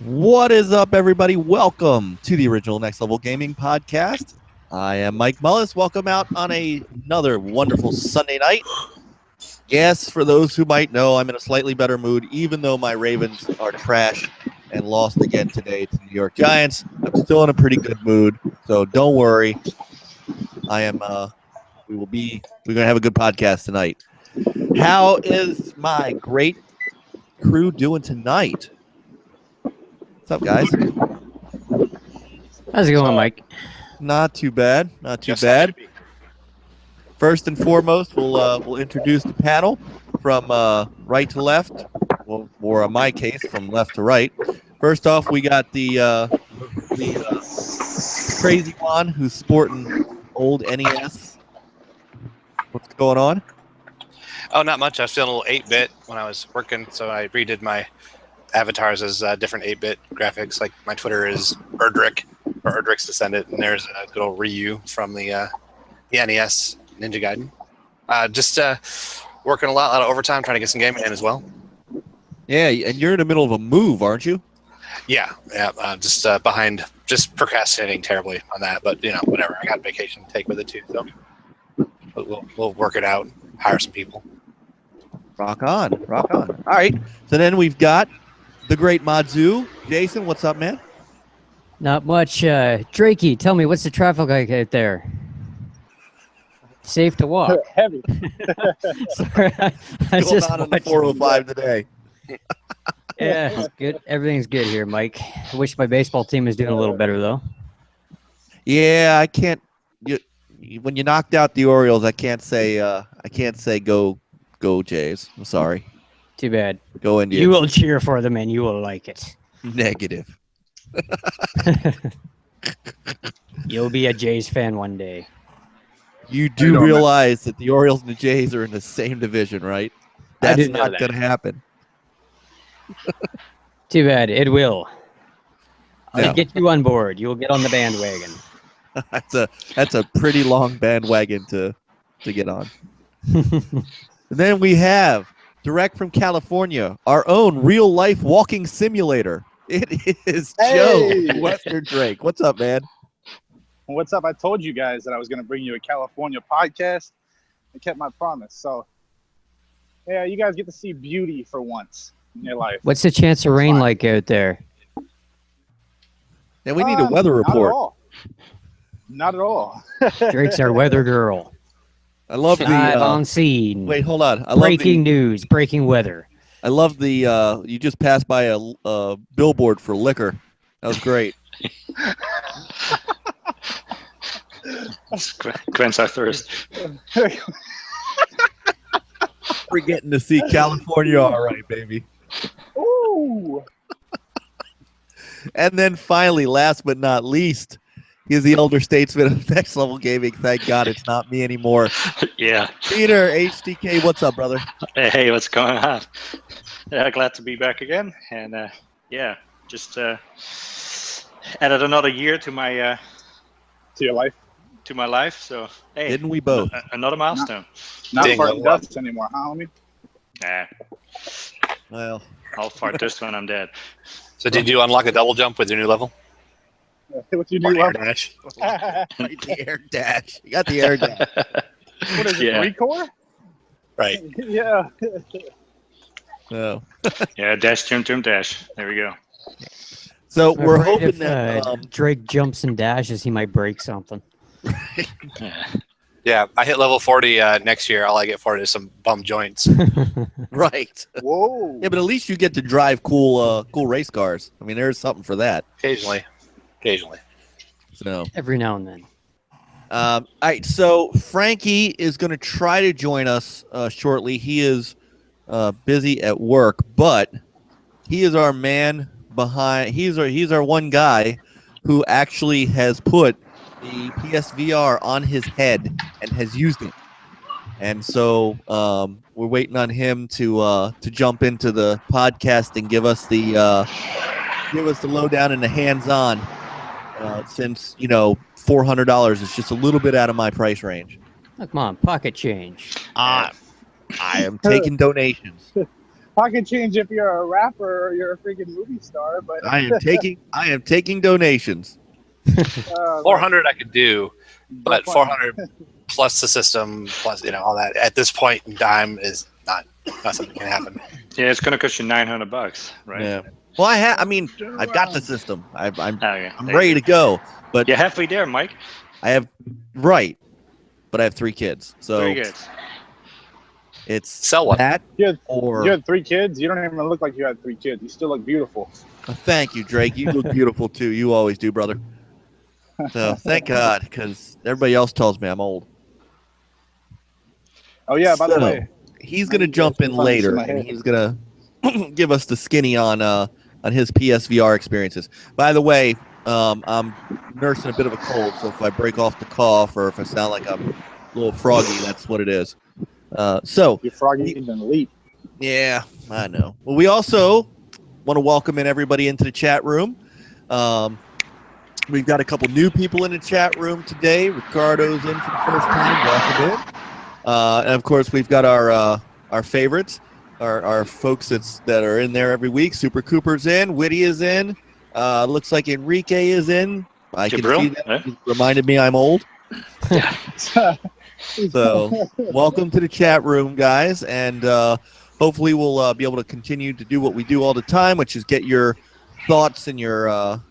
What is up, everybody? Welcome to the original Next Level Gaming Podcast. I am Mike Mullis. Welcome out on another wonderful Sunday night. Yes, for those who might know, I'm in a slightly better mood, even though my Ravens are trash and lost again today to the New York Giants. I'm still in a pretty good mood, so don't worry. We're gonna have a good podcast tonight. How is my great crew doing tonight? What's up, guys? How's it going, Mike? Not too bad. Not too bad. First and foremost, we'll introduce the panel from right to left, or in my case, from left to right. First off, we got the crazy one who's sporting old NES. What's going on? Oh, not much. I was feeling a little 8-bit when I was working, so I redid my avatars as different 8-bit graphics. Like my Twitter is Erdrick, or Erdrick's Descendant, and there's a good old Ryu from the NES Ninja Gaiden. Just working a lot of overtime, trying to get some gaming in as well. Yeah, and you're in the middle of a move, aren't you? Yeah. Just behind, just procrastinating terribly on that. But whatever. I got vacation to take with it too, so we'll work it out. Hire some people. Rock on. All right. So then we've got the great Madzu. Jason, what's up, man? Not much. Drakey, tell me, what's the traffic like out there? Safe to walk. Heavy. Sorry, I What's just going on the watching. 405 today? Yeah, it's good. Everything's good here, Mike. I wish my baseball team was doing a little better, though. Yeah, I can't. When you knocked out the Orioles, I can't say go Jays. I'm sorry. Too bad. Go Indians. You will cheer for them, and you will like it. Negative. You'll be a Jays fan one day. You do realize that the Orioles and the Jays are in the same division, right? I That's didn't know not that. going to happen. Too bad. It will. No. I'll get you on board. You will get on the bandwagon. That's a pretty long bandwagon to get on. And then we have, direct from California, our own real-life walking simulator. It is Hey! Joe Western Drake. What's up, man? What's up? I told you guys that I was going to bring you a California podcast. I kept my promise. So, yeah, you guys get to see beauty for once in your life. What's the chance of rain like out there? And we need a weather report. Not at all. Drake's our weather girl. I love Live the. on scene. Wait, hold on. Breaking news. Breaking weather. I love the. You just passed by a billboard for liquor. That was great. Quench our thirst. We're getting to see California, all right, baby. Ooh. And then finally, last but not least, he is the elder statesman of Next Level Gaming. Thank God it's not me anymore. Yeah. Peter, HDK, what's up, brother? Hey, what's going on? Glad to be back again. And yeah, just added another year to my To your life. to my life. So hey, Didn't we both? Another milestone. Not Dang, farting wow. dust anymore, huh, homie? Nah, Well, I'll fart dust when I'm dead. So did you unlock a double jump with your new level? What you Or do? air dash? right, the air dash. You got the air dash. What is it, Yeah. Recore? Right. Yeah. No. Yeah, dash, jump, dash. There we go. So I'm we're afraid hoping if, that. Drake jumps and dashes, he might break something. Yeah. Yeah, I hit level 40 next year. All I get for it is some bum joints. Right. Whoa. Yeah, but at least you get to drive cool race cars. I mean, there's something for that. Occasionally. So. Every now and then. All right, so Frankie is going to try to join us shortly. He is busy at work, but he is our man behind. He's our one guy who actually has put the PSVR on his head and has used it. And so we're waiting on him to jump into the podcast and give us the lowdown and the hands-on. Since $400 is just a little bit out of my price range. Oh, come on, pocket change. I am taking donations. Pocket change if you're a rapper or you're a freaking movie star, but I am taking donations. 400 I could do, but fun. 400 plus the system plus all that at this point in time is not something that can happen. Yeah, it's gonna cost you $900, right? Yeah. Well, I've got the system. I'm Okay, I'm there ready you to go. But You're halfway there, Mike. I have but I have 3 kids, so Very good. it's Sell one. that You had, or. you had 3 kids. You don't even look like you had 3 kids. You still look beautiful. Thank you, Drake. You look beautiful too. You always do, brother. So thank God, because everybody else tells me I'm old. Oh yeah, by the So, way, he's gonna jump in Funny later, my and head. he's gonna give us the skinny on his PSVR experiences. By the way, I'm nursing a bit of a cold, so if I break off the cough or if I sound like I'm a little froggy, that's what it is. So you're froggy than leap. yeah, I know. Well, we also want to welcome in everybody into the chat room. We've got a couple new people in the chat room today. Ricardo's in for the first time. Welcome in. And of course, we've got our favorites, our folks that are in there every week. Super Cooper's in. Witty is in. Looks like Enrique is in. I can Jabril, see that. yeah. He reminded me I'm old. So welcome to the chat room, guys. And hopefully we'll be able to continue to do what we do all the time, which is get your thoughts and your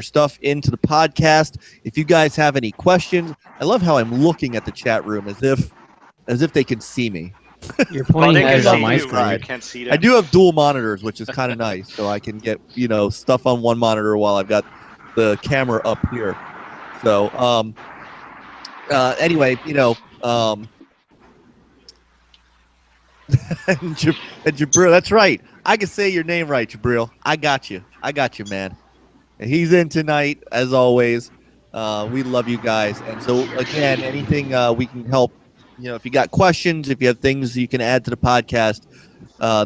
stuff into the podcast. If you guys have any questions, I love how I'm looking at the chat room as if they can see me. You're Well, pointing they at can it on see my you, screen. but you can't see them. I do have dual monitors, which is kind of nice, so I can get stuff on one monitor while I've got the camera up here. So anyway, and Jabril, that's right. I can say your name right, Jabril. I got you, man. And he's in tonight, as always. We love you guys. And so, again, anything we can help, if you got questions, if you have things you can add to the podcast,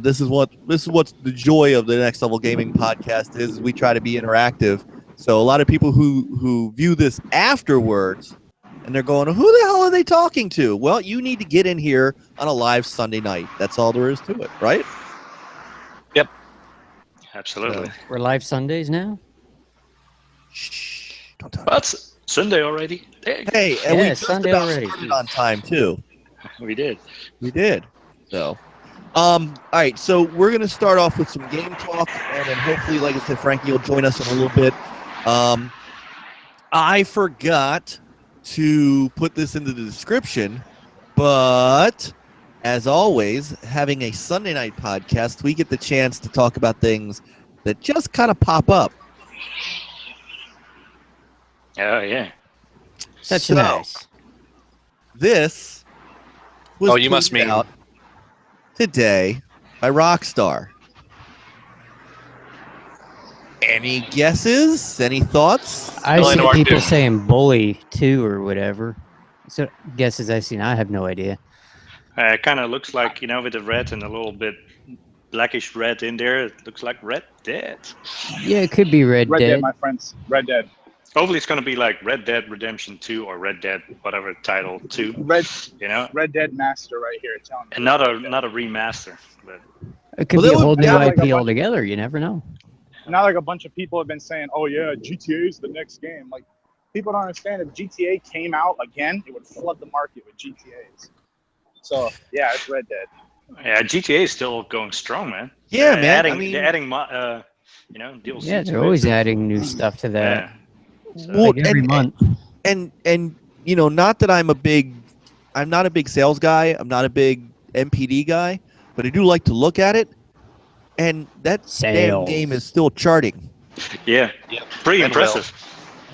this is what's the joy of the Next Level Gaming podcast is we try to be interactive. So a lot of people who view this afterwards, and they're going, who the hell are they talking to? Well, you need to get in here on a live Sunday night. That's all there is to it, right? Yep. Absolutely. We're live Sundays now. Shh, don't talk. But Sunday already. Hey, and Yeah, we just Sunday about already. started on time too. We did. We did. So, all right. So we're gonna start off with some game talk, and then hopefully, like I said, Frankie will join us in a little bit. I forgot to put this into the description, but as always, having a Sunday night podcast, we get the chance to talk about things that just kind of pop up. Oh, yeah. Such So, nice. This was Oh, you must tweeted mean- out today by Rockstar. Any guesses? Any thoughts? I Really see no people idea. saying bully too or whatever. So guesses I've seen, I have no idea. It kind of looks like, with the red and a little bit blackish red in there, it looks like Red Dead. Yeah, it could be Red Red Dead, Dead. my friends. Red Dead. Hopefully it's going to be like Red Dead Redemption 2 or Red Dead, whatever title 2, Red Dead Master right here. Telling you. And not a remaster. But It could Well, be that a whole would- new yeah, like a IP bunch- altogether. You never know. Not like a bunch of people have been saying, "Oh yeah, GTA is the next game." Like, people don't understand if GTA came out again, it would flood the market with GTA's. So yeah, it's Red Dead. yeah, GTA is still going strong, man. Yeah, They're man. Adding, they're adding, DLC. Yeah, to they're it. always adding new stuff to that. Yeah. Well, Like every month. and not that I'm not a big sales guy. I'm not a big MPD guy, but I do like to look at it. And that damn Sales. game is still charting. Yeah. Yep. Pretty And impressive.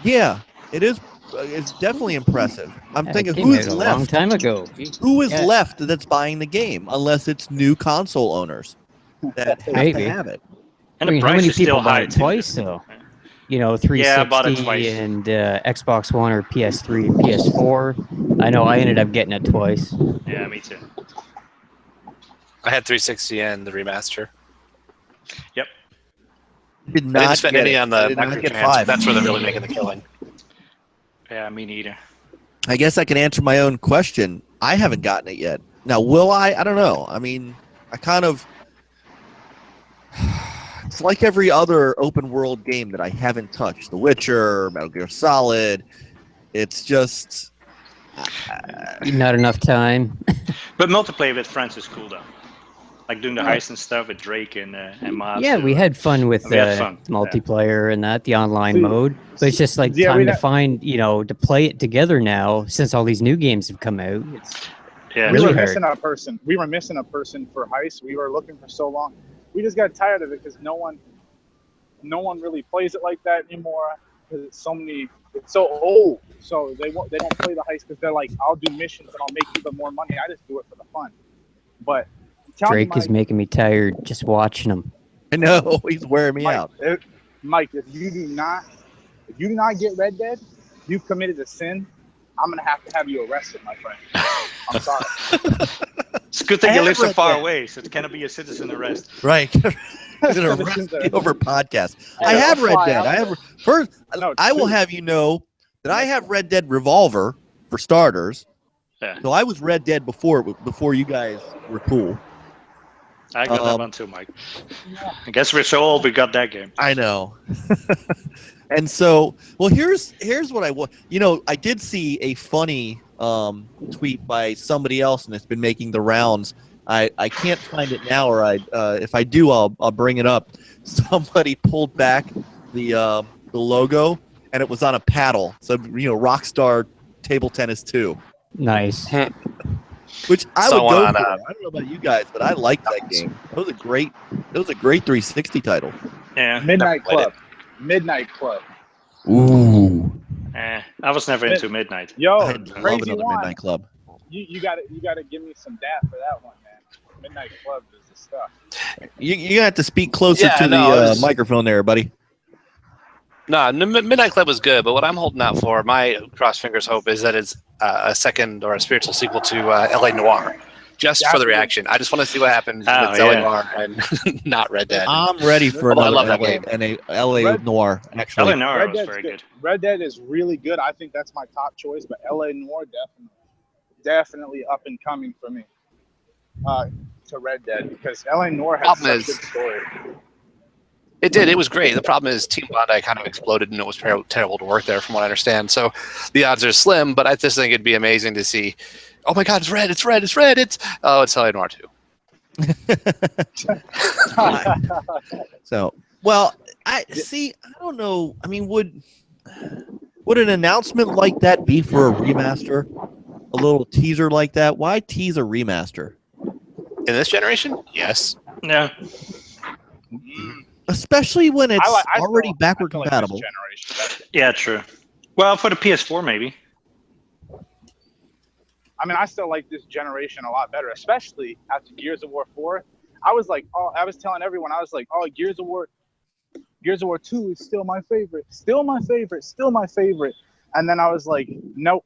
Yeah, it is. It's definitely impressive. I'm Yeah, thinking, it came who's out a long left? time ago. Gee. Who is Yeah. left that's buying the game? Unless it's new console owners that have Maybe. to have it. And I mean, the how price many is still people bought high it too. twice though? 360 Yeah, I bought it twice. and Xbox One or PS3 and PS4. I know I ended up getting it twice. Yeah, me too. I had 360 and the remaster. Did I not didn't spend get any it. on I the did not microtransfer. get 5. That's where they're really making the killing. Yeah, me neither. I guess I can answer my own question. I haven't gotten it yet. Now, will I? I don't know. I mean, I kind of it's like every other open world game that I haven't touched. The Witcher, Metal Gear Solid. It's just Not enough time. But multiplayer with friends is cool though. Like doing the heist and stuff with Drake and Mobster. Yeah, we had fun with We had fun, the multiplayer and that, the online See, mode. But it's just like yeah, time we to had- find, to play it together now since all these new games have come out. It's Yeah, we really were hard. missing a person. We were missing a person for heist. We were looking for so long. We just got tired of it because no one really plays it like that anymore. Because it's so old. So they don't play the heist because they're like, I'll do missions and I'll make even more money. I just do it for the fun. But tell me, Drake is Mike, making me tired just watching them. I know he's wearing me out. Mike, if you do not get Red Dead, you've committed a sin. I'm gonna have you arrested, my friend. I'm sorry. it's a good thing I you have live so read far that. away, so it cannot be a citizen arrest. Right. He's gonna arrest me over podcast. I Hey, have I'll Red fly Dead. out I have there. first. No, I will two. have you know that I have Red Dead Revolver for starters. Yeah. So I was Red Dead before you guys were cool. I got that one too, Mike. I guess we're so old we got that game. I know. And so, well, here's what I want. I did see a funny tweet by somebody else, and it's been making the rounds. I can't find it now, or if I do, I'll bring it up. Somebody pulled back the logo, and it was on a paddle. So Rockstar Table Tennis 2, Nice. which I So would go on, for. I don't know about you guys, but I liked that game. It was a great 360 title. Yeah. Midnight Never played Club. Midnight Club. Ooh, I was never into Midnight. Yo, I'd love Crazy another One. Midnight Club. You gotta give me some DAT for that one, man. Midnight Club is the stuff. You're gonna have to speak closer Yeah, to no, the it was- microphone there, buddy. No, Midnight Club was good, but what I'm holding out for, my cross fingers hope, is that it's a second or a spiritual sequel to LA Noire. Just for the reaction. I just want to see what happens Oh, with LA yeah. Noire and not Red Dead. I'm ready for Although I another love that LA, game. and a LA Red- Noir. Actually, Eleanor Red was Dead's very good. Red Dead is really good. I think that's my top choice, but LA Noire definitely up and coming for me. To Red Dead because LA Noire has Problem such a is- good story. It did. It was great. The problem is Team Bondi kind of exploded, and it was terrible to work there, from what I understand. So the odds are slim, but I just think it'd be amazing to see. Oh my God, it's red! It's red! It's red! It's LA Noire 2. so I see. I don't know. I mean, would an announcement like that be for a remaster? A little teaser like that? Why tease a remaster? In this generation, yes. Yeah. Especially when it's I already feel backward like this compatible. generation. Yeah, true. Well, for the PS4 maybe. I mean, I still like this generation a lot better, especially after Gears of War 4. I was telling everyone, I was like, oh, Gears of War 2 is still my favorite. And then I was like, nope,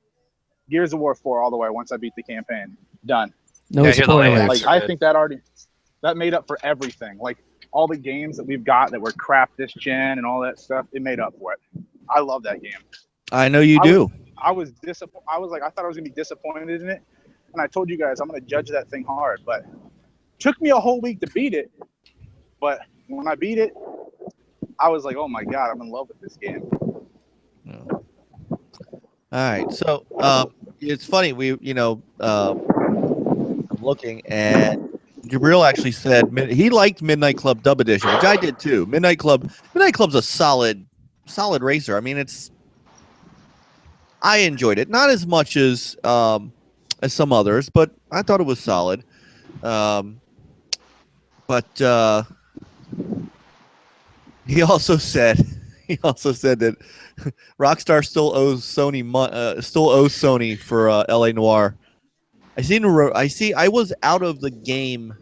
Gears of War 4 all the way once I beat the campaign. Done. No Yeah, you're the way. spoilers. Like, are I good. think that made up for everything. Like, all the games that we've got that were crap this gen and all that stuff, it made up for it. I love that game. I know you do. I was disappointed. I thought I was gonna be disappointed in it, and I told you guys I'm gonna judge that thing hard. But it took me a whole week to beat it. But when I beat it, I was like, oh my God, I'm in love with this game. All right. So it's funny. I'm looking, and Jabril actually said he liked Midnight Club Dub Edition, which I did too. Midnight Club's a solid racer. I mean, I enjoyed it, not as much as some others, but I thought it was solid. But he also said that Rockstar still owes Sony for LA Noire. I was out of the game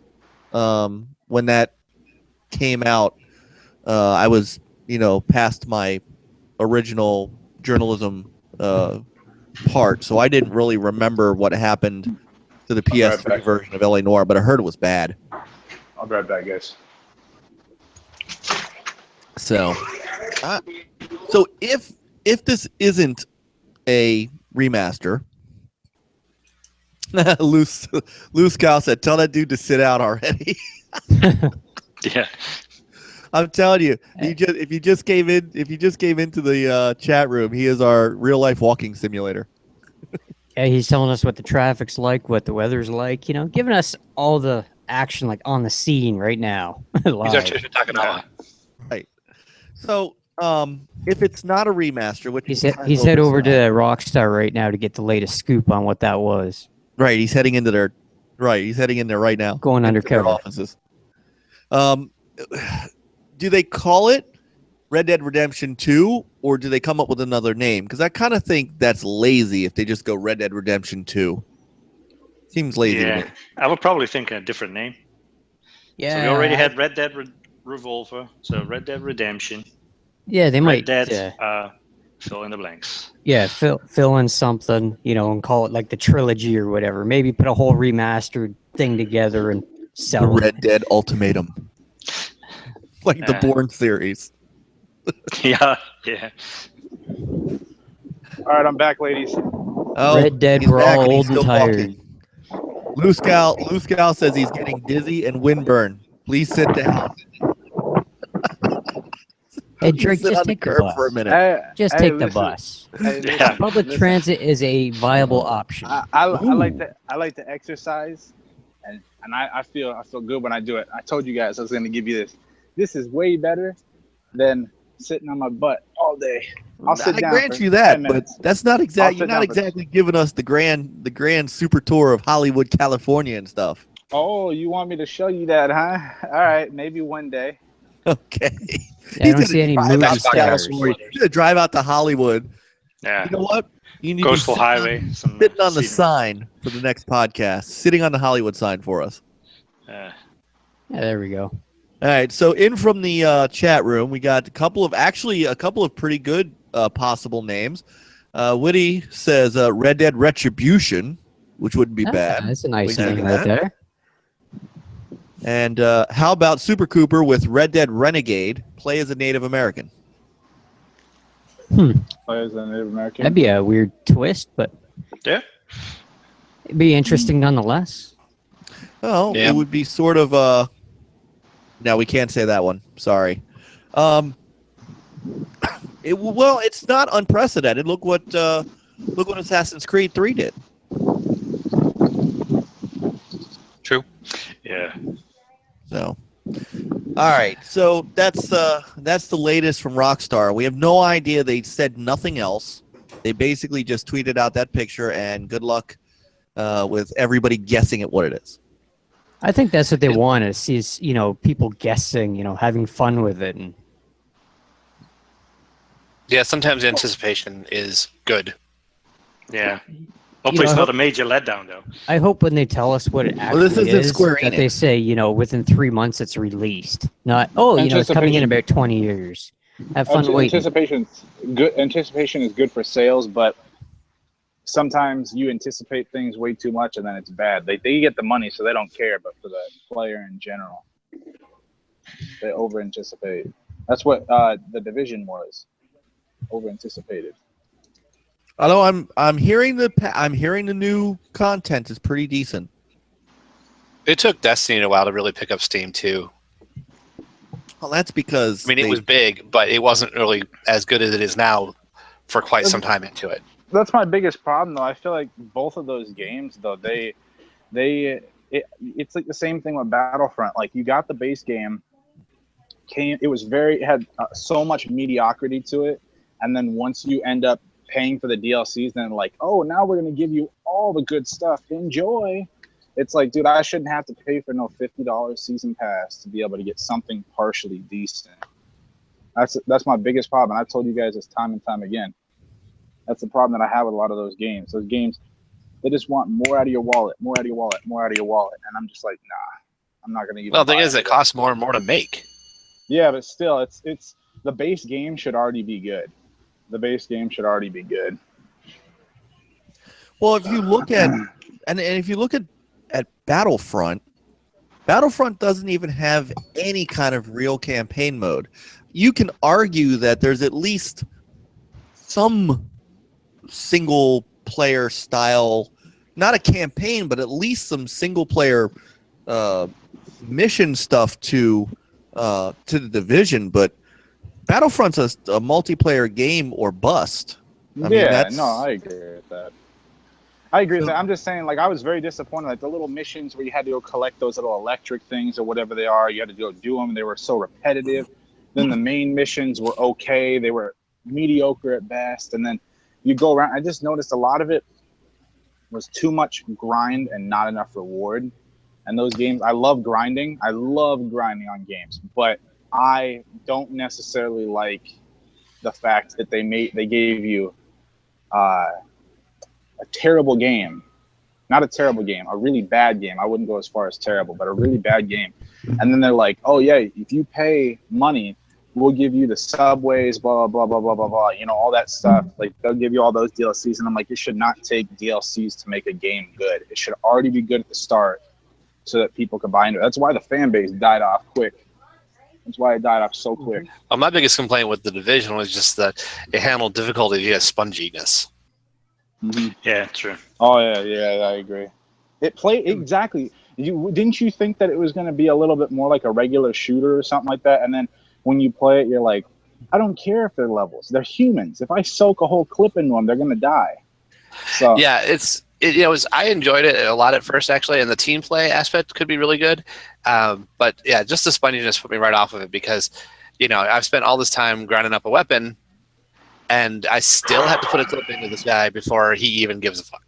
when that came out. I was past my original journalism part, so I didn't really remember what happened to the PS3 version of LA Noire, but I heard it was bad. I'll grab that, guys. So if this isn't a remaster, Loose Cow said, "Tell that dude to sit out already." Yeah. I'm telling you, if you just came into the chat room, he is our real life walking simulator. Yeah, he's telling us what the traffic's like, what the weather's like. You know, giving us all the action like on the scene right now. He's our Live. Takanawa. Right. So, if it's not a remaster, which He's kind of he's hope head it's over not. to Rockstar right now to get the latest scoop on what that was. Right, he's heading into their. Right, he's heading in there right now. Going into their undercover. offices. Do they call it Red Dead Redemption 2, or do they come up with another name? Because I kind of think that's lazy if they just go Red Dead Redemption 2. Seems lazy to me. Yeah, I would probably think a different name. Yeah, So we already had Red Dead Revolver, so Red Dead Redemption, Yeah, they might. Red Dead, fill in the blanks. Yeah, fill in something, you know, and call it like the trilogy or whatever. Maybe put a whole remastered thing together and The sell it. Red Dead Ultimatum. Like the Yeah. Bourne series. yeah. All right, I'm back, ladies. Oh, Red Dead, he's we're back all and he's old and still tired. walking. Lou Scowl says he's getting dizzy and windburn. Please sit down. Hey, Drake, Sit just on the take the curb for a bus. minute. Just Hey, take the listen. bus. Hey, listen, Yeah. Public listen. transit is a viable option. I like to exercise, and I feel good when I do it. I told you guys I was going to give you this. This is way better than sitting on my butt all day. I'll sit I down grant for you that, 10 but minutes. that's not I'll exactly. sit You're not down for- exactly giving us the grand super tour of Hollywood, California, and stuff. Oh, you want me to show you that, huh? All right, maybe one day. Okay. Yeah, I don't see any movie out to stars. California. He's gonna drive out to Hollywood. Yeah. You know what? You need Coastal to sit Highway. on, Some sitting on the scenery. sign for the next podcast. Sitting on the Hollywood sign for us. Yeah, there we go. All right. So in from the chat room, we got a couple of pretty good possible names. Witty says Red Dead Retribution, which wouldn't be bad. That's a nice We can name do right that. there. And how about Super Cooper with Red Dead Renegade? Play as a Native American. Play as a Native American. That'd be a weird twist, but Yeah. it'd be interesting nonetheless. Oh, Yeah. it would be sort of No, we can't say that one. Sorry. It's not unprecedented. Look what Assassin's Creed 3 did. True. Yeah. So, all right. So that's the latest from Rockstar. We have no idea. They said nothing else. They basically just tweeted out that picture, and good luck with everybody guessing at what it is. I think that's what they want is people guessing, having fun with it. And Yeah, sometimes anticipation is good. Yeah. Hopefully it's I not a major letdown, though. I hope when they tell us what it actually this isn't is, Square that Enix. they say, within 3 months it's released. Not, it's coming in Anticipation. about 20 years. Have fun waiting. Anticipation is good for sales, but sometimes you anticipate things way too much and then it's bad. They get the money, so they don't care, but for the player in general, they over anticipate. That's what the Division was. Over anticipated. Although I'm hearing the new content is pretty decent. It took Destiny a while to really pick up steam too. Well, that's because I mean, it was big, but it wasn't really as good as it is now for quite some time into it. That's my biggest problem, though. I feel like both of those games, though, it's like the same thing with Battlefront. Like, you got the base game, it had so much mediocrity to it, and then once you end up paying for the DLCs, then like, oh, now we're going to give you all the good stuff. Enjoy. It's like, dude, I shouldn't have to pay for no $50 season pass to be able to get something partially decent. That's my biggest problem. And I've told you guys this time and time again. That's the problem that I have with a lot of those games. Those games, they just want more out of your wallet, more out of your wallet, more out of your wallet. And I'm just like, nah, I'm not going to even. Well, the thing buy is, it costs more and more to make. Yeah, but still, it's the base game should already be good. The base game should already be good. Well, if you look at and if you look at Battlefront doesn't even have any kind of real campaign mode. You can argue that there's at least some single player style, not a campaign, but at least some single player mission stuff to to the Division, but Battlefront's a multiplayer game or bust. I mean, I agree with that. I'm just saying, like, I was very disappointed. Like, the little missions where you had to go collect those little electric things or whatever they are, you had to go do them. They were so repetitive. Then the main missions were okay. They were mediocre at best. And then you go around. I just noticed a lot of it was too much grind and not enough reward. And those games, I love grinding. I love grinding on games. But I don't necessarily like the fact that they gave you a terrible game, not a terrible game, a really bad game. I wouldn't go as far as terrible, but a really bad game. And then they're like, oh yeah, if you pay money, we'll give you the subways, blah, blah, blah, blah, blah, blah, you know, all that stuff. Like, they'll give you all those DLCs. And I'm like, you should not take DLCs to make a game good. It should already be good at the start so that people can buy into it. That's why the fan base died off quick. That's why it died off so quick. Well, my biggest complaint with the Division was just that it handled difficulty via sponginess. Mm-hmm. Yeah, true. Oh yeah, I agree. It played exactly. Didn't you think that it was going to be a little bit more like a regular shooter or something like that? And then when you play it, you're like, I don't care if they're levels. They're humans. If I soak a whole clip into them, they're going to die. So yeah, I enjoyed it a lot at first, actually, and the team play aspect could be really good. But yeah, just the sponginess put me right off of it because, you know, I've spent all this time grinding up a weapon, and I still have to put a clip into this guy before he even gives a fuck.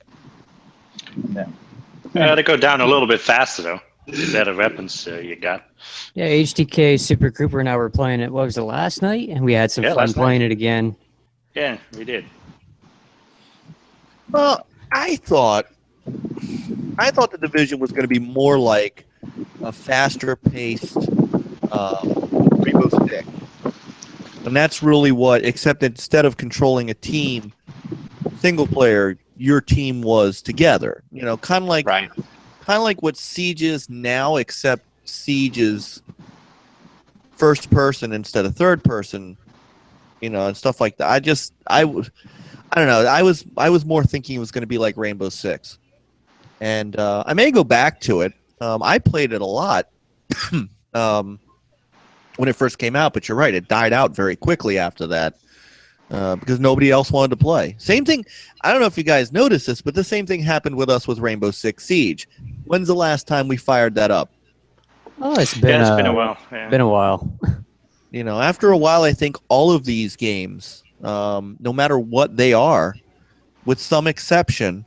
Yeah, they go down a little bit faster though. The better weapons you got. Yeah, HTK Super Cooper and I were playing it. What was it, last night? And we had some fun playing it again. Yeah, we did. Well, I thought the Division was going to be more like a faster paced Rainbow Six. And that's really except instead of controlling a team, single player, your team was together. You know, kind of like what Siege is now, except Siege is first person instead of third person, you know, and stuff like that. I don't know. I was more thinking it was going to be like Rainbow Six, and I may go back to it. I played it a lot when it first came out, but you're right, it died out very quickly after that because nobody else wanted to play. Same thing. I don't know if you guys noticed this, but the same thing happened with us with Rainbow Six Siege. When's the last time we fired that up? Oh, it's been a while. Yeah. Been a while. You know, after a while, I think all of these games, no matter what they are, with some exception,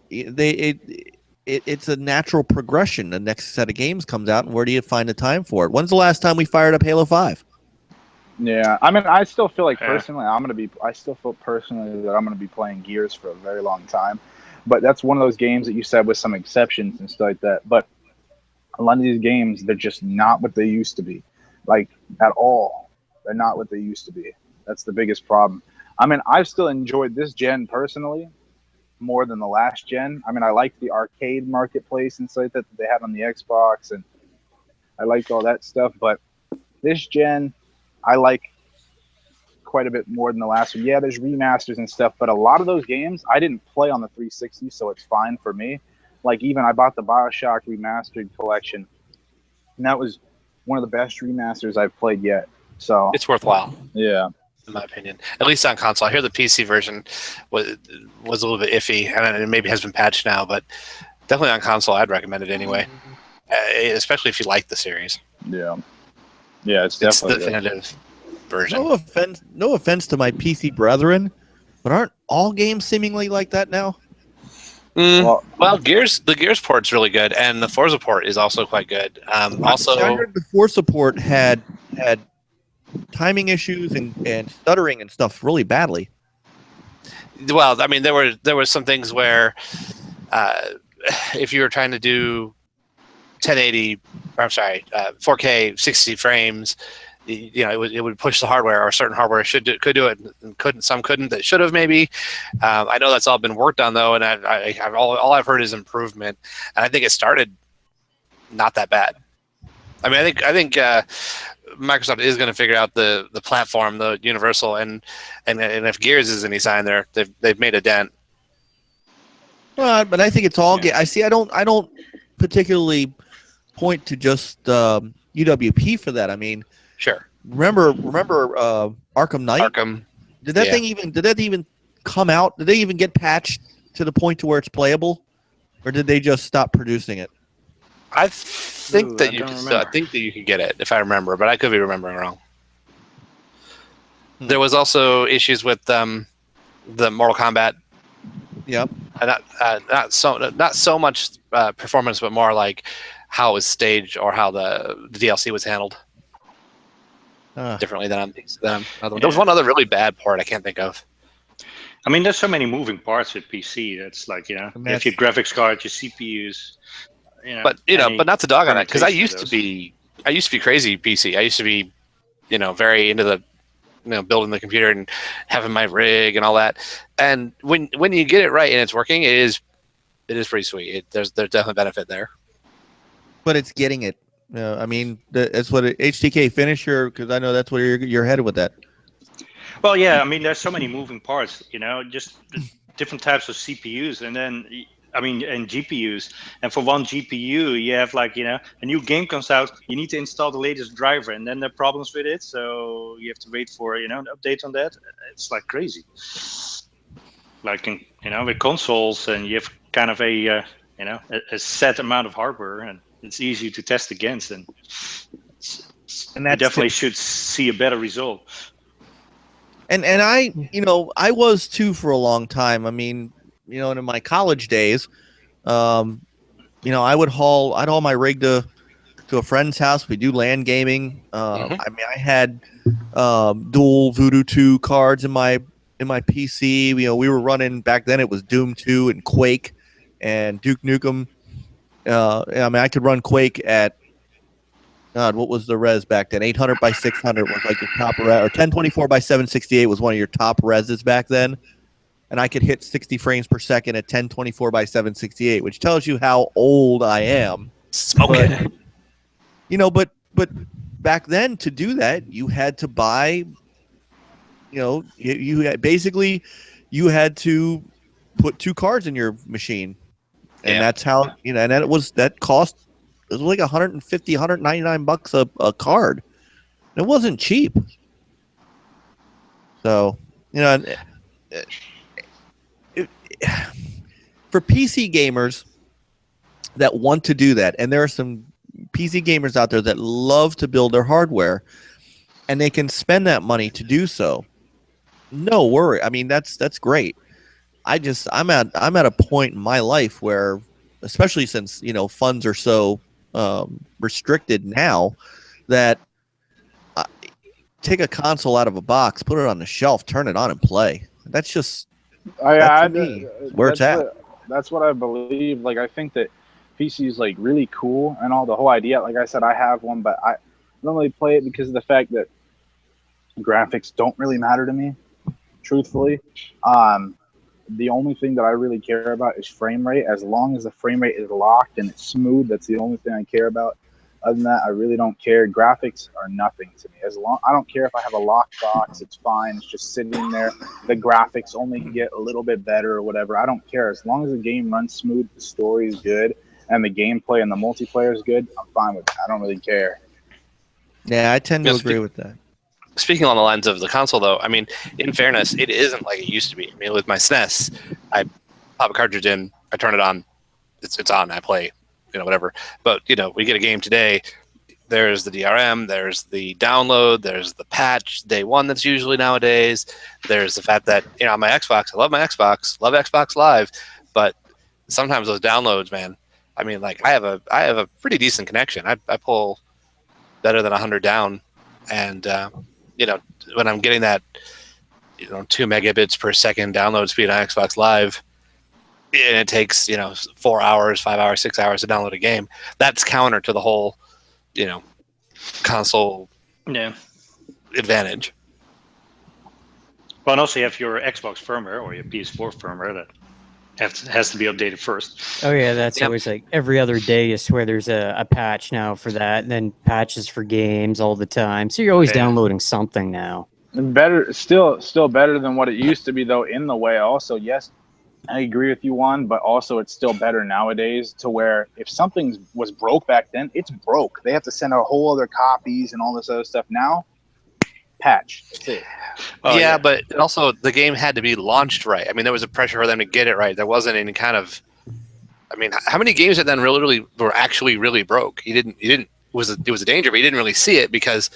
it's a natural progression. The next set of games comes out, and where do you find the time for it? When's the last time we fired up Halo 5? Yeah, I mean, I still feel like personally, I still feel personally that I'm gonna be playing Gears for a very long time. But that's one of those games that you said with some exceptions and stuff like that. But a lot of these games, they're just not what they used to be, like at all. They're not what they used to be. That's the biggest problem. I mean, I've still enjoyed this gen personally more than the last gen. I mean, I liked the arcade marketplace and stuff like that they had on the Xbox, and I liked all that stuff. But this gen, I like quite a bit more than the last one. Yeah, there's remasters and stuff, but a lot of those games I didn't play on the 360, so it's fine for me. Like, even I bought the BioShock Remastered collection, and that was one of the best remasters I've played yet. So it's worthwhile. Yeah. In my opinion, at least on console. I hear the PC version was a little bit iffy, and it maybe has been patched now, but definitely on console, I'd recommend it anyway, especially if you like the series. Yeah, it's definitely the definitive version. No offense to my PC brethren, but aren't all games seemingly like that now? Well, the Gears port's really good, and the Forza port is also quite good. Also, I heard the Forza port had timing issues and stuttering and stuff really badly. Well, I mean, there were some things where if you were trying to do 4K 60 frames, you know, it would push the hardware, or certain hardware could do it, and couldn't. Some couldn't. That should have maybe. I know that's all been worked on though, and all I've heard is improvement, and I think it started not that bad. I mean, I think Microsoft is going to figure out the platform, the Universal, and if Gears is any sign, they've made a dent. Well, but I think it's all. I don't particularly point to just UWP for that. I mean, Sure. remember Arkham Knight? Arkham. Did that even come out? Did they even get patched to the point to where it's playable, or did they just stop producing it? I think that I you don't could remember. I think that you could get it if I remember, but I could be remembering wrong. There was also issues with the Mortal Kombat. Yep. Not so much performance, but more like how it was staged or how the DLC was handled differently than other one. There was one other really bad part I can't think of. I mean, there's so many moving parts with PC. That's like, you know, you have your graphics card, your CPUs. You know, but not to dog on it, because I used permutation to be crazy PC. I used to be, very into the, building the computer and having my rig and all that. And when you get it right and it's working, it is pretty sweet. There's definitely benefit there. But it's getting it. I mean, that's what HTK finisher, because I know that's where you're headed with that. Well, yeah, I mean, there's so many moving parts, just different types of CPUs, and then, and GPUs. And for one GPU, you have like, a new game comes out, you need to install the latest driver, and then there are problems with it. So you have to wait for, an update on that. It's like crazy. Like, with consoles, and you have kind of a set amount of hardware, and it's easy to test against. And you definitely should see a better result. And I, I was too for a long time. I mean, in my college days, I'd haul my rig to a friend's house. We do LAN gaming. I mean, I had dual Voodoo 2 cards in my PC. We were running back then. It was Doom 2 and Quake and Duke Nukem. I mean, I could run Quake at God, what was the res back then? 800 by 600 was like your top res, or 1024 by 768 was one of your top reses back then. And I could hit 60 frames per second at 1024 by 768, which tells you how old I am. Smoking. But back then to do that, you had to buy. You had to put 2 cards in your machine, and that's how and that cost. It was like $150, $199 a card. It wasn't cheap. So, for PC gamers that want to do that, and there are some PC gamers out there that love to build their hardware, and they can spend that money to do so. No worry. I mean, that's great. I'm at a point in my life where, especially since funds are so restricted now, that take a console out of a box, put it on the shelf, turn it on, and play. That's just where it's at. That's what I believe. Like, I think that PC is like really cool and all, the whole idea. Like I said, I have one, but I don't really play it because of the fact that graphics don't really matter to me, truthfully. The only thing that I really care about is frame rate. As long as the frame rate is locked and it's smooth, that's the only thing I care about. Other than that, I really don't care. Graphics are nothing to me. I don't care if I have a locked box, it's fine. It's just sitting there. The graphics only get a little bit better or whatever. I don't care. As long as the game runs smooth, the story is good, and the gameplay and the multiplayer is good, I'm fine with it. I don't really care. Yeah, I tend to agree with that. Speaking on the lines of the console, though, I mean, in fairness, it isn't like it used to be. I mean, with my SNES, I pop a cartridge in, I turn it on, it's on, I play, whatever. But, we get a game today, there's the DRM, there's the download, there's the patch day one that's usually nowadays, there's the fact that, on my Xbox, I love my Xbox, love Xbox Live, but sometimes those downloads, man, I mean, like, I have a pretty decent connection. I pull better than 100 down, and when I'm getting that 2 megabits per second download speed on Xbox Live, and it takes 4 hours, 5 hours, 6 hours to download a game, that's counter to the whole console advantage. Well, and also you have your Xbox firmware or your PS4 firmware that has to be updated first. Oh yeah, that's always like every other day. I swear there's a patch now for that, and then patches for games all the time. So you're always downloading something now. And better, still better than what it used to be though. In the way, also, yes, I agree with you, Juan, but also it's still better nowadays to where if something was broke back then, it's broke. They have to send out whole other copies and all this other stuff. Now, patch. That's it. Oh, yeah, but also the game had to be launched right. I mean, there was a pressure for them to get it right. There wasn't any kind of. I mean, how many games that then really were actually really broke? You didn't. It was a danger, but you didn't really see it because,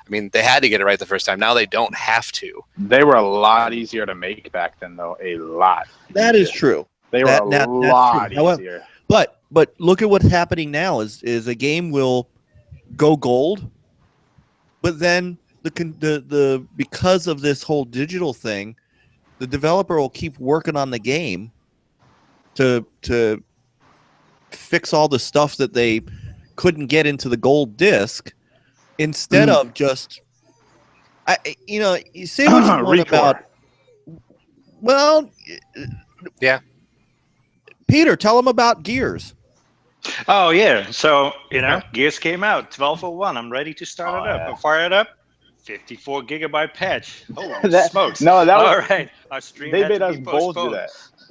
I mean, they had to get it right the first time. Now they don't have to. They were a lot easier to make back then, though. A lot. That is true. They were a lot easier. But look at what's happening now. Is a game will go gold, but then the because of this whole digital thing, the developer will keep working on the game to fix all the stuff that they couldn't get into the gold disc, instead of just, you say what you want about. Well, Yeah. Peter, tell them about Gears. Oh yeah, so Gears came out 12:01. I'm ready to start it up. Yeah. I fire it up. 54 gigabyte patch. Holy smokes! No, that was all right. Our stream They had made to us be both do postponed. that.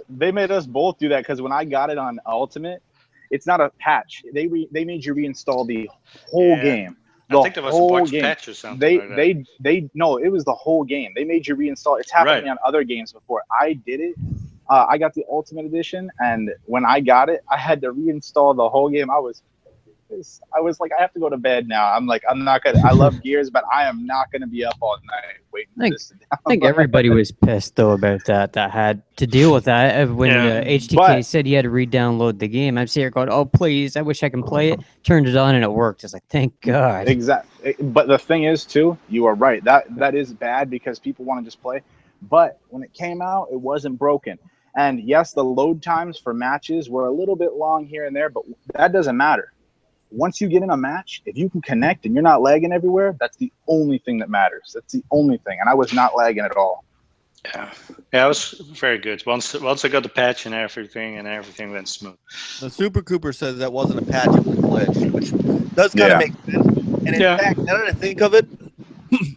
They made us both do that because when I got it on Ultimate, it's not a patch. They made you reinstall the whole game. I think there was a box patch or something. No, it was the whole game. They made you reinstall. It's happened on other games before. I did it. I got the Ultimate Edition, and when I got it, I had to reinstall the whole game. I was like, I have to go to bed now. I'm like, I'm not gonna. I love Gears, but I am not gonna be up all night waiting for this to download. I think everybody was pissed though about that had to deal with that. When HTK said you had to re-download the game, I'm sitting here going, "Oh please, I wish I can play it." Turned it on and it worked. It's like, thank God. Exactly. But the thing is, too, you are right. That is bad because people want to just play. But when it came out, it wasn't broken. And yes, the load times for matches were a little bit long here and there, but that doesn't matter. Once you get in a match, if you can connect and you're not lagging everywhere, that's the only thing that matters. That's the only thing. And I was not lagging at all. Yeah, it was very good. Once I got the patch and everything went smooth. The Super Cooper says that wasn't a patch, it was a glitch, which does kind of make sense. And in fact, now that I think of it,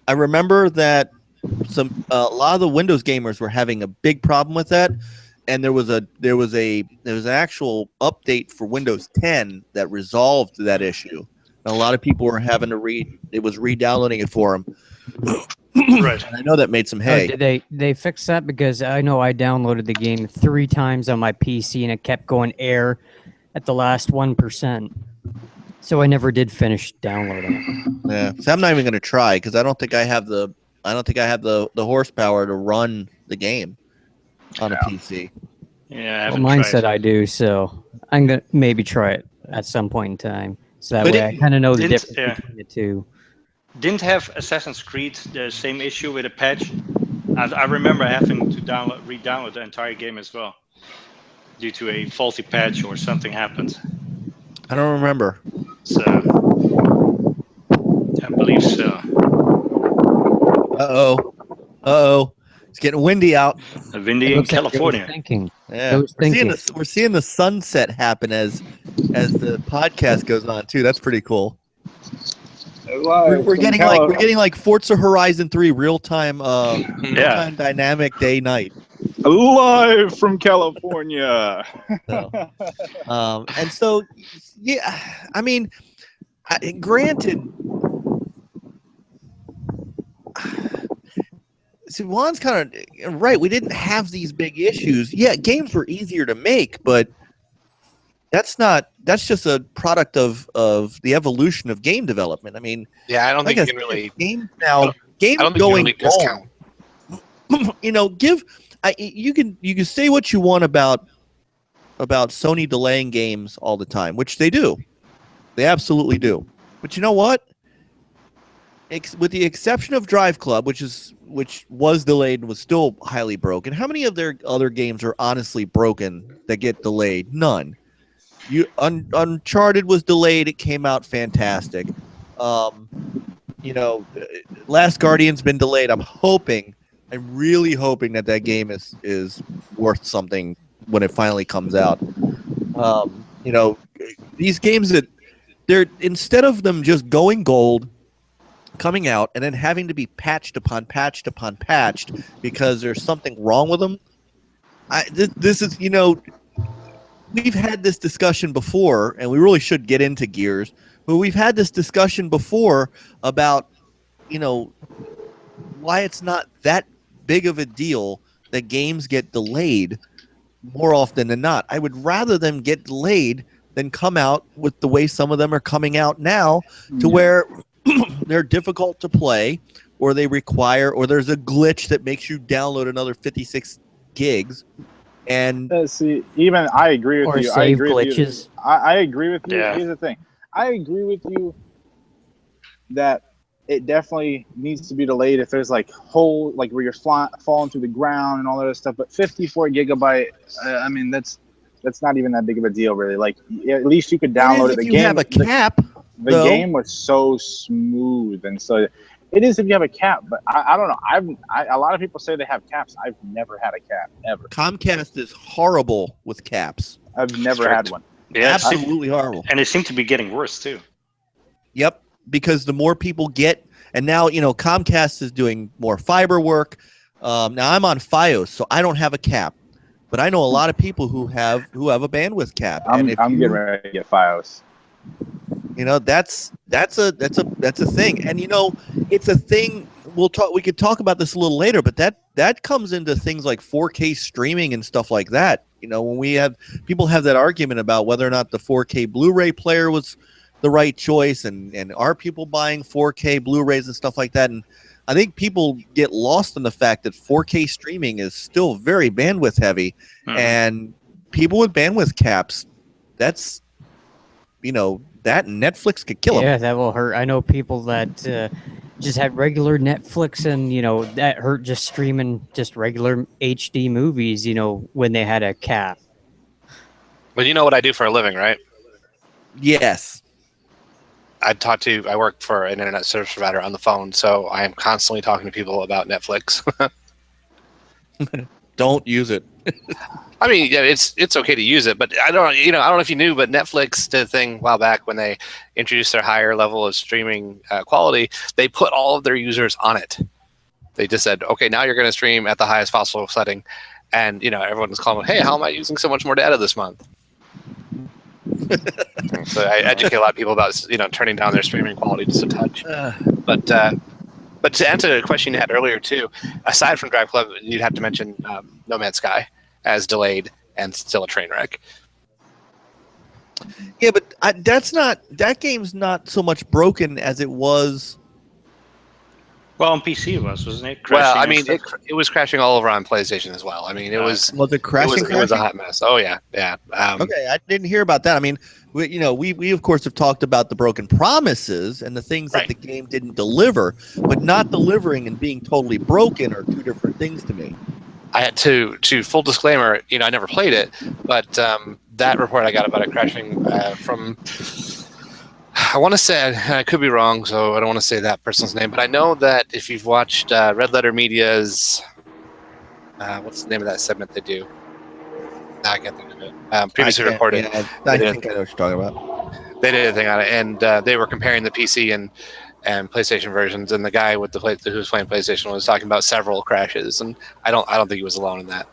I remember that a lot of the Windows gamers were having a big problem with that. And there was an actual update for Windows 10 that resolved that issue. And a lot of people were having to re-downloading it for them. Right. And I know that made some hay. Did they fix that? Because I know I downloaded the game 3 times on my PC and it kept going error at the last 1%. So I never did finish downloading it. Yeah. So I'm not even going to try because I don't think I have the horsepower to run the game on a PC. Yeah, well, mine said I do, so I'm gonna maybe try it at some point in time. So that way I kind of know the difference between the two. Didn't have Assassin's Creed the same issue with a patch? I remember having to re-download the entire game as well due to a faulty patch or something happened. I don't remember. So I believe so. Uh-oh. It's getting windy out. Windy in California. Yeah, we're seeing the sunset happen as the podcast goes on too. That's pretty cool. We're getting like Forza Horizon 3 real-time dynamic day night. Live from California. And so yeah, I mean, granted, see, Juan's kind of right. We didn't have these big issues. Yeah, games were easier to make, but that's just a product of the evolution of game development. I mean, yeah, I don't think you can really games going discount. You can say what you want about Sony delaying games all the time, which they do. They absolutely do. But you know what? With the exception of Drive Club, which was delayed and was still highly broken, how many of their other games are honestly broken that get delayed? None. Uncharted was delayed. It came out fantastic. Last Guardian's been delayed. I'm really hoping that game is worth something when it finally comes out. These games that they're, instead of them just going gold, coming out and then having to be patched upon patched upon patched because there's something wrong with them, This is, we've had this discussion before, and we really should get into Gears, but we've had this discussion before about, why it's not that big of a deal that games get delayed more often than not. I would rather them get delayed than come out with the way some of them are coming out now, to where they're difficult to play, or they require, or there's a glitch that makes you download another 56 gigs. And see, even I agree with Or you. I save agree with you. glitches. I agree with you. Yeah. Here's the thing. I agree with you that it definitely needs to be delayed if there's like where you're falling through the ground and all that other stuff. But 54 gigabyte, I mean, that's not even that big of a deal, really. Like, at least you could download it. If you have a cap, the game was so smooth, and so it is if you have a cap. But I don't know. A lot of people say they have caps. I've never had a cap ever. Comcast is horrible with caps. I've never had one. Yeah, Absolutely horrible. and it seemed to be getting worse too. Yep, because the more people get, and now Comcast is doing more fiber work. Now I'm on FiOS, so I don't have a cap, but I know a lot of people who have a bandwidth cap. I'm getting ready to get FiOS. That's a thing, and it's a thing. We could talk about this a little later, but that comes into things like 4K streaming and stuff like that. When people have that argument about whether or not the 4K Blu-ray player was the right choice, and are people buying 4K Blu-rays and stuff like that. And I think people get lost in the fact that 4K streaming is still very bandwidth heavy, and people with bandwidth caps, that's that Netflix could kill them. Yeah, that will hurt. I know people that just had regular Netflix, and that hurt just streaming just regular HD movies. When they had a cap. But you know what I do for a living, right? Yes. I work for an internet service provider on the phone, so I am constantly talking to people about Netflix. Don't use it. I mean, yeah, it's okay to use it, but I don't know if you knew, but Netflix did a thing a while back when they introduced their higher level of streaming quality. They put all of their users on it. They just said, okay, now you're going to stream at the highest possible setting, and everyone's calling, hey, how am I using so much more data this month? So I educate a lot of people about turning down their streaming quality just a touch. But to answer the question you had earlier too, aside from Drive Club, you'd have to mention No Man's Sky as delayed and still a train wreck. Yeah, but that game's not so much broken as it was. Well, on PC it wasn't it? Well, I mean, it was crashing all over on PlayStation as well. I mean, it was it crashing? It was a hot mess. Oh yeah. Okay, I didn't hear about that. I mean, we of course have talked about the broken promises and the things that the game didn't deliver, but not delivering and being totally broken are two different things to me. I had to full disclaimer, I never played it, but that report I got about it crashing from, I want to say, I could be wrong, so I don't want to say that person's name, but I know that if you've watched Red Letter Media's, what's the name of that segment they do? I can't think of it. Previously reported. Yeah, I think I know what you're talking about. They did a thing on it, and they were comparing the PC and PlayStation versions, and the guy who was playing PlayStation was talking about several crashes, and I don't think he was alone in that.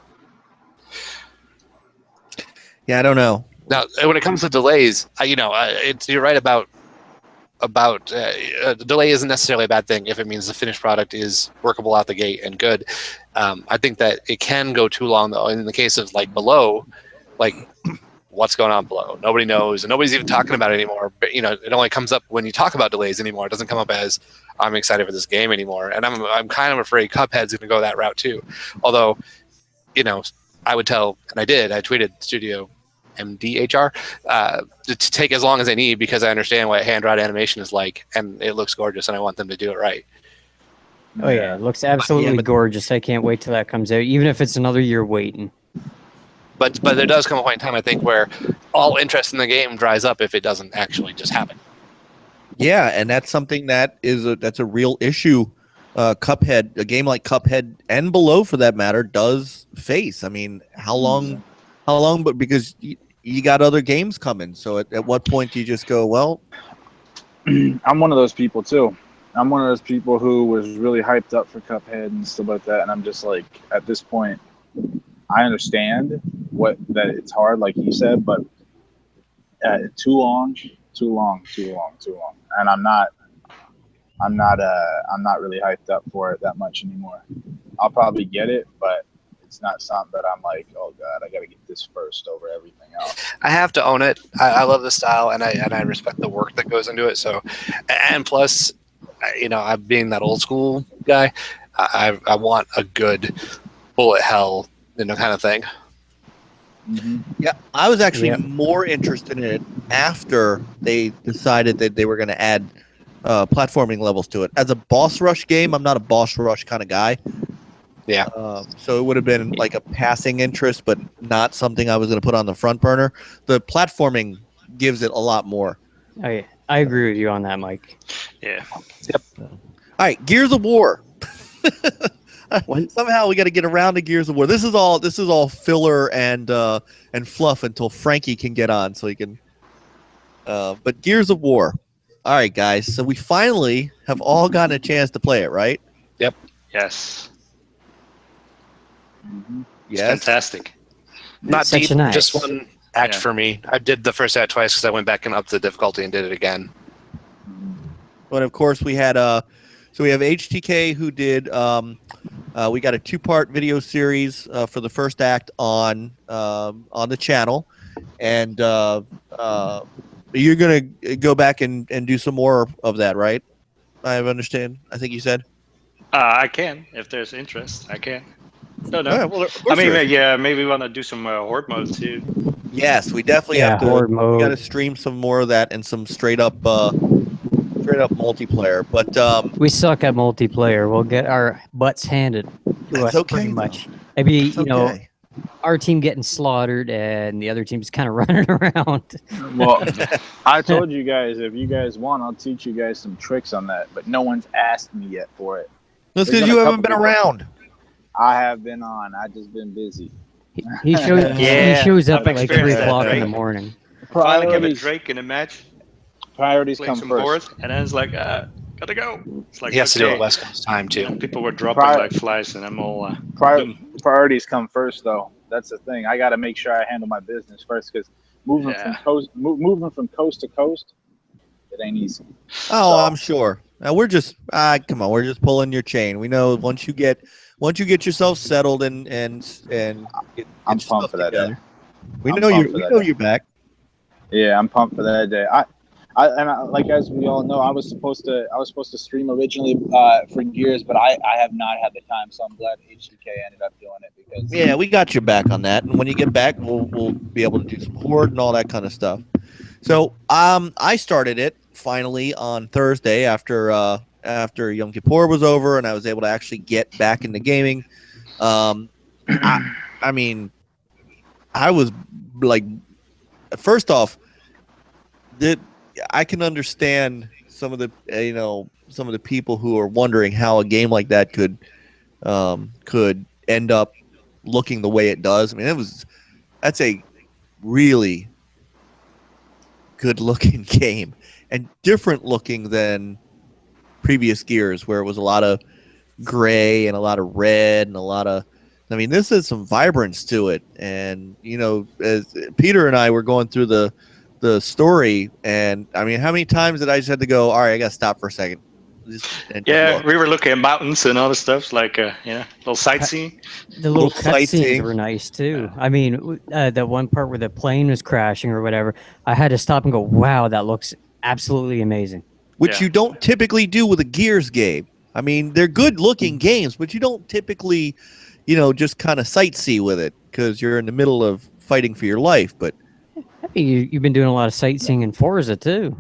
Yeah, I don't know. Now, when it comes to delays, you're right about the delay isn't necessarily a bad thing if it means the finished product is workable out the gate and good. I think that it can go too long, though. In the case of Below, what's going on Below? Nobody knows, and nobody's even talking about it anymore. But it only comes up when you talk about delays anymore. It doesn't come up as I'm excited for this game anymore. And I'm kind of afraid Cuphead's going to go that route too. Although, I would tell, and I did. I tweeted Studio MDHR to take as long as they need because I understand what hand-drawn animation is like, and it looks gorgeous, and I want them to do it right. Oh yeah, it looks absolutely gorgeous. I can't wait till that comes out, even if it's another year waiting. But there does come a point in time, I think, where all interest in the game dries up if it doesn't actually just happen. Yeah, and that's something that's a real issue. Cuphead, a game like Cuphead and Below, for that matter, does face. I mean, how long? But because you got other games coming, so at what point do you just go, well? I'm one of those people too. I'm one of those people who was really hyped up for Cuphead and stuff like that, and I'm just like, at this point, I understand that it's hard, like you said, but too long, and I'm not really hyped up for it that much anymore. I'll probably get it, but it's not something that I'm like, oh god, I got to get this first over everything else. I have to own it. I love the style, and I respect the work that goes into it. So, and plus, I'm being that old school guy. I want a good bullet hell, kind of thing. Mm-hmm. Yeah, I was actually more interested in it after they decided that they were going to add platforming levels to it. As a boss rush game, I'm not a boss rush kind of guy. Yeah. So it would have been like a passing interest, but not something I was going to put on the front burner. The platforming gives it a lot more. I agree with you on that, Mike. Yeah. Yep. All right, Gears of War. Somehow we got to get around to Gears of War. This is all filler and fluff until Frankie can get on, so he can. But Gears of War. All right, guys. So we finally have all gotten a chance to play it, right? Yep. Yes. Mm-hmm. It's Yes. fantastic. Not Such deep, a nice. just one act for me. I did the first act twice because I went back and upped the difficulty and did it again. But of course, we had so we have HTK who did. We got a 2-part video series for the first act on the channel, and you're gonna go back and do some more of that, right? I understand. I think you said. I can, if there's interest. I can. No. All right, well, of I course mean, there is. yeah, maybe we want to do some horde mode too. Yes, we definitely Yeah, have to. horde We mode. got to stream some more of that and some straight up multiplayer. But We suck at multiplayer. We'll get our butts handed to That's us okay, pretty though. much. Maybe it's okay. our team getting slaughtered and the other team's kind of running around. Well, I told you guys, if you guys want, I'll teach you guys some tricks on that, but no one's asked me yet for it. That's There's because been you a haven't been couple people- around. I have been on. I just been busy. He shows Yeah, he shows up I've at like experienced 3 that, o'clock in right? the morning. Finally give a Priorities, Drake in a match, priorities play come some first. horde, and then it's like, gotta go. It's like, He has to do okay. it West Coast time too. And people were dropping Pri- like flies, and I'm all. Priorities come first, though. That's the thing. I got to make sure I handle my business first, because moving Yeah. from coast to coast, it ain't easy. Oh, So- I'm sure. Now we're just come on, we're just pulling your chain. We know once you get yourself settled and get I'm your pumped stuff for that together. day. We I'm know pumped you. for We that know day. you're back. Yeah, I'm pumped for that day. Like as we all know, I was supposed to stream originally for Gears, but I have not had the time, so I'm glad HDK ended up doing it, because Yeah, we got your back on that. And when you get back, we'll be able to do some horde and all that kind of stuff. So I started it finally on Thursday after Yom Kippur was over, and I was able to actually get back into gaming. I mean, I was like, first off, that I can understand some of the people who are wondering how a game like that could end up looking the way it does. I mean, that's a really good looking game and different looking than previous Gears, where it was a lot of gray and a lot of red and a lot of. I mean, this has some vibrance to it, and as Peter and I were going through the story, and I mean, how many times did I just had to go? All right, I got to stop for a second. And Yeah, look. we were looking at mountains and other stuff, like little sightseeing. The little Little sightseeing. cutscenes were nice too. I mean, the one part where the plane was crashing or whatever, I had to stop and go, "Wow, that looks absolutely amazing." Which Yeah. you don't typically do with a Gears game. I mean, they're good-looking games, but you don't typically, just kind of sightsee with it because you're in the middle of fighting for your life. But You've been doing a lot of sightseeing in Forza too.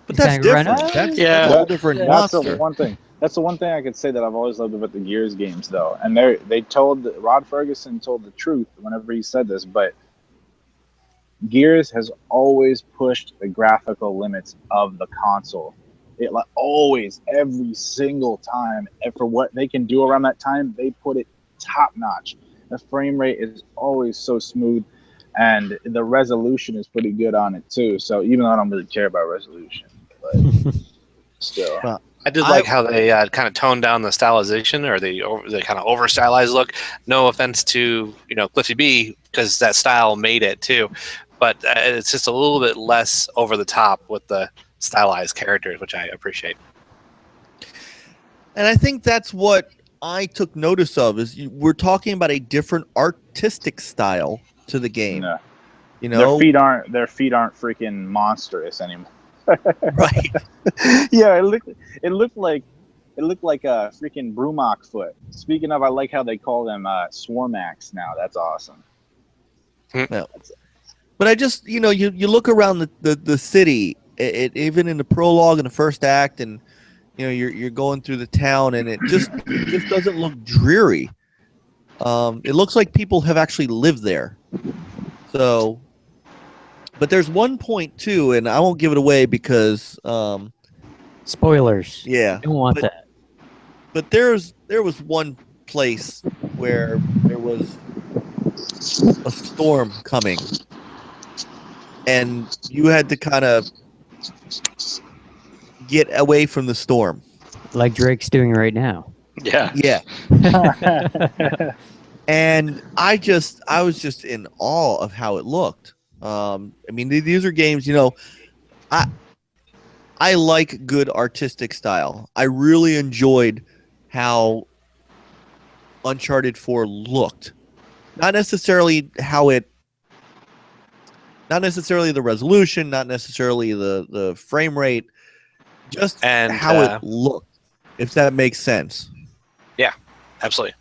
But You that's kinda run, different. "Oh, That's Yeah. a whole different That's the monster. one thing. That's the one thing I could say that I've always loved about the Gears games, though. And Rod Ferguson told the truth whenever he said this, but Gears has always pushed the graphical limits of the console. It like always, every single time, and for what they can do around that time, they put it top notch. The frame rate is always so smooth, and the resolution is pretty good on it too. So even though I don't really care about resolution, but still. Well, I did like how they kind of toned down the stylization or the kind of over stylized look. No offense to Cliffy B, because that style made it too, but it's just a little bit less over the top with the stylized characters, which I appreciate. And I think that's what I took notice of is we're talking about a different artistic style to the game. No. You know, their feet aren't freaking monstrous anymore. Right. Yeah, it looked like a freaking Brumach foot. Speaking of, I like how they call them Swarmax now. That's awesome. Yeah. But I just, you look around the city, even in the prologue and the first act, and you're going through the town, and it just doesn't look dreary. It looks like people have actually lived there. So, but there's one point too, and I won't give it away because spoilers. Yeah, don't want that. But there was one place where there was a storm coming, and you had to kind of get away from the storm, like Drake's doing right now. Yeah. And I was just in awe of how it looked. I mean, these are games, I like good artistic style. I really enjoyed how Uncharted 4 looked. Not necessarily the resolution, not necessarily the frame rate, just how it looked, if that makes sense. Yeah, absolutely.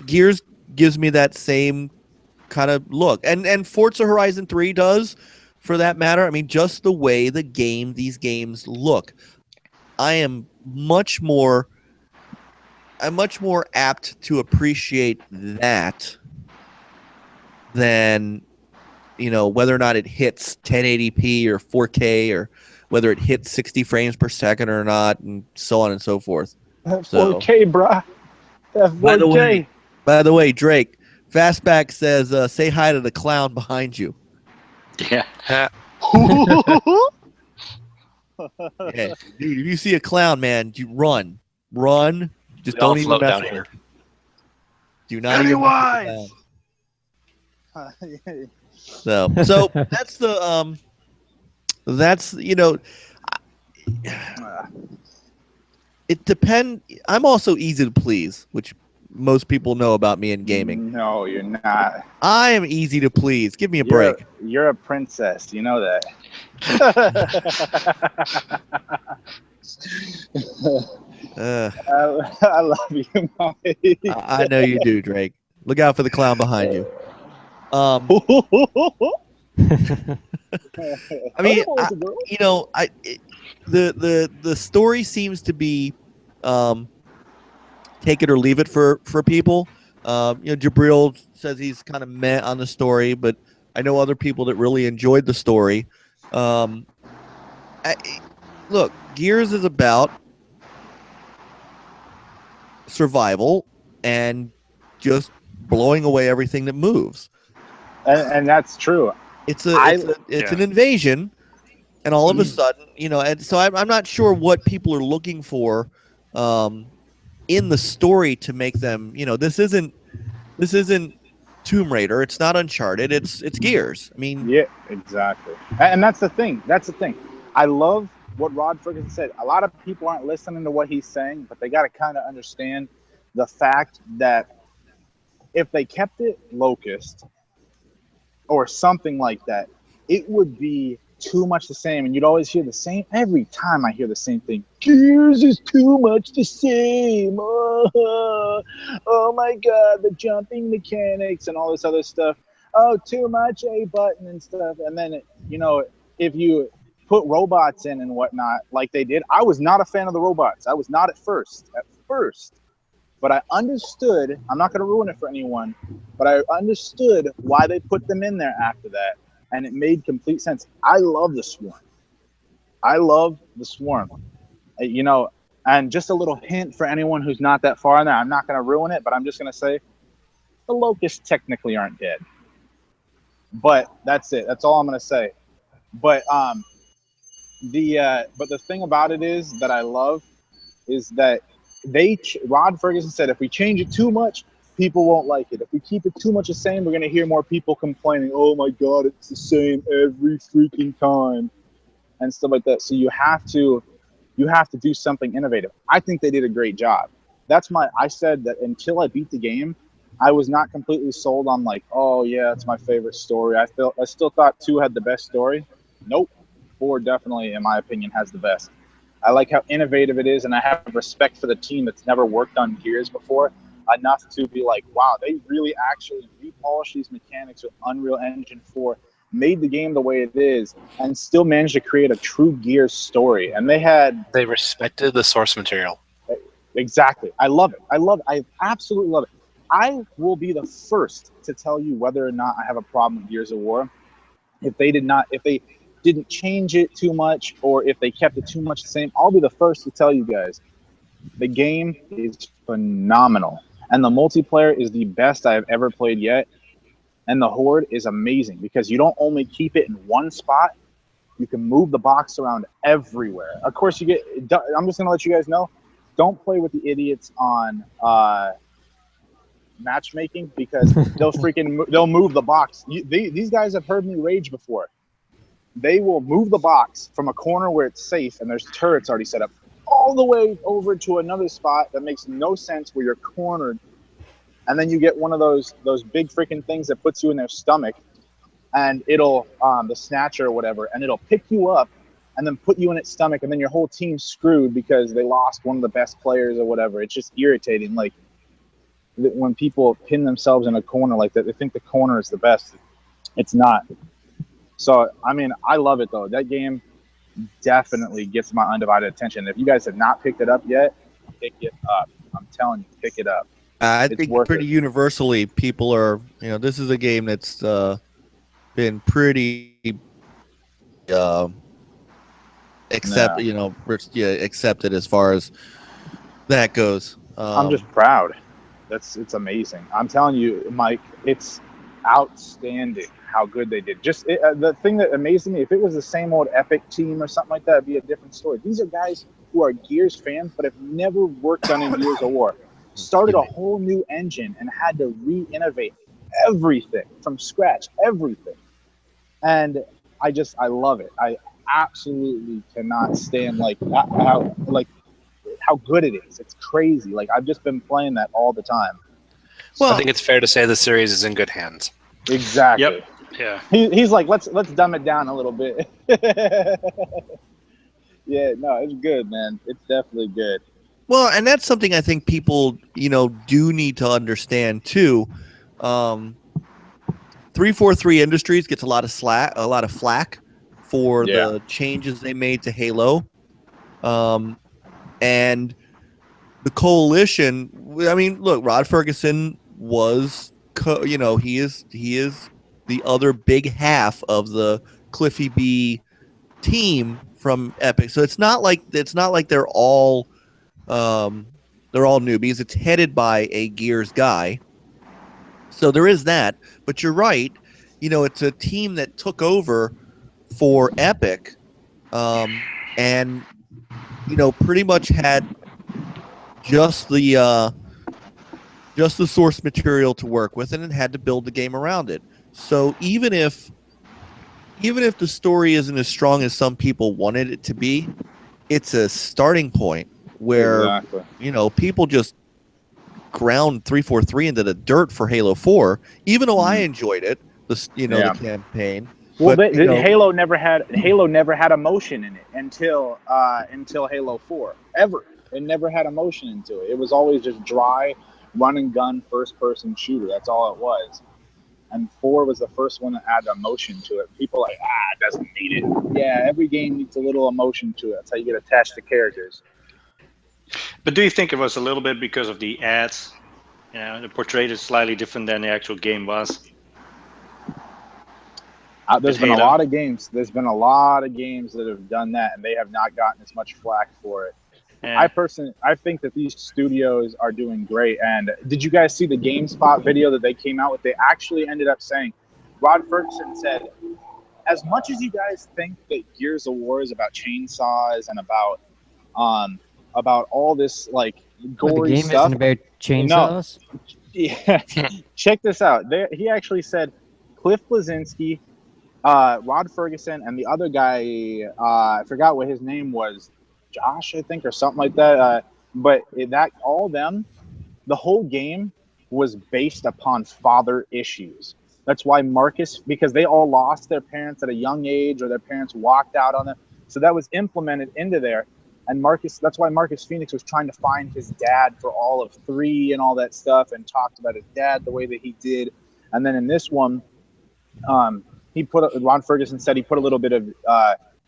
Gears gives me that same kind of look, and Forza Horizon 3 does, for that matter. I mean, just the way these games look. I'm much more apt to appreciate that than whether or not it hits 1080p or 4K, or whether it hits 60 frames per second or not, and so on and so forth. 4K, bruh. That's 4K. By the way, Drake, Fastback says, say hi to the clown behind you. Yeah. Yeah. Dude, if you see a clown, man, you run. Just don't even mess down here. Do not even mess with the clown. So that's it depends. I'm also easy to please, which most people know about me in gaming. No, you're not. I am easy to please. Give me a break. You're a princess. You know that. I love you, Mike. I know you do, Drake. Look out for the clown behind you. I mean, the story seems to be take it or leave it for people. Jabril says he's kind of meh on the story, but I know other people that really enjoyed the story. Look, Gears is about survival and just blowing away everything that moves. And that's true. It's an invasion, and all of a sudden, and so I'm not sure what people are looking for in the story to make them, this isn't Tomb Raider, it's not Uncharted, it's Gears. I mean, yeah, exactly. And that's the thing. I love what Rod Ferguson said. A lot of people aren't listening to what he's saying, but they got to kind of understand the fact that if they kept it Locust or something like that, it would be too much the same, and you'd always hear the same. Every time I hear the same thing, Gears is too much the same. Oh my god, the jumping mechanics and all this other stuff. Oh, too much A button and stuff. And then if you put robots in and whatnot like they did, I was not a fan of the robots. I was not at first, but I understood. I'm not going to ruin it for anyone, but I understood why they put them in there after that. And it made complete sense. I love the Swarm. And just a little hint for anyone who's not that far in there. I'm not going to ruin it, but I'm just going to say the Locusts technically aren't dead. But that's it. That's all I'm going to say. But But the thing about it is that I love is that Rod Ferguson said if we change it too much, people won't like it. If we keep it too much the same, we're gonna hear more people complaining. Oh my God, it's the same every freaking time, and stuff like that. So you have to do something innovative. I think they did a great job. I said that until I beat the game, I was not completely sold on like, oh yeah, it's my favorite story. I still thought 2 had the best story. Nope. 4 definitely, in my opinion, has the best. I like how innovative it is, and I have respect for the team that's never worked on Gears before enough to be like, wow, they really actually repolished these mechanics with Unreal Engine 4, made the game the way it is, and still managed to create a true Gears story. And they respected the source material. Exactly. I love it. I absolutely love it. I will be the first to tell you whether or not I have a problem with Gears of War. If they didn't change it too much, or if they kept it too much the same, I'll be the first to tell you guys the game is phenomenal, and the multiplayer is the best I have ever played yet. And the Horde is amazing because you don't only keep it in one spot, you can move the box around everywhere. Of course, I'm just gonna let you guys know, don't play with the idiots on matchmaking, because they'll move the box. These guys have heard me rage before. They will move the box from a corner where it's safe and there's turrets already set up all the way over to another spot that makes no sense, where you're cornered, and then you get one of those big freaking things that puts you in their stomach, and it'll the snatcher or whatever, and it'll pick you up and then put you in its stomach, and then your whole team's screwed because they lost one of the best players or whatever. It's just irritating. Like, when people pin themselves in a corner like that, they think the corner is the best. It's not. So, I mean, I love it, though. That game definitely gets my undivided attention. If you guys have not picked it up yet, pick it up. I'm telling you, pick it up. I think pretty universally, people are, this is a game that's been pretty accepted as far as that goes. I'm just proud. It's amazing. I'm telling you, Mike, it's outstanding how good they did. Just the thing that amazed me, if it was the same old Epic team or something like that, it'd be a different story. These are guys who are Gears fans but have never worked on a Gears of War. Started a whole new engine and had to re-innovate everything from scratch, everything. And I love it. I absolutely cannot stand how good it is. It's crazy. Like, I've just been playing that all the time. Well, I think it's fair to say the series is in good hands. Exactly. Yep. Yeah. He's like, let's dumb it down a little bit. Yeah, no, it's good, man. It's definitely good. Well, and that's something I think people, do need to understand too. 343 Industries gets a lot of flack for the changes they made to Halo. And the Coalition, I mean, look, Rod Ferguson was, he is the other big half of the Cliffy B team from Epic. So it's not like they're all newbies. It's headed by a Gears guy. So there is that, but you're right. It's a team that took over for Epic, and pretty much had just the source material to work with, and it had to build the game around it. So even if the story isn't as strong as some people wanted it to be, it's a starting point where people just ground 343 into the dirt for Halo 4, even though I enjoyed it, the campaign. Well, but, Halo never had emotion in it until Halo 4. Ever. It never had emotion into it. It was always just dry, run and gun, first person shooter. That's all it was. And 4 was the first one that added emotion to it. People are like, it doesn't need it. Yeah, every game needs a little emotion to it. That's how you get attached to characters. But do you think it was a little bit because of the ads? The portrait is slightly different than the actual game was. There's been a lot of games. There's been a lot of games that have done that, and they have not gotten as much flack for it. Yeah. I think that these studios are doing great. And did you guys see the GameSpot video that they came out with? They actually ended up saying, Rod Ferguson said, as much as you guys think that Gears of War is about chainsaws and about all this like But the gory game stuff, isn't about no. chainsaws. Yeah, check this out. He actually said Cliff Blazinski, Rod Ferguson, and the other guy, I forgot what his name was, Josh, I think, or something like that. But that all them, the whole game was based upon father issues. That's why Marcus, because they all lost their parents at a young age, or their parents walked out on them. So that was implemented into there. And Marcus, that's why Marcus Phoenix was trying to find his dad for all of 3 and all that stuff, and talked about his dad the way that he did. And then in this one, Ron Ferguson said he put a little bit of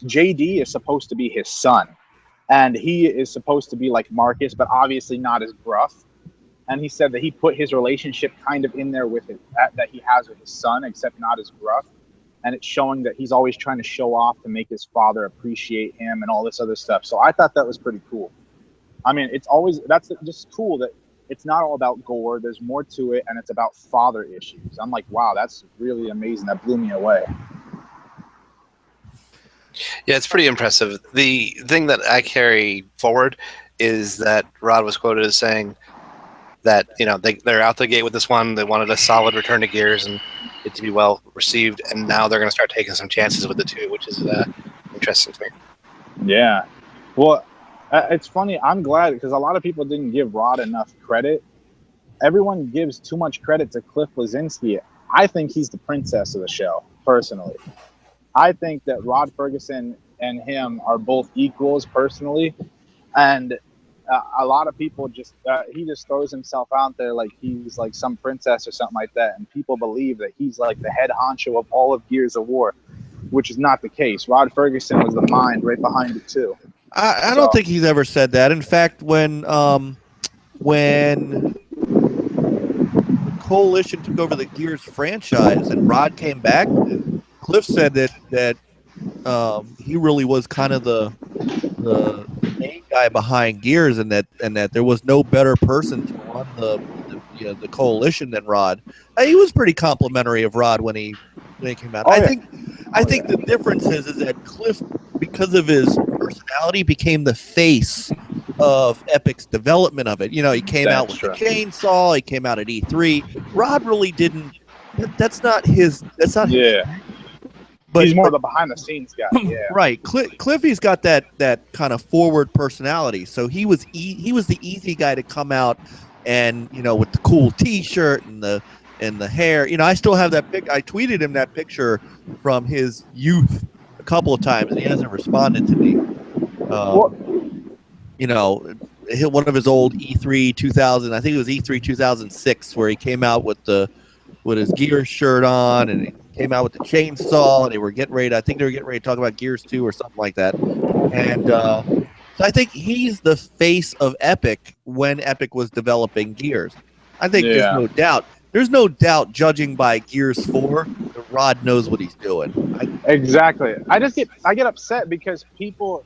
JD is supposed to be his son, and he is supposed to be like Marcus, but obviously not as gruff. And he said that he put his relationship kind of in there with it that he has with his son, except not as gruff. And it's showing that he's always trying to show off to make his father appreciate him and all this other stuff. So I thought that was pretty cool. I mean, that's just cool that it's not all about gore. There's more to it, and it's about father issues. I'm like, wow, that's really amazing. That blew me away. Yeah, it's pretty impressive. The thing that I carry forward is that Rod was quoted as saying that, you know, they're out the gate with this one. They wanted a solid return to Gears and it to be well received, and now they're going to start taking some chances with the 2, which is interesting to me. Yeah. Well, it's funny. I'm glad because a lot of people didn't give Rod enough credit. Everyone gives too much credit to Cliff Blazinski. I think he's the princess of the show, personally. I think that Rod Ferguson and him are both equals, personally. And a lot of people he just throws himself out there like he's like some princess or something like that. And people believe that he's like the head honcho of all of Gears of War, which is not the case. Rod Ferguson was the mind right behind it, too. I don't think he's ever said that. In fact, when Coalition took over the Gears franchise and Rod came back, Cliff said that he really was kind of the main guy behind Gears, and that there was no better person to run the Coalition than Rod. He was pretty complimentary of Rod when he came out. I think the difference is that Cliff, because of his personality, became the face of Epic's development of it. You know, he came out with the chainsaw. He came out at E3. Rod really didn't. That's not his. That's not. Yeah. His, but he's more of a behind the scenes guy. Yeah. Right. Cliffy's got that kind of forward personality. So he was the easy guy to come out and, you know, with the cool T-shirt and the hair. You know, I still have that I tweeted him that picture from his youth a couple of times, and he hasn't responded to me. You know, one of his old E3 2000, I think it was E3 2006, where he came out with his Gears shirt on, and he came out with the chainsaw, and they were getting ready to talk about Gears 2 or something like that. And so I think he's the face of Epic when Epic was developing Gears. I think there's no doubt, judging by Gears 4, that Rod knows what he's doing. Exactly. I get upset because people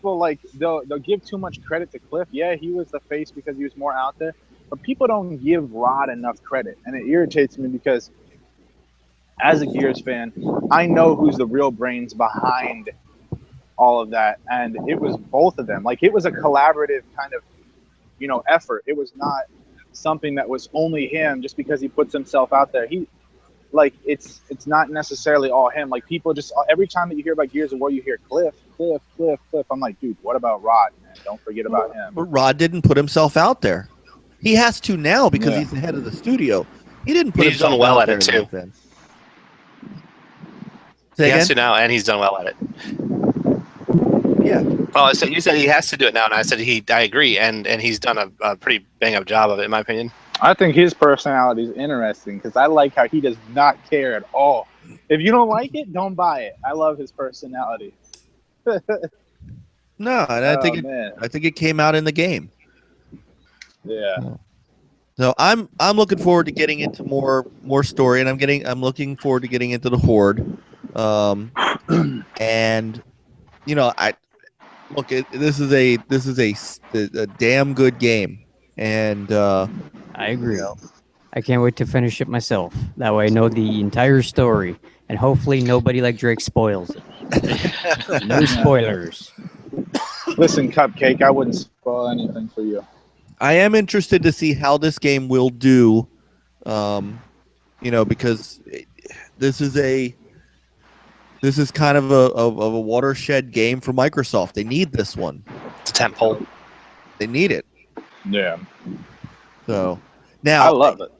like they'll give too much credit to Cliff. Yeah, he was the face because he was more out there, but people don't give Rod enough credit, and it irritates me because as a Gears fan, I know who's the real brains behind all of that, and it was both of them. Like, it was a collaborative kind of, you know, effort. It was not something that was only him just because he puts himself out there. It's not necessarily all him. Like, people just, every time that you hear about Gears of War, you hear Cliff. I'm like, dude, what about Rod, man? Don't forget about him. But Rod didn't put himself out there. He has to now because he's the head of the studio. He didn't put himself well out at it there too. He has to now, and he's done well at it. Yeah. Well, you said he has to do it now, and I said I agree, and he's done a pretty bang-up job of it, in my opinion. I think his personality is interesting because I like how he does not care at all. If you don't like it, don't buy it. I love his personality. No, and I think it came out in the game. Yeah. So I'm looking forward to getting into more story, and I'm looking forward to getting into the Horde. And you know, this is a damn good game, and I agree. You know, I can't wait to finish it myself. That way I know the entire story. And hopefully nobody like Drake spoils it. No spoilers. Listen, Cupcake, I wouldn't spoil anything for you. I am interested to see how this game will do, because this is kind of a watershed game for Microsoft. They need this one. It's a tentpole. They need it. Yeah. So now I love it.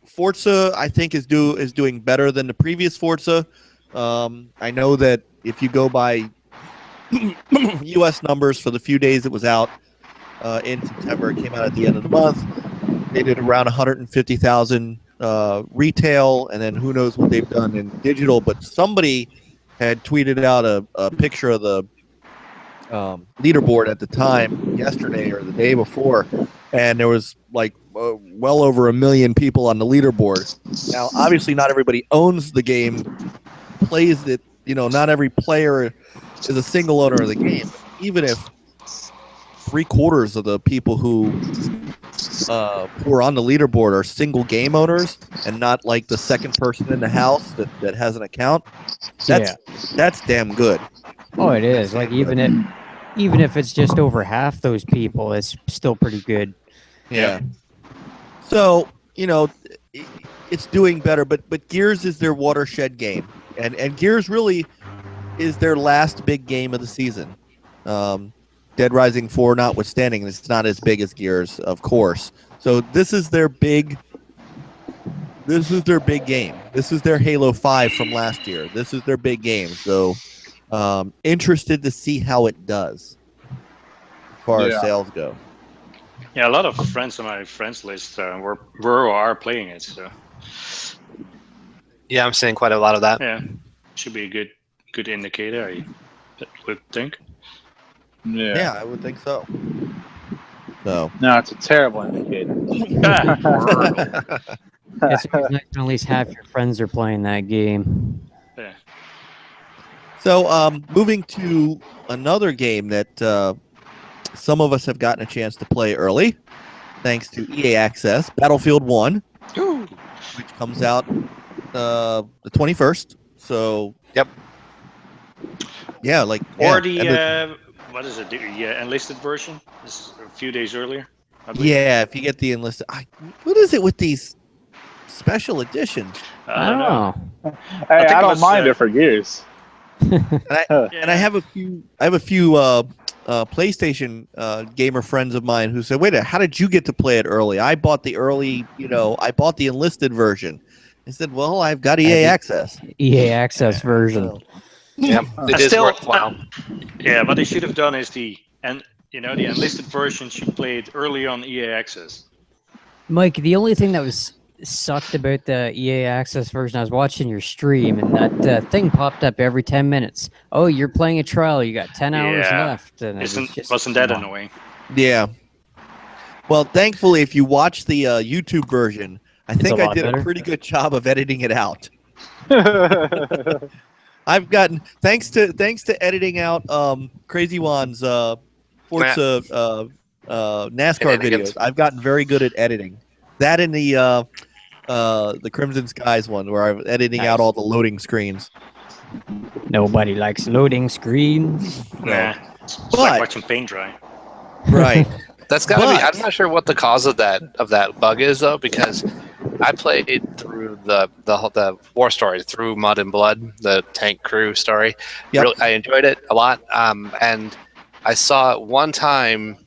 Forza, I think, is doing better than the previous Forza. I know that if you go by U.S. numbers for the few days it was out in September, it came out at the end of the month. They did around 150,000 retail, and then who knows what they've done in digital. But somebody had tweeted out a picture of the leaderboard at the time, yesterday or the day before, and there was like well over 1 million people on the leaderboard. Now, obviously, not everybody owns the game, plays it. Not every player is a single owner of the game. Even if 3/4 of the people who are on the leaderboard are single game owners and not like the second person in the house that has an account, that's damn good. Oh, it is. Like even if it's just over half those people, it's still pretty good. Yeah. So, it's doing better, but Gears is their watershed game. And Gears really is their last big game of the season. Dead Rising 4 notwithstanding, it's not as big as Gears, of course. So this is their big game. This is their Halo 5 from last year. This is their big game. So interested to see how it does as far as sales go. Yeah, a lot of friends on my friends list were or are playing it. So Yeah, I'm seeing quite a lot of that. yeah, should be a good indicator, I would think. Yeah, I would think so. So No, it's a terrible indicator. It's always nice when at least half your friends are playing that game. Yeah. So moving to another game that some of us have gotten a chance to play early, thanks to EA Access, Battlefield 1, which comes out the 21st. So Yep. Yeah, Or the what is it? The enlisted version? This is a few days earlier. I believe. yeah, if you get the enlisted, what is it with these special editions? I don't know. Hey, think I it don't was, mind it for Gears. And I have a few PlayStation gamer friends of mine who said, "Wait a minute, how did you get to play it early? I bought the early, I bought the enlisted version." I said, "Well, I've got EA Access." EA Access version. Yeah, it is worthwhile. Yeah, what they should have done is the enlisted version should play it early on EA Access. Mike, the only thing that was sucked about the EA Access version, I was watching your stream, and that thing popped up every 10 minutes. Oh, you're playing a trial. You got 10 hours Yeah. left. And Wasn't that annoying? Yeah. Well, thankfully, if you watch the YouTube version, I think I did a pretty good job of editing it out. I've gotten thanks to editing out Crazy Juan's Forza NASCAR videos. I've gotten very good at editing that in the Crimson Skies one, where I'm editing out all the loading screens. Nobody likes loading screens. Nah, it's like watching paint dry. Right. That's got to be. I'm not sure what the cause of that bug is though, because I played through the war story, through Mud and Blood, the tank crew story. Yep. Really, I enjoyed it a lot, and I saw it one time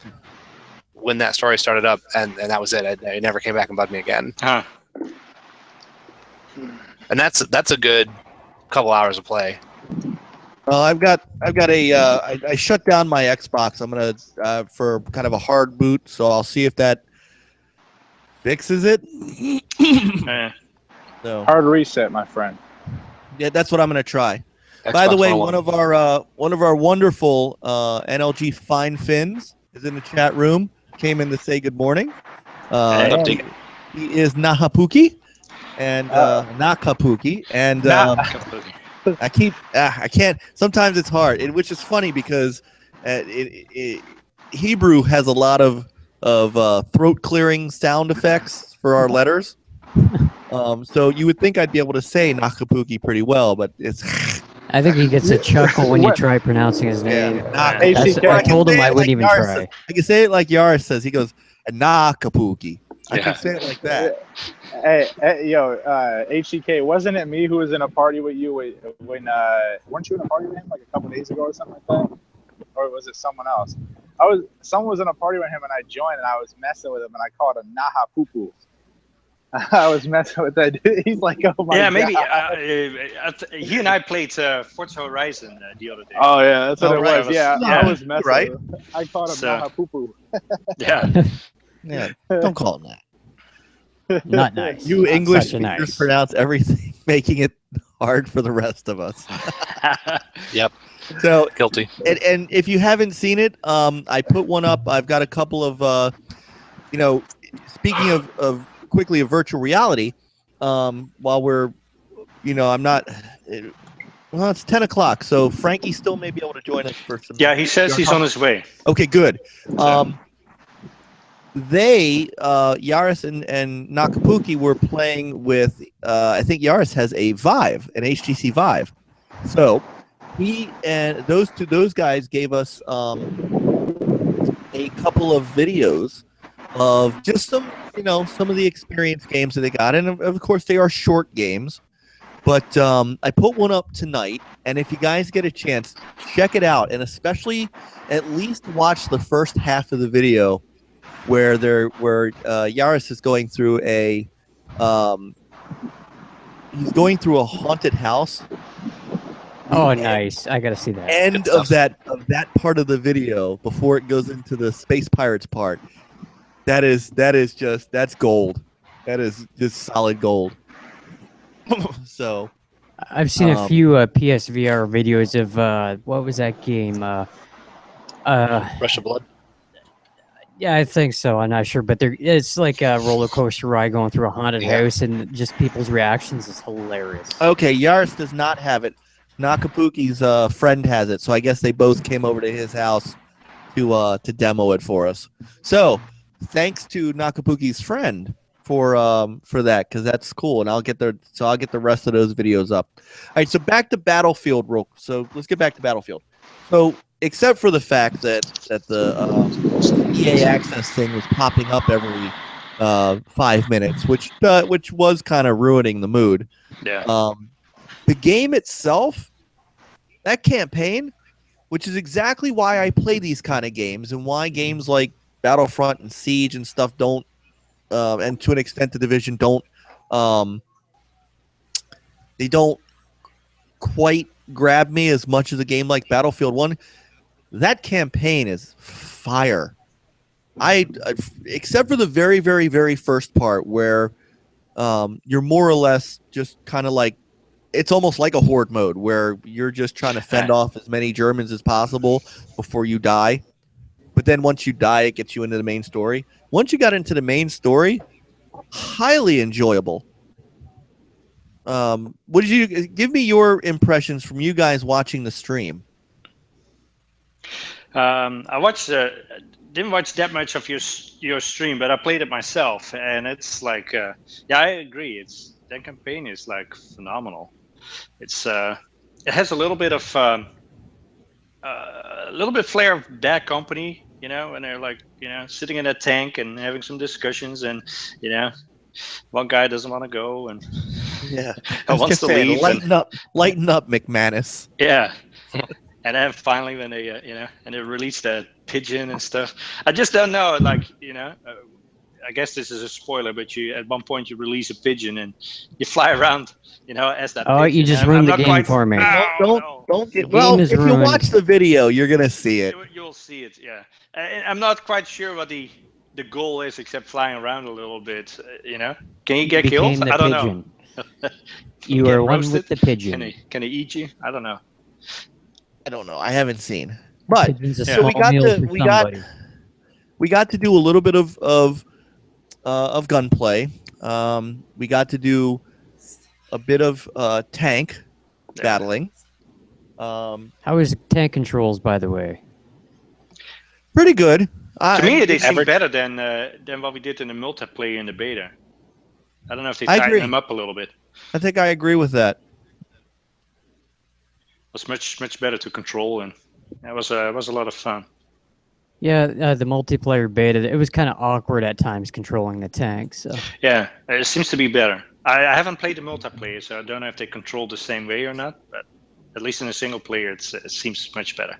when that story started up, and that was it. It never came back and bugged me again. Huh. And that's a good couple hours of play. Well, I've got I shut down my Xbox. I'm gonna for kind of a hard boot, so I'll see if that fixes it. So Hard reset, my friend. yeah, that's what I'm gonna try. Xbox By the way, 101. one of our wonderful NLG Fine Fins is in the chat room. Came in to say good morning. Update. He is Nahapuki and Nakapuki, and I can't. Sometimes it's hard, which is funny because Hebrew has a lot of throat clearing sound effects for our letters. So you would think I'd be able to say Nakapuki pretty well, but it's I think he gets a chuckle when you try pronouncing his yeah. name. Nakapuki. HCK. I told him I wouldn't even Yaris try. says, I can say it like Yaris says. He goes Nakapuki. I can Yeah. say it like that. Hey, HCK, wasn't it me who was in a party with you when weren't you in a party with him like a couple days ago or something like that? Or was it someone else? Someone was in a party with him and I joined and I was messing with him and I called him Naha Poo. I was messing with that dude. He's like, oh my Yeah, god. maybe he and I played Forza Horizon the other day. Oh yeah, that's what Oh, it right. was. Yeah, Yeah. I was messing Right. with him. I called him So- Naha Poo. Yeah. Yeah, don't call him that. Not nice. You Not English such a speakers nice. pronounce everything, making it hard for the rest of us. Yep. So, Guilty. and if you haven't seen it, I put one up. I've got a couple of, speaking of quickly of virtual reality. While we're, I'm not. Well, it's 10 o'clock, so Frankie still may be able to join us for some. Yeah, he says he's on his way. Okay, good. They, Yaris and Nakapuki were playing with, I think Yaris has a Vive, an HTC Vive. So he and those guys gave us a couple of videos of just some of the experience games that they got. And of course, they are short games. But I put one up tonight, and if you guys get a chance, check it out, and especially at least watch the first half of the video where Yaris is going through he's going through a haunted house. Oh, nice. I got to see that. End Good of that part of the video before it goes into the Space Pirates part. That's gold. That is just solid gold. So I've seen a few PSVR videos of what was that game? Rush of Blood. Yeah, I think so. I'm not sure, but it's like a roller coaster ride going through a haunted house, and just people's reactions is hilarious. okay, Yaris does not have it. Nakapuki's friend has it, so I guess they both came over to his house to demo it for us. So thanks to Nakapuki's friend for that, because that's cool, and I'll get the rest of those videos up. All right, so back to Battlefield, so let's get back to Battlefield. So except for the fact that the EA Access thing was popping up every 5 minutes, which was kind of ruining the mood. Yeah. The game itself, that campaign, which is exactly why I play these kind of games and why games like Battlefront and Siege and stuff don't, and to an extent the Division don't, they don't quite grab me as much as a game like Battlefield 1. That campaign is fire. Except for the very, very, very first part where you're more or less just kind of like, it's almost like a horde mode where you're just trying to fend off as many Germans as possible before you die. But then once you die, it gets you into the main story. Once you got into the main story, highly enjoyable. What did you give me your impressions from you guys watching the stream? I watched didn't watch that much of your stream, but I played it myself, and it's like yeah, I agree. That campaign is like phenomenal. It's it has a little bit of flair of Bad Company, and they're like sitting in a tank and having some discussions, and one guy doesn't want to go and Yeah, wants to leave. Lighten up, McManus. Yeah. And then finally, when they, and they released that pigeon and stuff, I just don't know. Like, I guess this is a spoiler, but at one point you release a pigeon and you fly around, as that. Oh, pigeon. you just I'm ruined the not game quite- for me. Don't get. The Well, game is if you ruined. watch the video, you're gonna see it. You'll see it, yeah. I'm not quite sure what the goal is, except flying around a little bit. Can you get Became killed? the I don't pigeon. know. You Get are one roasted? with the pigeon. Can he eat you? I don't know. I don't know. I haven't seen, but Pigeon's a so we small got meal to for we got somebody. we got to do a little bit of gunplay. We got to do a bit of tank battling. How is tank controls, by the way? Pretty good. To me, they seem Average- better than what we did in the multiplayer in the beta. I don't know if they I tightened agree. them up a little bit. I think I agree with that. It was much better to control, and it was a lot of fun. Yeah, the multiplayer beta, it was kind of awkward at times controlling the tank. So Yeah, it seems to be better. I haven't played the multiplayer, so I don't know if they control the same way or not. But at least in a single player, it seems much better.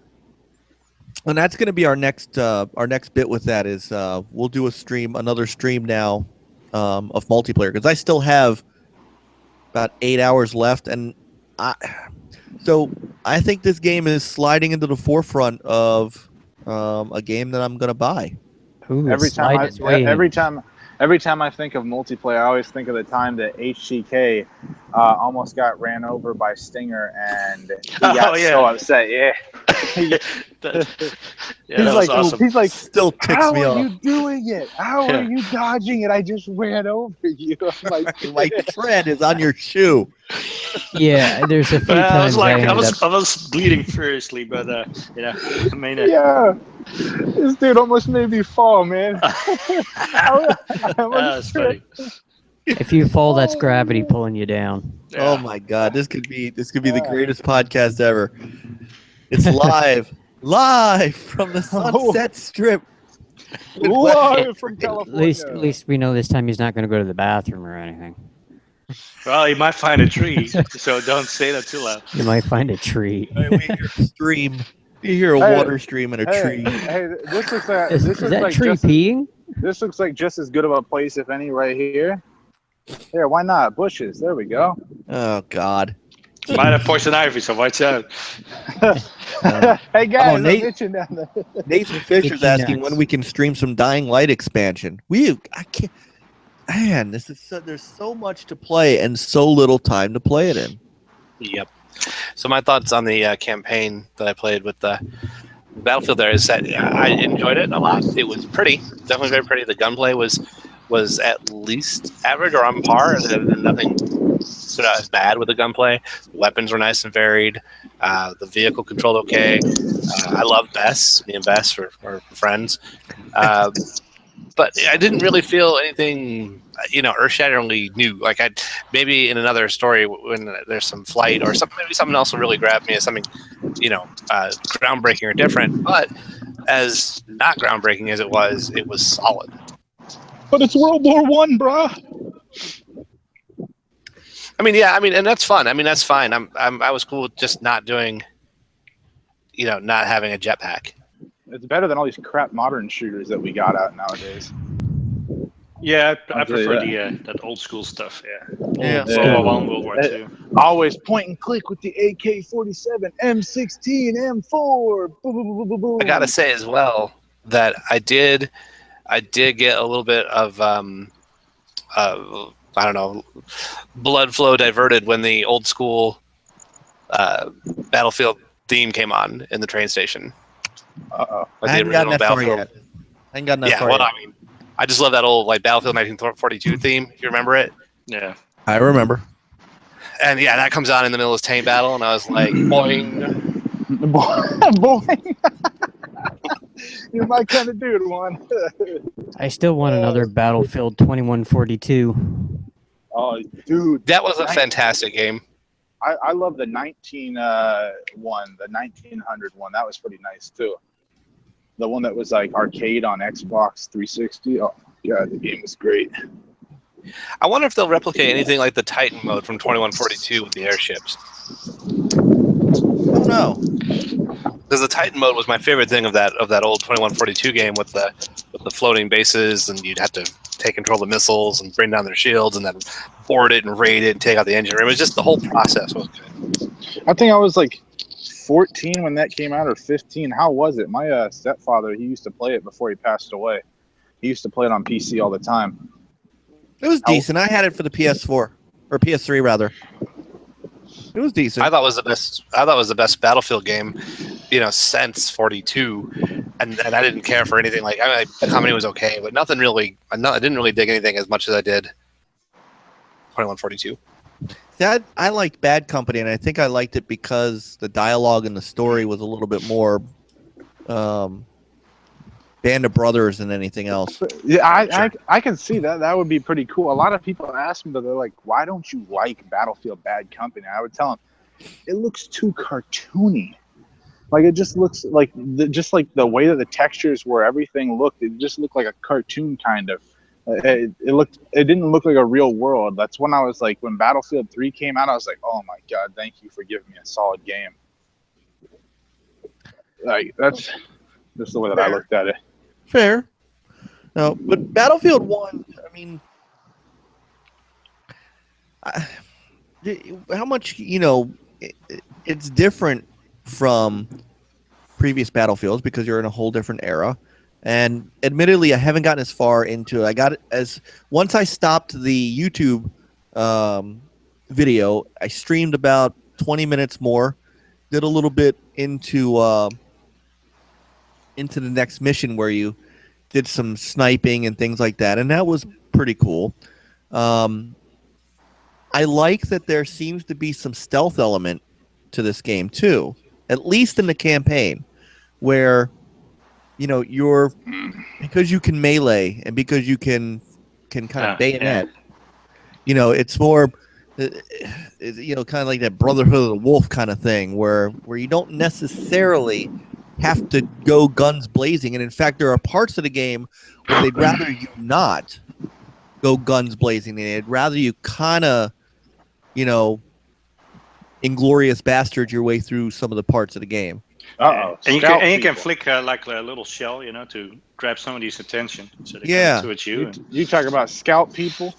And that's going to be our next bit with that is we'll do another stream now of multiplayer because I still have about 8 hours left, and so I think this game is sliding into the forefront of a game that I'm going to buy. ooh, Every it's time sliding its way in. every time I think of multiplayer, I always think of the time that HGK almost got ran over by Stinger, and he got so upset. Yeah, That was awesome. he's like, Still ticks how me are off. you doing it? How are you dodging it? I just ran over you. I'm like, My tread is on your shoe. Yeah, there's a few I times was like, I ended up. I was bleeding furiously, but I mean, yeah, this dude almost made me fall, man. I that's funny. If you fall, that's gravity pulling you down. Yeah. Oh my god, this could be the greatest podcast ever. It's live from the Sunset Strip. Live from At California. least we know this time he's not going to go to the bathroom or anything. Well, you might find a tree, so don't say that too loud. You might find a tree. We hear a stream. You hear a Hey, water stream and a tree. Hey, this looks like Is that tree peeing? This looks like just as good of a place, if any, right here. Here, why not? Bushes. There we go. Oh god. Might have poison ivy, so watch out. Hey guys, I'm Nate- itching down there. Nathan Fisher's Itchy asking nuts. when we can stream some Dying Light expansion. I can't. Man, there's so much to play and so little time to play it in. Yep. So my thoughts on the campaign that I played with the Battlefield there is that I enjoyed it a lot. It was pretty, definitely very pretty. The gunplay was at least average or on par. And nothing stood out as bad with the gunplay. The weapons were nice and varied. The vehicle controlled okay. I love Bess. Me and Bess were friends. But I didn't really feel anything, earth-shatteringly new. Like maybe in another story when there's some flight or something, maybe something else will really grab me as something, groundbreaking or different. But as not groundbreaking as it was solid. But it's World War One, bro. And that's fun. That's fine. I was cool with just not doing, not having a jetpack. It's better than all these crap modern shooters that we got out nowadays. Yeah, I I'll tell you prefer that old school stuff. Yeah. World War I, World War II. Always point and click with the AK-47, M16, M4. Boom, boom, boom, boom, boom, boom. I gotta say as well that I did get a little bit of I don't know, blood flow diverted when the old school Battlefield theme came on in the train station. Uh-oh. Like I the haven't gotten original that far Battlefield. yet. I ain't gotten that Yeah, far well, yet. I just love that old Battlefield 1942 theme. If you remember it, Yeah. I remember. and yeah, that comes on in the middle of this tank battle, and I was like, boing. Boy. You're my kind of dude, one. I still want another Battlefield 2142. Oh, dude. That was a fantastic game. I love the 19 one, the 1900 one. That was pretty nice too. The one that was like arcade on Xbox 360. Oh my god, the game was great. I wonder if they'll replicate anything like the Titan mode from 2142 with the airships. Oh no. Because the Titan mode was my favorite thing of that old 2142 game with the floating bases, and you'd have to take control of the missiles and bring down their shields, and then board it and raid it and take out the engine room. It was just the whole process was good. I think I was like 14 when that came out, or 15. How was it? My stepfather, he used to play it before he passed away. He used to play it on PC all the time. It was decent. I had it for the PS4 or PS3 rather. It was decent. I thought it was the best. I thought it was the best Battlefield game, since 42, and I didn't care for anything like. The comedy was okay, but nothing really. I didn't really dig anything as much as I did 2142. Yeah, I liked Bad Company, and I think I liked it because the dialogue and the story was a little bit more Band of Brothers than anything else. Yeah, I can see that. That would be pretty cool. A lot of people ask me that. They're like, "Why don't you like Battlefield Bad Company?" I would tell them, it looks too cartoony. Like it just looks like just like the way that the textures were, everything looked. It just looked like a cartoon kind of. It didn't look like a real world. That's when I was like, when Battlefield 3 came out, I was like, oh my god, thank you for giving me a solid game. Like that's just the way that I looked at it. Fair. No, but Battlefield 1, I mean, how much, it's different from previous Battlefields because you're in a whole different era. And admittedly, I haven't gotten as far into it. Once I stopped the YouTube video, I streamed about 20 minutes more, did a little bit into the next mission where you did some sniping and things like that, and that was pretty cool. I like that there seems to be some stealth element to this game too, at least in the campaign, where you're, because you can melee and because you can kind of bayonet. It's more, kind of like that Brotherhood of the Wolf kind of thing, where you don't necessarily have to go guns blazing. And in fact, there are parts of the game where they'd rather you not go guns blazing. They'd rather you kind of, inglorious bastard your way through some of the parts of the game. And you can flick like a little shell, to grab somebody's attention so they come towards you. You talk about scout people.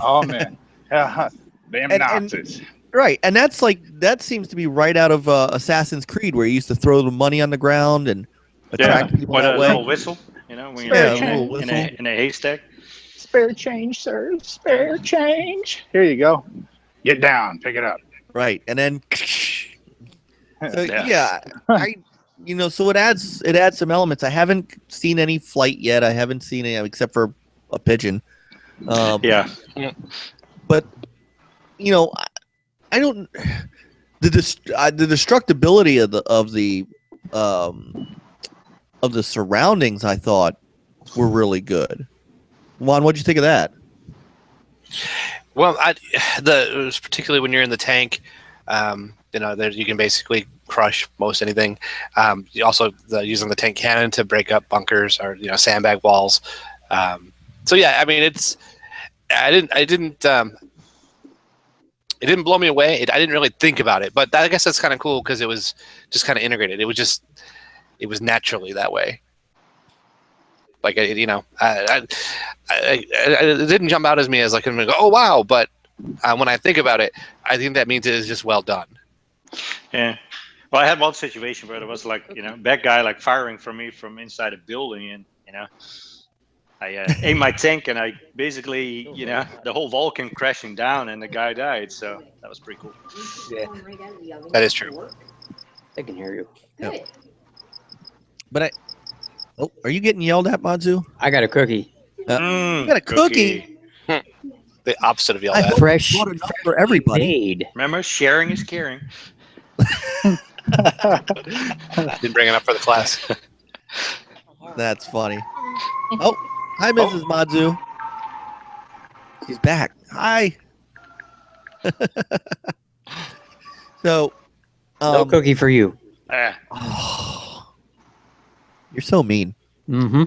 Oh man, damn Nazis. Right, and that seems to be right out of Assassin's Creed, where you used to throw the money on the ground and attract people that way. Little whistle, when you're in a haystack. Spare change, sir. Spare change. Here you go. Get down. Pick it up. Right, and then. So so it adds some elements. I haven't seen any flight yet. I haven't seen any except for a pigeon. But I don't. The destructibility of the surroundings, I thought, were really good. Juan, what'd you think of that? Well, particularly when you're in the tank. You can basically crush most anything. Also, using the tank cannon to break up bunkers or sandbag walls. So yeah, I mean, it didn't blow me away. I didn't really think about it, but I guess that's kind of cool because it was just kind of integrated. It was naturally that way. Like it didn't jump out as me as like I'm gonna go, oh wow, but when I think about it, I think that means it is just well done. Yeah. Well, I had one situation where there was like, bad guy like firing from me from inside a building, and I aimed my tank and I basically, the whole wall came crashing down and the guy died. So that was pretty cool. Yeah, that is true. I can hear you. Yep. But are you getting yelled at, Madzu? I got a cookie. You got a cookie? The opposite of yelled at. Fresh for everybody. Made. Remember, sharing is caring. Didn't bring it up for the class. That's funny. Oh, hi, Mrs. Madzu. She's back. Hi. So, no cookie for you. You're so mean. Mm-hmm.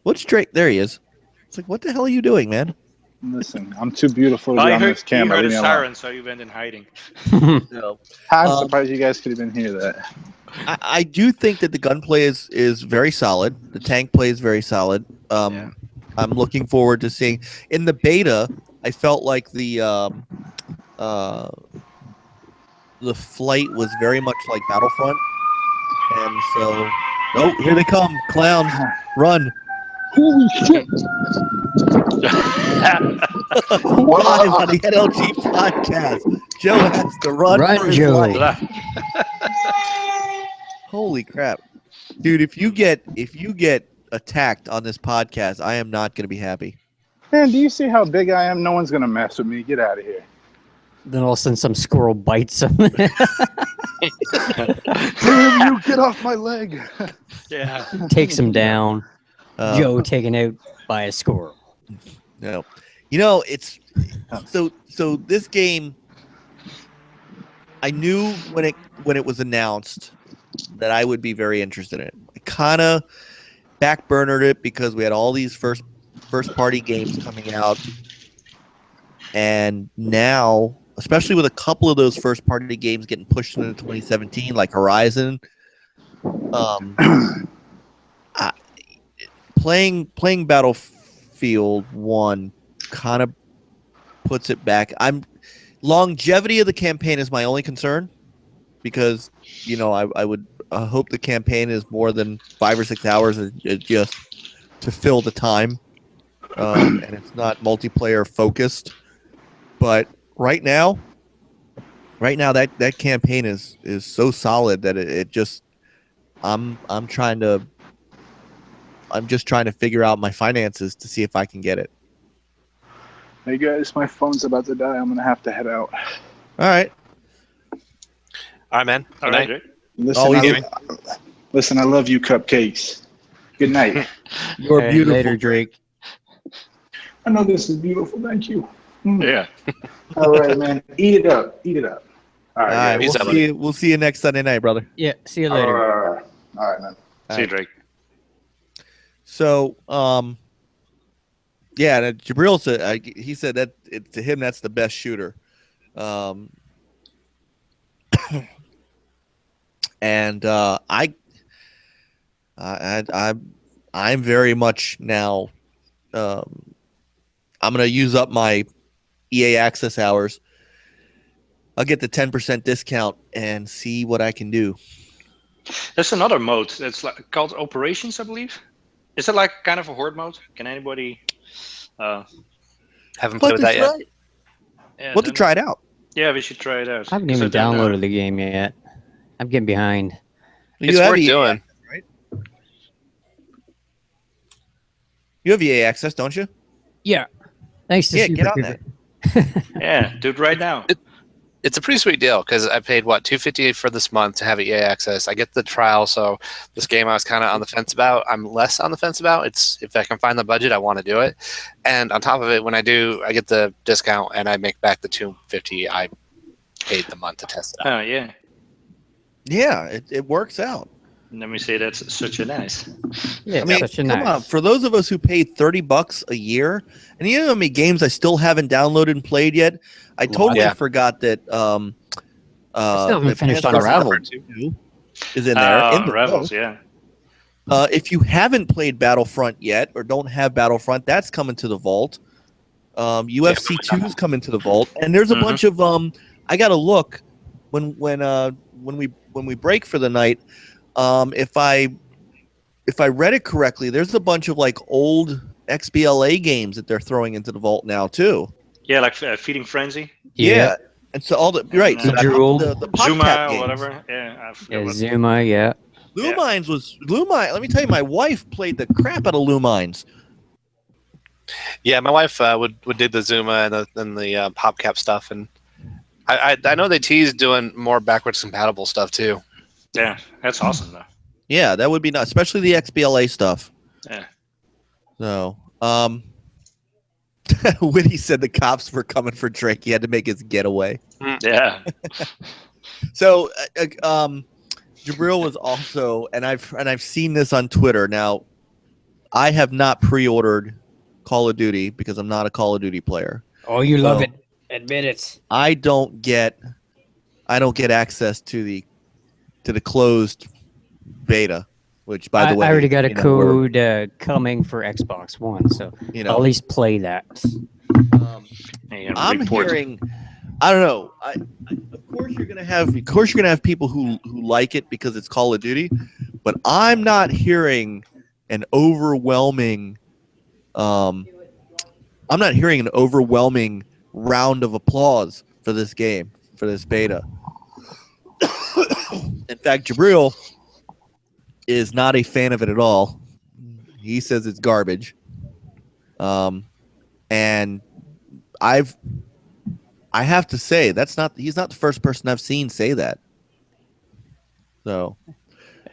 What's Drake? There he is. It's like, what the hell are you doing, man? Listen, I'm too beautiful to be on this camera. You heard a siren, so you went in hiding. No. I'm surprised you guys could even hear that. I do think that the gunplay is very solid. The tank play is very solid. I'm looking forward to seeing. In the beta, I felt like the flight was very much like Battlefront, and so here they come, clowns, run! Holy shit! Live on the NLG podcast, Joe has to run for his life. Holy crap, dude! If you get attacked on this podcast, I am not going to be happy. Man, do you see how big I am? No one's gonna mess with me. Get out of here. Then all of a sudden, some squirrel bites him. Damn, you get off my leg. Yeah. Takes him down. Uh, Joe taken out by a squirrel. No, it's so this game. I knew when it was announced that I would be very interested in it. I kind of backburnered it because we had all these first party games coming out, and now, especially with a couple of those first party games getting pushed into 2017, like Horizon, playing Battlefield 1 kind of puts it back. Longevity of the campaign is my only concern, because I would hope the campaign is more than 5 or 6 hours, just to fill the time, and it's not multiplayer focused. But right now that campaign is so solid that it just I'm just trying to figure out my finances to see if I can get it. Hey guys, my phone's about to die. I'm gonna have to head out. All right. All right, man. Good All night. right. Listen, Always. I love you, cupcakes. Good night. You're Hey, beautiful. later, Drake. I know this is beautiful. Thank you. Yeah. All right, man. Eat it up. Eat it up. All All right. right, Peace out, we'll see you next Sunday night, brother. Yeah, see you All later. right. All right, man. See you, Drake. So, yeah, and Jabril said he said that to him that's the best shooter, and I'm very much now. I'm gonna use up my EA Access hours. I'll get the 10% discount and see what I can do. There's another mode that's like called Operations, I believe. Is it like kind of a horde mode? Can anybody? Haven't played with that yet. Yeah, We'll have to try it out. Yeah, we should try it out. I haven't 'cause even don't know. downloaded the game yet. I'm getting behind. It's You have worth EA doing. Access, right? You have EA Access, don't you? Yeah. Thanks to Yeah, get on Super that. Yeah, do it right now. It's a pretty sweet deal because I paid $2.58 for this month to have EA Access. I get the trial, so this game I was kind of on the fence about. I'm less on the fence about. It's if I can find the budget, I want to do it. And on top of it, when I do, I get the discount and I make back the $2.50 I paid the month to test it out. Oh yeah. Yeah, it works out. Let me say that's such a nice. Yeah, I mean, such a come nice. on. For those of us who paid $30 a year, and you know how many games I still haven't downloaded and played yet? I totally Yeah. forgot that. I still haven't that finished Panzer Unraveled. 2 is in there. in the Rebels, book. yeah. If you haven't played Battlefront yet or don't have Battlefront, that's coming to the vault. UFC 2 is coming to the vault, and there's a Mhm. bunch of I gotta look when we break for the night. If I read it correctly, there's a bunch of like old XBLA games that they're throwing into the vault now too. Yeah, like Feeding Frenzy, Yeah, and so all the right, so Bejeweled. the PopCap Zuma, or games. whatever. Yeah, I forget Yeah, what. Zuma, yeah. Lumines was Lumine. Let me tell you, my wife played the crap out of Lumines. Yeah, my wife would dig the Zuma and the PopCap stuff, and I know they tease doing more backwards compatible stuff too. Yeah, that's awesome though. Yeah, that would be nice, especially the XBLA stuff. Yeah. So, Whitty said the cops were coming for Drake. He had to make his getaway. Yeah. So, Jabril was also, and I've seen this on Twitter. Now, I have not pre-ordered Call of Duty because I'm not a Call of Duty player. Oh, you love So, it. Admit it. I don't get access to the closed beta, which by the way, I already got a you know, code coming for Xbox One, so you I'll at know, least play that. And I'm report. hearing. I don't know. Of course you're gonna have people who like it because it's Call of Duty, but I'm not hearing an overwhelming. I'm not hearing an overwhelming round of applause for this game, for this beta. In fact, Jabril is not a fan of it at all. He says it's garbage. And I have to say he's not the first person I've seen say that. So,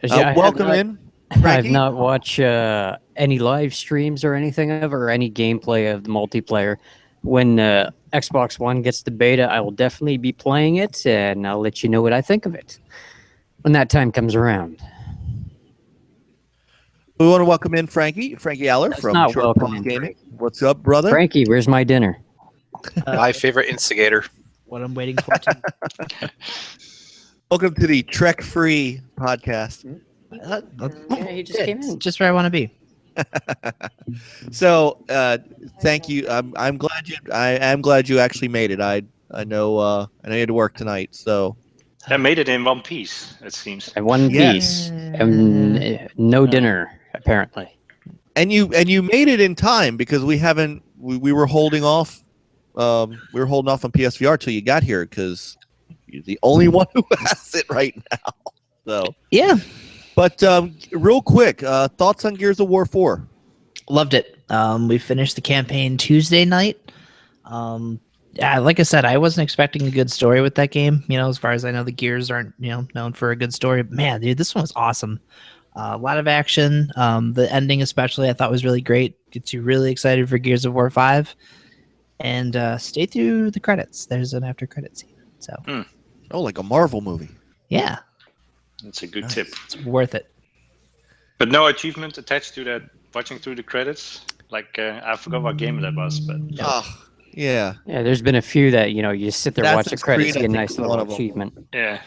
Yeah, welcome in, I've Frankie. not watched any live streams or anything of it, or any gameplay of the multiplayer. When Xbox One gets the beta, I will definitely be playing it, and I'll let you know what I think of it when that time comes around. We want to welcome in Frankie Aller That's from not Short welcome Pause in, Gaming. Frankie. What's up, brother? Frankie, where's my dinner? My favorite instigator. What I'm waiting for. Too. Welcome to the Trek Free podcast. Yeah, he just came It's in. just where I want to be. So, thank you. I'm glad I am glad you actually made it. I know you had to work tonight, so I made it in one piece, it seems. And one Yes. piece, and no dinner apparently. and you made it in time because we were holding off. We were holding off on PSVR till you got here because you're the only one who has it right now. So Yeah, but real quick, thoughts on Gears of War 4? loved it. We finished the campaign Tuesday night. Yeah, like I said, I wasn't expecting a good story with that game. You know, as far as I know, the Gears aren't known for a good story. But man, dude, this one was awesome. A lot of action. The ending, especially, I thought was really great. Gets you really excited for Gears of War 5. And stay through the credits. There's an after credit scene. So Oh, like a Marvel movie. yeah, That's a good Nice. tip. it's worth it. But no achievement attached to that watching through the credits. Like, I forgot what game that was, but Oh, yeah. Yeah, there's been a few that you sit there, watch the Assassin's credits, Creed, I get a think, nice is little one of 'em. achievement. yeah.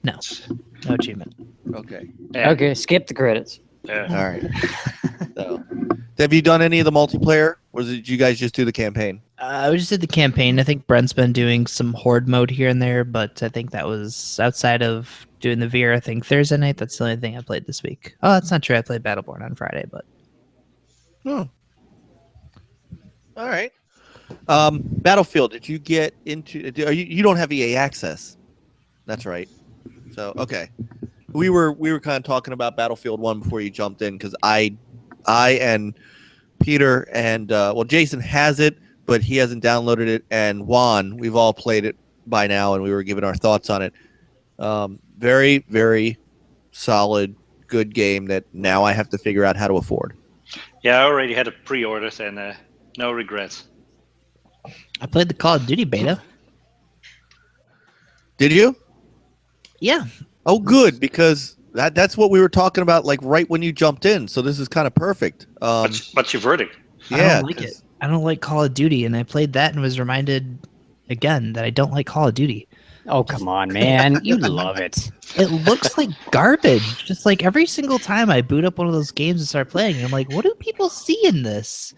No achievement. Okay. Yeah. Okay, skip the credits. Yeah. All right. So, have you done any of the multiplayer, or did you guys just do the campaign? We just did the campaign. I think Brent's been doing some horde mode here and there, but I think that was outside of doing the VR thing Thursday night. That's the only thing I played this week. Oh, that's not true. I played Battleborn on Friday, but Oh. All right. Battlefield. Did you get into? You don't have EA access? That's right. So okay, we were kind of talking about Battlefield 1 before you jumped in because I and Peter and Jason has it, but he hasn't downloaded it, and Juan, we've all played it by now, and we were giving our thoughts on it. Very, very solid, good game that now I have to figure out how to afford. Yeah, I already had a pre-order and no regrets. I played the Call of Duty beta. Did you? Yeah, Oh, good, because that's what we were talking about, like right when you jumped in. So this is kind of perfect. What's your verdict? I Yeah, don't like it. I don't like Call of Duty, and I played that and was reminded again that I don't like Call of Duty. Oh, come on, man. You love it. It looks like garbage. Just like every single time I boot up one of those games and start playing, I'm like, what do people see in this?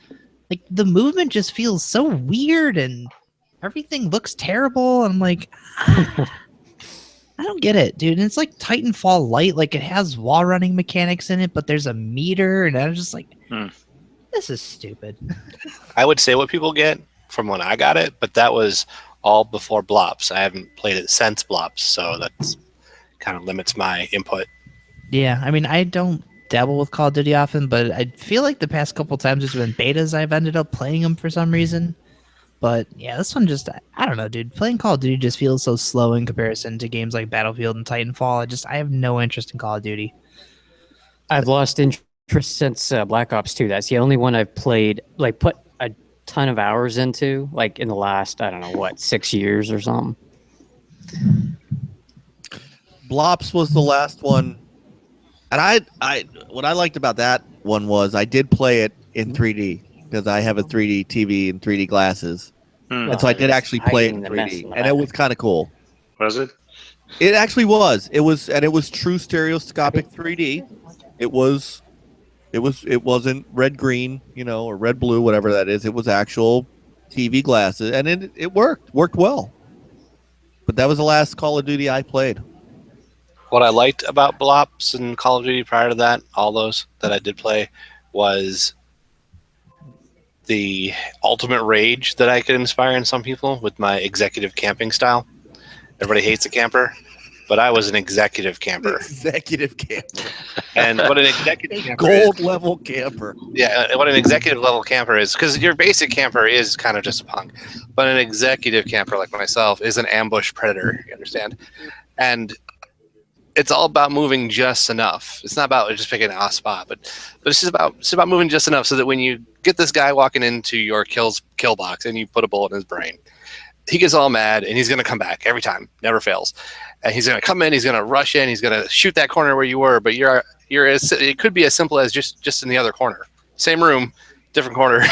Like the movement just feels so weird and everything looks terrible. I'm like, I don't get it, dude. And it's like Titanfall Light, like it has wall running mechanics in it, but there's a meter, and I'm just like, this is stupid. I would say what people get from when I got it, but that was all before Blops. I haven't played it since Blops, so that's kind of limits my input. Yeah, I mean, I don't dabble with Call of Duty often, but I feel like the past couple times there's been betas I've ended up playing them for some reason. But yeah, this one just, I don't know, dude. Playing Call of Duty just feels so slow in comparison to games like Battlefield and Titanfall. I have no interest in Call of Duty. I've lost interest since Black Ops 2. That's the only one I've played, like put a ton of hours into, like in the last, I don't know, 6 years or something. Blops was the last one, and I what I liked about that one was I did play it in 3D because I have a 3D TV and 3D glasses, and so I did actually play it in 3D, and it was kind of cool. Was it? It actually was. It was true stereoscopic 3D. It wasn't red green, or red blue, whatever that is. It was actual TV glasses, and it worked well. But that was the last Call of Duty I played. What I liked about Blops and Call of Duty prior to that, all those that I did play, was the ultimate rage that I could inspire in some people with my executive camping style. Everybody hates a camper, but I was an executive camper. Executive camper. And what an executive camper Gold is, level camper. yeah, what an executive level camper is, because your basic camper is kind of just a punk. But an executive camper like myself is an ambush predator. You understand? And it's all about moving just enough. It's not about just picking a spot, but it's just about moving just enough so that when you get this guy walking into your kill box and you put a bullet in his brain, he gets all mad and he's going to come back every time, never fails. And he's going to come in, he's going to rush in, he's going to shoot that corner where you were, but it could be as simple as just in the other corner, same room, different corner.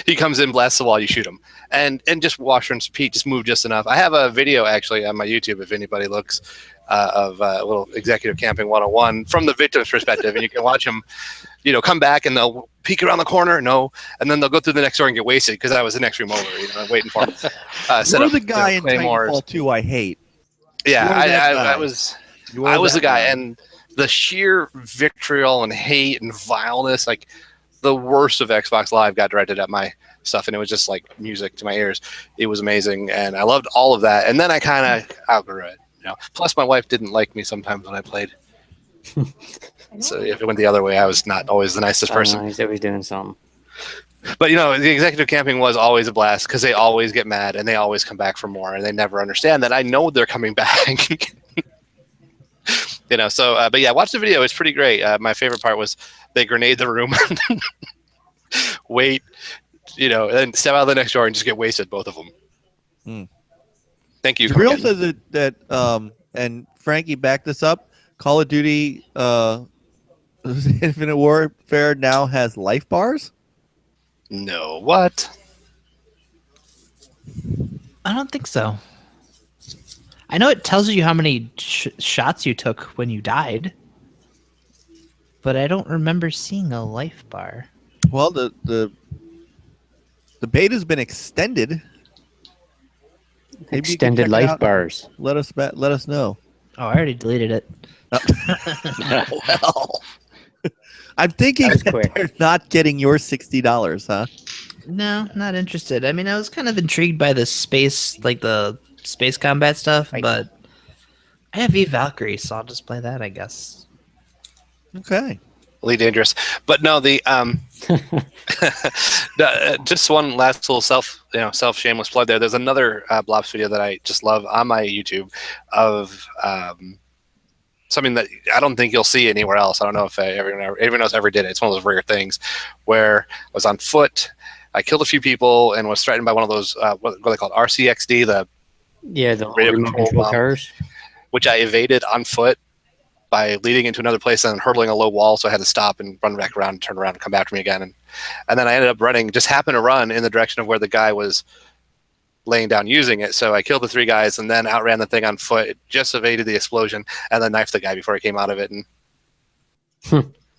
He comes in, blasts the wall, you shoot him, and just wash, rinse, repeat, just move just enough. I have a video actually on my YouTube if anybody looks. Of a little executive camping 101 from the victim's perspective, and you can watch them, come back and they'll peek around the corner, and then they'll go through the next door and get wasted because I was the next room over, waiting for them. You're the guy in Titanfall 2 I hate. Yeah, I was the guy, and the sheer vitriol and hate and vileness, like the worst of Xbox Live, got directed at my stuff, and it was just like music to my ears. It was amazing, and I loved all of that. And then I kind of outgrew it. Plus, my wife didn't like me sometimes when I played. So if it went the other way, I was not always the nicest person. He's always doing something. But the executive camping was always a blast because they always get mad and they always come back for more, and they never understand that I know they're coming back. But yeah, watch the video. It's pretty great. My favorite part was they grenade the room, wait, and then step out of the next door and just get wasted, both of them. Hmm. Thank you. Real says that and Frankie backed this up. Call of Duty Infinite Warfare now has life bars. No, what? I don't think so. I know it tells you how many shots you took when you died, but I don't remember seeing a life bar. Well, the beta's been extended. Maybe Extended life bars. Let us know. Oh, I already deleted it. Well, I'm thinking that they're not getting your $60, huh? No, not interested. I mean, I was kind of intrigued by the space combat stuff, but I have Valkyrie, so I'll just play that, I guess. Okay. Really dangerous, but no. Just one last little self shameless plug there. There's another Blops video that I just love on my YouTube of something that I don't think you'll see anywhere else. I don't know if everyone else ever did it. It's one of those rare things where I was on foot. I killed a few people and was threatened by one of those what are they called, RCXD, the radio control cars, which I evaded on foot by leading into another place and hurdling a low wall, so I had to stop and run back around and turn around and come after me again. And then I ended up happened to run in the direction of where the guy was laying down using it. So I killed the 3 guys and then outran the thing on foot, just evaded the explosion, and then knifed the guy before I came out of it. And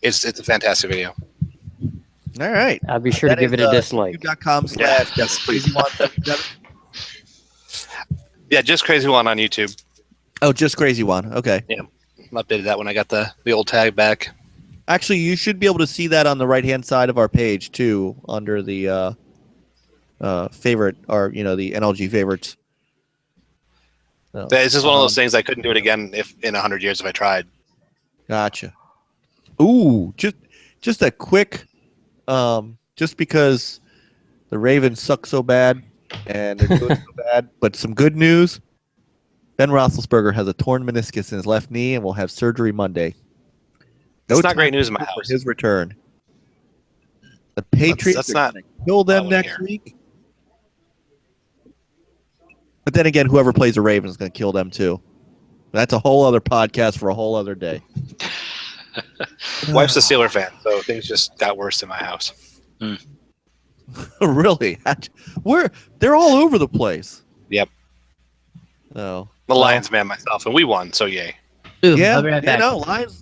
it's a fantastic video. All right. I'll be sure to give it a dislike. YouTube.com/crazy177. Yeah, just Crazy One on YouTube. Oh, just Crazy One. Okay. Yeah. Updated that when I got the old tag back. Actually, you should be able to see that on the right-hand side of our page too, under the favorite, or the NLG favorites. So, it's just one of those things. I couldn't do it again in 100 years if I tried. Gotcha. Ooh, just a quick, just because the Ravens suck so bad and they're doing so bad, but some good news. Ben Roethlisberger has a torn meniscus in his left knee and will have surgery Monday. It's not great news in my house. His return. The Patriots are going to kill them next week. But then again, whoever plays the Ravens is going to kill them too. That's a whole other podcast for a whole other day. Wife's a Steeler fan, so things just got worse in my house. Really? They're all over the place. Yep. Oh. The Lions man myself, and we won, so yay. Boom, yeah, I'll be right back.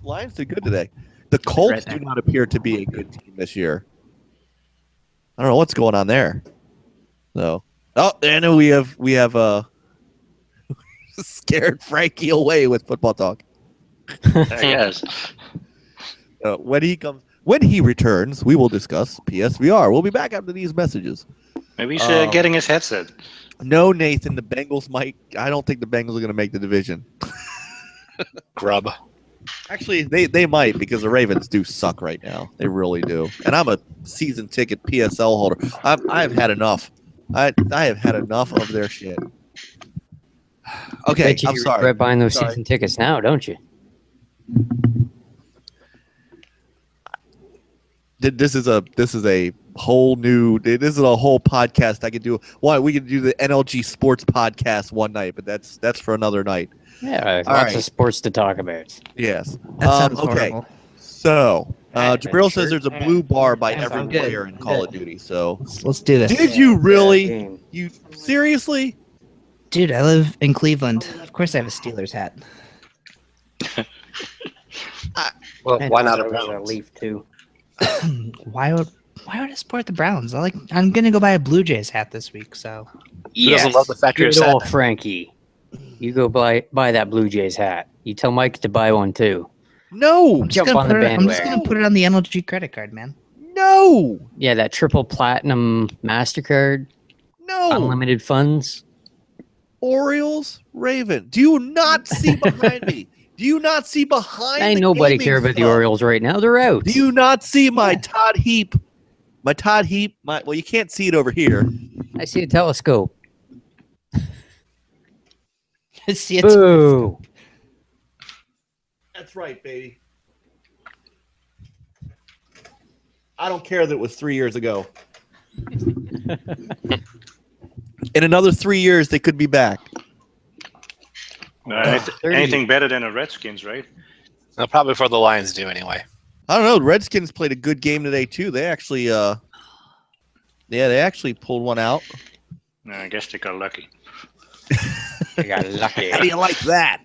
Lions did good today. The Colts do not appear to be a good team this year. I don't know what's going on there. So, I know we have scared Frankie away with football talk. Yes. When he returns, we will discuss PSVR. We'll be back after these messages. Maybe he's getting his headset. No, Nathan, the Bengals might. I don't think the Bengals are going to make the division. Grub. Actually, they might, because the Ravens do suck right now. They really do. And I'm a season ticket PSL holder. I've had enough. I have had enough of their shit. Okay, Bet you I'm you sorry. regret buying those Sorry. season tickets now, don't you? This is a whole new. This is a whole podcast I could do. Why we could do the NLG Sports podcast one night, but that's for another night. Yeah, All lots right. of sports to talk about. Yes. That sounds okay. horrible. So, Alright, Jabril sure. says there's a blue bar by That every sounds good. player in Call of Duty. So, Let's do this. did you really? game. You seriously? Dude, I live in Cleveland. Of course I have a Steelers hat. Well, And why not I a was Browns? Leaf too. why would I support the Browns? I'm gonna go buy a Blue Jays hat this week, so Who doesn't love the factory of Good old sadness? Frankie. You go buy that Blue Jays hat. You tell Mike to buy one too. No. I'm just Jump gonna on the put it, I'm just bandwagon. gonna put it on the NLG credit card, man. No. Yeah, that triple platinum MasterCard, No. unlimited funds. Orioles, Raven. Do you not see behind me? Do you not see behind? Ain't the nobody gaming care about the stuff? Orioles right now. They're out. Do you not see my Todd Heap? My Todd Heap. Well, you can't see it over here. I see a telescope. See, it's Boo. That's right, baby. I don't care that it was 3 years ago. In another 3 years, they could be back. Anything better than a Redskins, right? No, probably for the Lions do anyway. I don't know. The Redskins played a good game today too. They actually, they actually pulled one out. No, I guess they got lucky. I got lucky. How do you like that?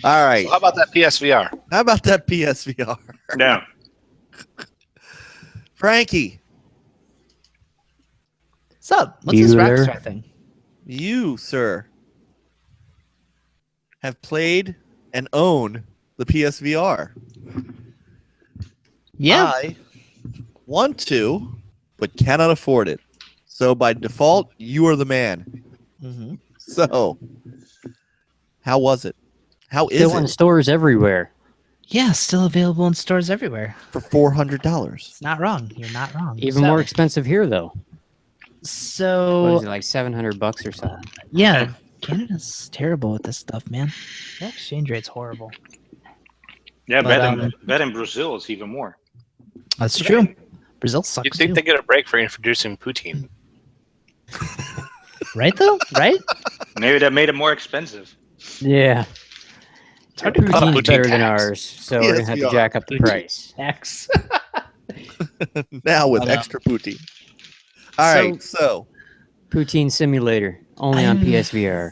All right. So how about that PSVR? How about that PSVR? No. Frankie, What's up? What's this Bueller. Rockstar thing? you, sir, have played and own the PSVR. Yeah. I want to, but cannot afford it. So by default, you are the man. Mm-hmm. So, how was it? How is Still in it stores everywhere. Yeah, still available in stores everywhere. for $400? It's not wrong. You're not wrong. Even more expensive here, though. What is So it, like $700 or something? yeah, Canada's terrible with this stuff, man. The exchange rate's horrible. Yeah, But, bet in Brazil is even more. That's true. Brazil sucks You'd think too. they get a break for introducing poutine. Right though? Right? Maybe that made it more expensive. Yeah. It's Our hard to cut poutine's poutine better than tax. ours, so we're going to have to PSVR. jack up the price. X. Now with But, extra poutine. All right, so Poutine Simulator, only on I've- PSVR.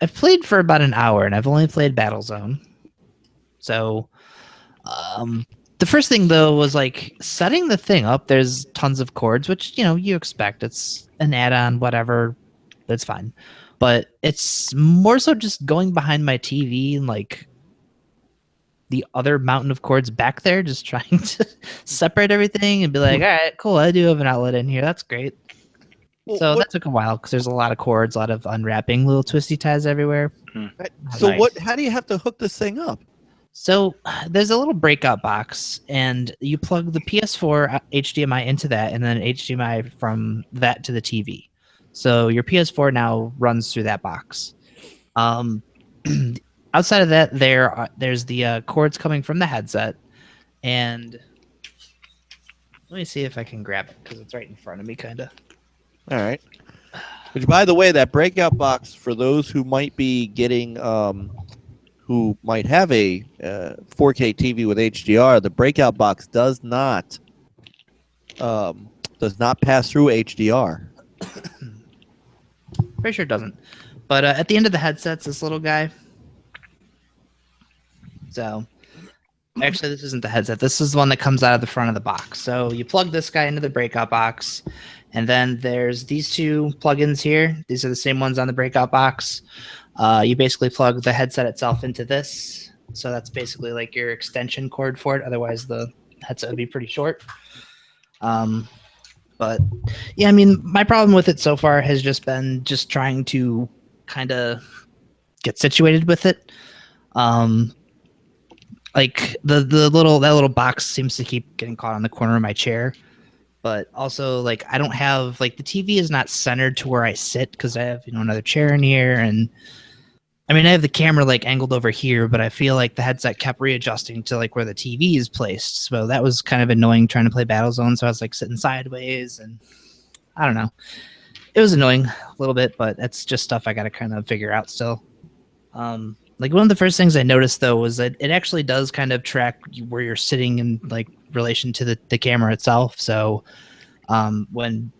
I've played for about an hour and I've only played Battlezone. So the first thing though was like setting the thing up. There's tons of chords, which you expect. It's an add-on, whatever. That's fine. But it's more so just going behind my TV and like the other mountain of chords back there, just trying to separate everything and be like, all right, cool. I do have an outlet in here. That's great. Well, So what- that took a while because there's a lot of chords, a lot of unwrapping, little twisty ties everywhere. so Nice. what? How do you have to hook this thing up? So there's a little breakout box, and you plug the PS4 HDMI into that, and then HDMI from that to the TV. So your PS4 now runs through that box. Outside of that, there's the cords coming from the headset, and let me see if I can grab it because it's right in front of me, kind of. All right. Which, by the way, that breakout box for those who might be getting, who might have a 4K TV with HDR, the breakout box does not pass through HDR. Pretty sure it doesn't. But at the end of the headset's this little guy. So, actually, this isn't the headset. This is the one that comes out of the front of the box. So you plug this guy into the breakout box, and then there's these two plugins here. These are the same ones on the breakout box. You basically plug the headset itself into this. So that's basically like your extension cord for it. Otherwise, the headset would be pretty short. But yeah, I mean, my problem with it so far has just been just trying to kind of get situated with it. Like that little box seems to keep getting caught on the corner of my chair, but also like I don't have like the TV is not centered to where I sit because I have another chair in here, and I mean I have the camera like angled over here, but I feel like the headset kept readjusting to like where the TV is placed, so that was kind of annoying trying to play Battlezone. So I was like sitting sideways, and I don't know, it was annoying a little bit, but that's just stuff I got to kind of figure out still. Like one of the first things I noticed though was that it actually does kind of track where you're sitting in like relation to the camera itself. So when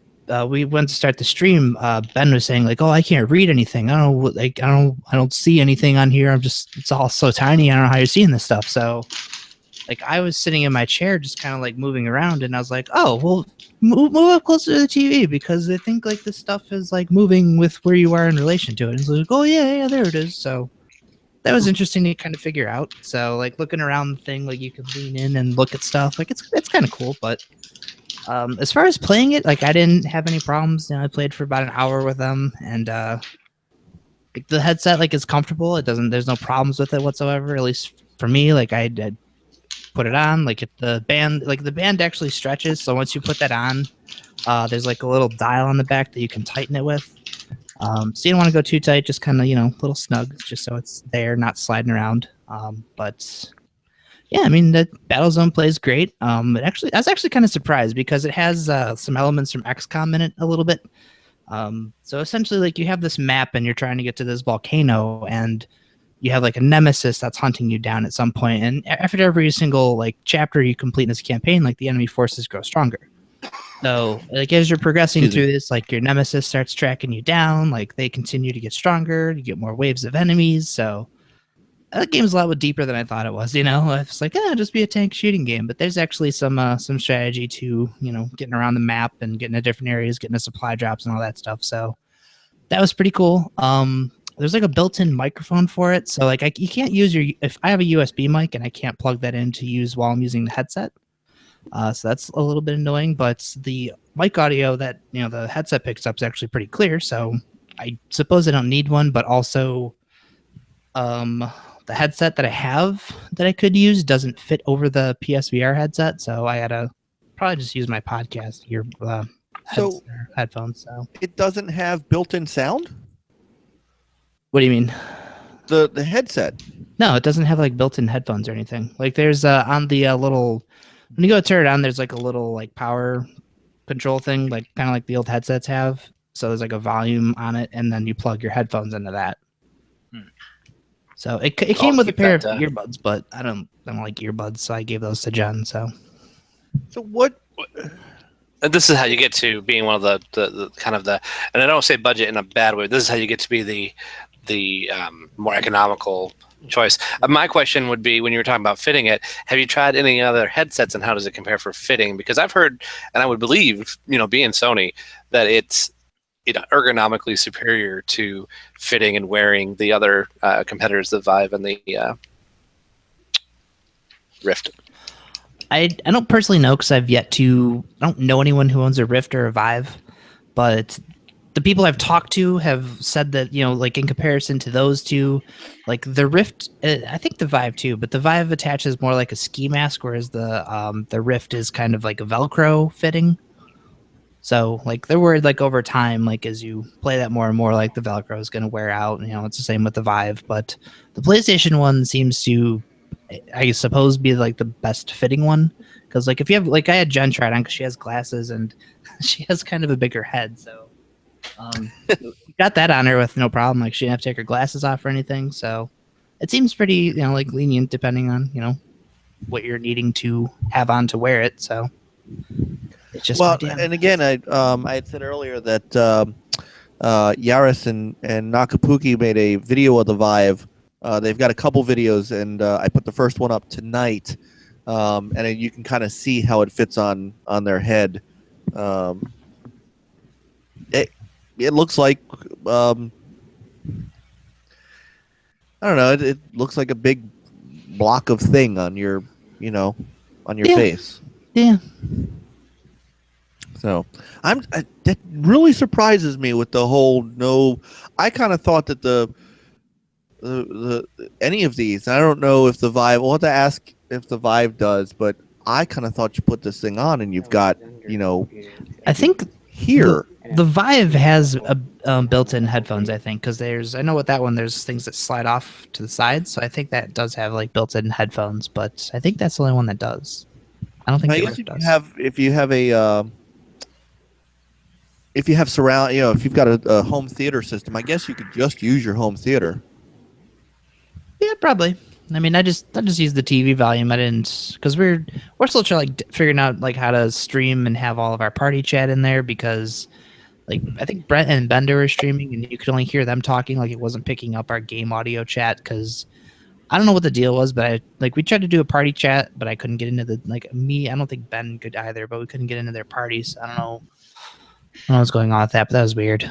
we went to start the stream, Ben was saying like, "Oh, I can't read anything. I don't know, like I don't see anything on here. It's all so tiny. I don't know how you're seeing this stuff." So like I was sitting in my chair just kind of like moving around, and I was like, "Oh, well, move up closer to the TV because I think like this stuff is like moving with where you are in relation to it." And it's like, "Oh yeah, there it is." So that was interesting to kind of figure out. So like looking around the thing, like you can lean in and look at stuff. Like it's kind of cool. But as far as playing it, like I didn't have any problems. I played for about an hour with them, and like the headset like is comfortable. It doesn't. There's no problems with it whatsoever. At least for me, like I put it on. Like the band actually stretches. So once you put that on, there's like a little dial on the back that you can tighten it with. So you don't want to go too tight, just kind of, a little snug, just so it's there, not sliding around. But yeah, I mean, the Battlezone plays great. I was actually kind of surprised because it has some elements from XCOM in it a little bit. So essentially, like you have this map and you're trying to get to this volcano, and you have like a nemesis that's hunting you down at some point. And after every single like chapter you complete in this campaign, like the enemy forces grow stronger. So, like, as you're progressing through this, like, your nemesis starts tracking you down. Like, they continue to get stronger. You get more waves of enemies. So, that game's a lot deeper than I thought it was. It's like, just be a tank shooting game. But there's actually some strategy to, getting around the map and getting to different areas, getting to supply drops and all that stuff. So, that was pretty cool. There's like a built-in microphone for it. So, like, you can't use if I have a USB mic and I can't plug that in to use while I'm using the headset. So that's a little bit annoying, but the mic audio that the headset picks up is actually pretty clear. So I suppose I don't need one, but also the headset that I have that I could use doesn't fit over the PSVR headset, so I gotta probably just use my podcast headphones. So it doesn't have built-in sound? What do you mean? The headset? No, it doesn't have like built-in headphones or anything. Like there's on the little. When you go to turn it on, there's like a little like power control thing, like kind of like the old headsets have. So there's like a volume on it, and then you plug your headphones into that. So it came with a pair of earbuds, but I don't like earbuds, so I gave those to Jen. So what? This is how you get to being one of the kind of the, and I don't say budget in a bad way. This is how you get to be the more economical choice. My question would be, when you were talking about fitting it, have you tried any other headsets, and how does it compare for fitting? Because I've heard, and I would believe, being Sony, that it's ergonomically superior to fitting and wearing the other competitors, the Vive and the Rift. I don't personally know because I don't know anyone who owns a Rift or a Vive, but the people I've talked to have said that, like in comparison to those two, like the Rift, I think the Vive too, but the Vive attaches more like a ski mask, whereas the Rift is kind of like a Velcro fitting. So like they're worried like over time, like as you play that more and more, like the Velcro is going to wear out. It's the same with the Vive, but the PlayStation one seems to, I suppose, be like the best fitting one. Because like if you have, like I had Jen try it on because she has glasses and she has kind of a bigger head, so. Got that on her with no problem. Like she didn't have to take her glasses off or anything. So it seems pretty, like lenient depending on, what you're needing to have on to wear it. So it's just and again, I had said earlier that Yaris and Nakapuki made a video of the Vive. They've got a couple videos, and I put the first one up tonight, and you can kind of see how it fits on their head. It looks like I don't know. It looks like a big block of thing on your face. Yeah. So that really surprises me with the whole no. I kind of thought that the any of these. I don't know if the Vive. We'll have to ask if the Vive does, but I kind of thought you put this thing on and you've got I think hear. the Vive has a built-in headphones. I think because I know with that one, there's things that slide off to the sides. So I think that does have like built-in headphones. But I think that's the only one that does. I don't think I the guess Rift does. if you have surround, if you've got a home theater system, I guess you could just use your home theater. Yeah, probably. I mean, I just used the TV volume. I didn't because we're still trying figuring out like how to stream and have all of our party chat in there because like I think Brent and Bender were streaming and you could only hear them talking like it wasn't picking up our game audio chat because I don't know what the deal was, but we tried to do a party chat, but I couldn't get into the I don't think Ben could either, but we couldn't get into their parties. I don't know what's going on with that, but that was weird.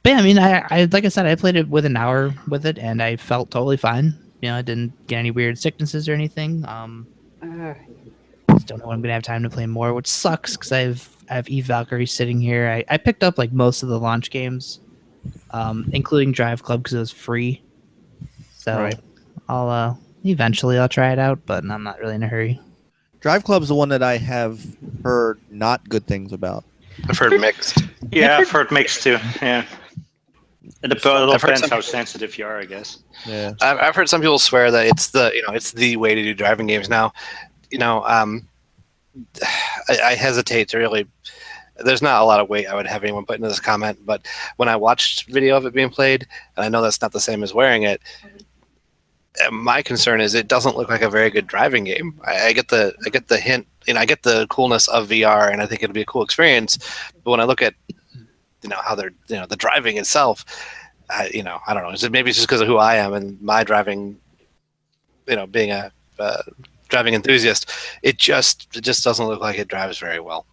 But yeah, I mean, I like I said, I played it with an hour with it, and I felt totally fine. I didn't get any weird sicknesses or anything. Just don't know when I'm gonna have time to play more, which sucks because I have Eve Valkyrie sitting here. I picked up like most of the launch games, including Drive Club because it was free. So Right. I'll eventually try it out, but I'm not really in a hurry. Drive Club's the one that I have heard not good things about. I've heard mixed. Yeah, I've heard mixed too. Yeah. It I've heard depends how sensitive you are, I guess. Yeah. I've heard some people swear that it's the way to do driving games now. I hesitate to really. There's not a lot of weight I would have anyone put into this comment, but when I watched video of it being played, and I know that's not the same as wearing it, my concern is it doesn't look like a very good driving game. I get the hint, I get the coolness of VR, and I think it'll be a cool experience. But when I look at how they're the driving itself, I don't know. Maybe it's just because of who I am and my driving, being a driving enthusiast, it just doesn't look like it drives very well.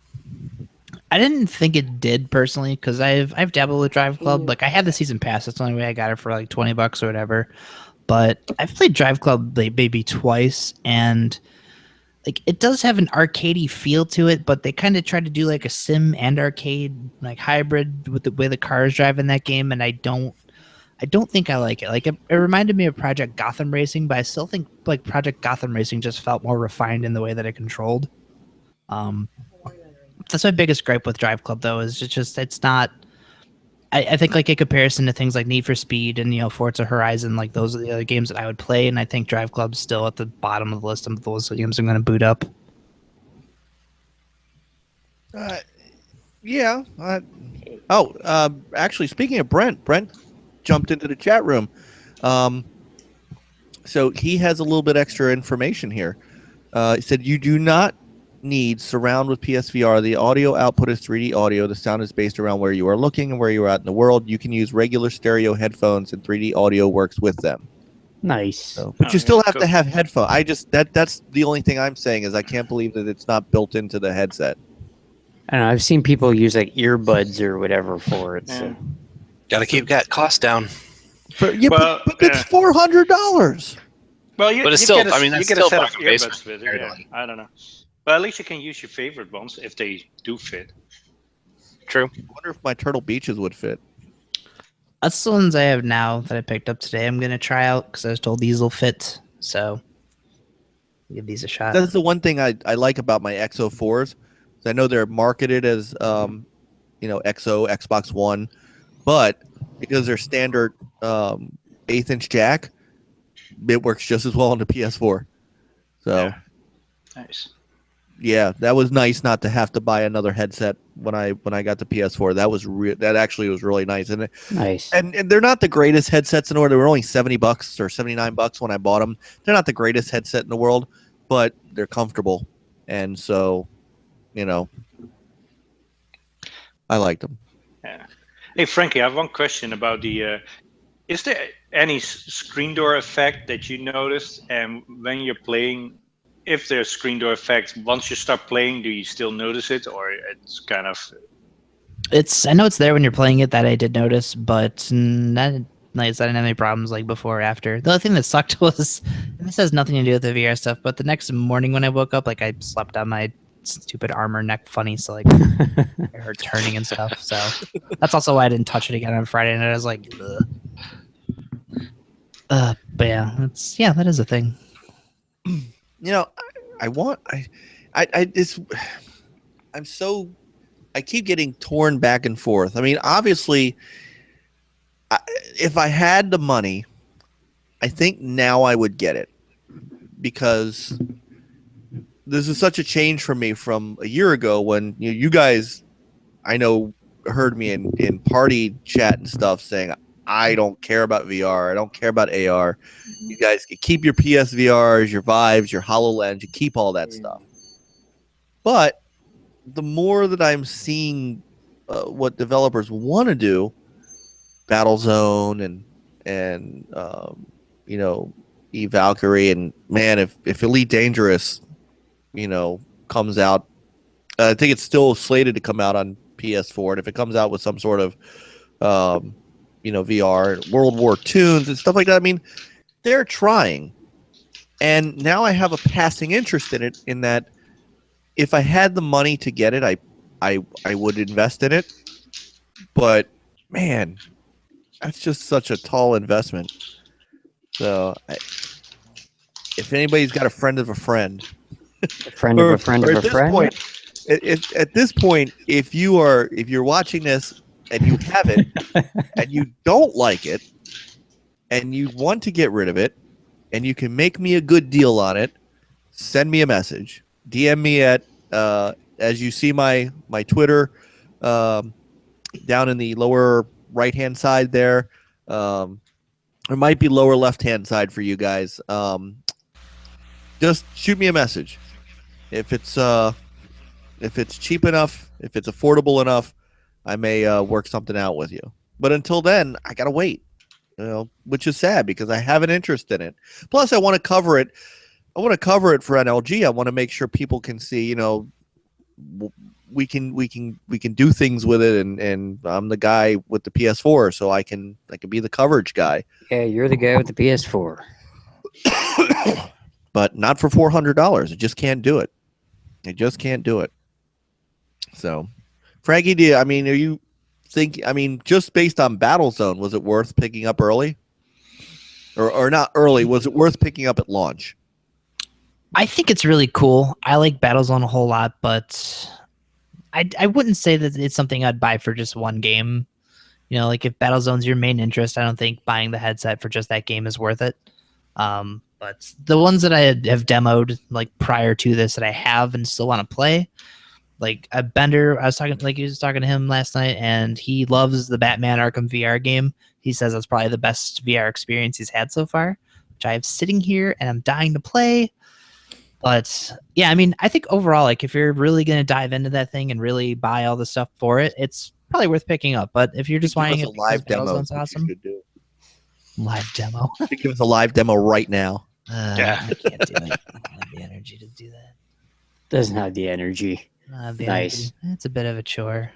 I didn't think it did personally because I've dabbled with Drive Club. Like I had the season pass. That's the only way I got it for like $20 or whatever. But I've played Drive Club like maybe twice, and like it does have an arcadey feel to it, but they kind of try to do like a sim and arcade like hybrid with the way the cars drive in that game, and I don't think I like it. Like it reminded me of Project Gotham Racing, but I still think like Project Gotham Racing just felt more refined in the way that it controlled. That's my biggest gripe with Drive Club though, is it's not. I think like in comparison to things like Need for Speed and Forza Horizon, like those are the other games that I would play, and I think Drive Club's still at the bottom of the list of those games I'm going to boot up. Yeah. Actually, speaking of Brent jumped into the chat room. So he has a little bit extra information here. He said, you do not need surround with PSVR. The audio output is 3D audio. The sound is based around where you are looking and where you are at in the world. You can use regular stereo headphones, and 3D audio works with them. Nice. So, but you still have to have headphones. That's the only thing I'm saying is I can't believe that it's not built into the headset. I don't know. I've seen people use like earbuds or whatever for it. So. Got to keep that cost down. But it's $400. Well, but it's still. That's you get still a set of earbuds with it. Yeah, I don't know. But at least you can use your favorite ones if they do fit. True. I wonder if my Turtle Beaches would fit. That's the ones I have now that I picked up today. I'm going to try out because I was told these will fit. So give these a shot. That's the one thing I like about my XO4s. I know they're marketed as XO, Xbox One, but because they're standard 1/8" jack, it works just as well on the PS4. So, yeah. Nice. Yeah, that was nice not to have to buy another headset when I got the PS4. That actually was really nice. And nice. And they're not the greatest headsets in the world. They were only $70 or $79 when I bought them. They're not the greatest headset in the world, but they're comfortable. And so, I liked them. Yeah. Hey, Frankie, I have one question about the. Is there any screen door effect that you noticed? And when you're playing, if there's screen door effect, once you start playing, do you still notice it, or it's kind of? I know it's there when you're playing it. That I did notice, but I didn't have any problems like before or after. The other thing that sucked was, and this has nothing to do with the VR stuff, but the next morning when I woke up, like I slept on my stupid armor neck funny, so like I hurt turning and stuff. So that's also why I didn't touch it again on Friday night. I was like, ugh. But yeah, that is a thing. I'm so I keep getting torn back and forth. I mean, obviously, if I had the money, I think now I would get it because this is such a change for me from a year ago when you guys, I know, heard me in party chat and stuff saying I don't care about VR, I don't care about AR. You guys can keep your PSVRs, your Vives, your HoloLens, you keep all that stuff. But the more that I'm seeing what developers want to do, Battlezone and you know, Valkyrie, and man, if Elite Dangerous, you know, comes out, I think it's still slated to come out on PS4, and if it comes out with some sort of you know, VR, World War tunes and stuff like that, I mean, they're trying, and now I have a passing interest in it. In that, if I had the money to get it, I would invest in it. But man, that's just such a tall investment. So, if anybody's got a friend of a friend, A friend of a friend of at a this friend. point, at this point, if you're watching this and you have it and you don't like it and you want to get rid of it and you can make me a good deal on it, send me a message. DM me at as you see my Twitter down in the lower right hand side there. It might be lower left hand side for you guys. Just shoot me a message. If it's cheap enough, if it's affordable enough, I may work something out with you. But until then, I gotta wait. You know, which is sad because I have an interest in it. Plus, I want to cover it. I want to cover it for NLG. I want to make sure people can see. You know, we can do things with it, and I'm the guy with the PS4, so I can be the coverage guy. Yeah, you're the guy with the PS4. But not for $400. I just can't do it. I just can't do it. So, Frankie, are you think? I mean, just based on Battlezone, was it worth picking up early, or not early? Was it worth picking up at launch? I think it's really cool. I like Battlezone a whole lot, but I wouldn't say that it's something I'd buy for just one game. You know, like if Battlezone's your main interest, I don't think buying the headset for just that game is worth it. But the ones that I have demoed like prior to this that I have and still want to play, like a Bender, I was talking to him last night, and he loves the Batman Arkham VR game. He says that's probably the best VR experience he's had so far, which I have sitting here and I'm dying to play. But yeah, I mean, I think overall, like if you're really going to dive into that thing and really buy all the stuff for it, it's probably worth picking up. But if you're just buying it a live demo, Battlezone's awesome. Live demo. Give us a live demo right now. Yeah. I can't do it. I don't have the energy to do that. Doesn't have the energy. I don't have the Nice. energy. It's a bit of a chore.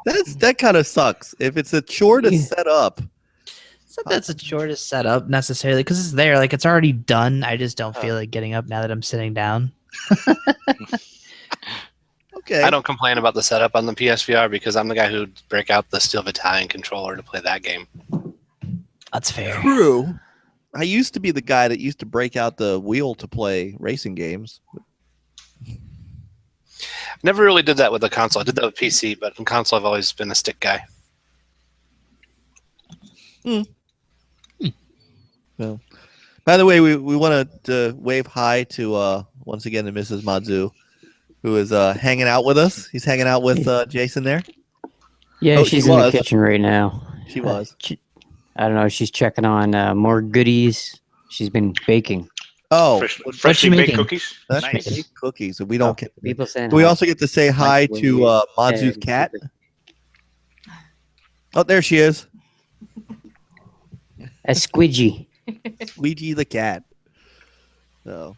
That kind of sucks. If it's a chore to set up, It's not that it's a chore to set up necessarily because it's there. Like it's already done. I just don't feel like getting up now that I'm sitting down. okay. I don't complain about the setup on the PSVR because I'm the guy who'd break out the Steel Battalion controller to play that game. That's fair. True. I used to be the guy that used to break out the wheel to play racing games. Never really did that with the console. I did that with PC, but in console I've always been a stick guy. So, by the way, we want to wave hi to once again to Mrs. Madzu, who is hanging out with us. He's hanging out with Jason there. Yeah, Oh, she's she in the was. kitchen right now. She was. I don't know. She's checking on more goodies. She's been baking. Oh, Freshly she baked making? cookies. that's Nice. baked cookies. So we don't get. People saying Do we hi. also get to say hi to Madzu's cat? Oh, there she is. A squidgy. Squeegee the cat. So,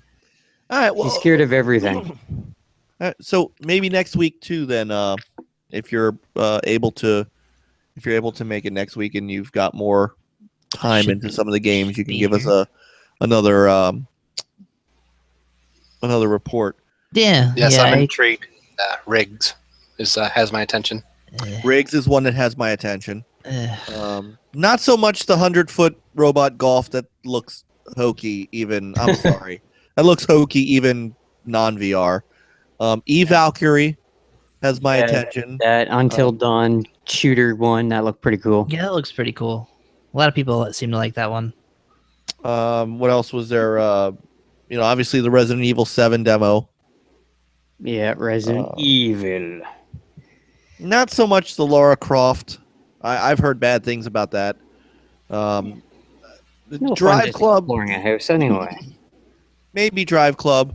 all right. Well, She's scared of everything. all right, so maybe next week too. Then, if you're able to make it next week and you've got more time Should into some of the games, you can be give us here. another report. Yeah. Yes, yeah, I'm intrigued. Riggs has my attention. Riggs is one that has my attention. Not so much the 100-foot robot golf that looks hokey. Even I'm sorry, that looks hokey even non VR. Valkyrie has my Yeah, attention. That Until Dawn shooter one, that looked pretty cool. Yeah, that looks pretty cool. A lot of people seem to like that one. What else was there? Obviously the Resident Evil 7 demo. Yeah, Resident Evil. Not so much the Lara Croft. I've heard bad things about that. The No fun Drive just Club, exploring a house anyway. maybe Drive Club,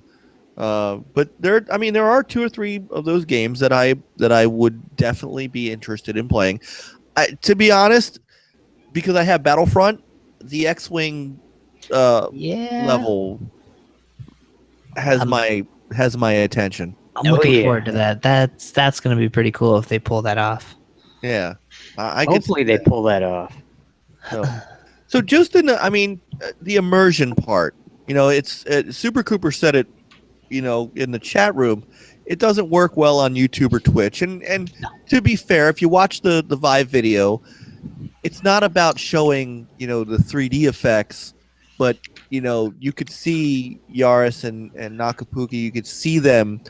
but there are 2 or 3 of those games that I would definitely be interested in playing. To be honest, because I have Battlefront, the X-wing level has my attention. I'm looking forward to that. That's going to be pretty cool if they pull that off. Yeah, I could Hopefully see they that. pull that off. So just the immersion part, it's Super Cooper said it, in the chat room. It doesn't work well on YouTube or Twitch, and to be fair, if you watch the Vive video, it's not about showing the 3D effects, but you could see Yaris and Nakapuki. You could see them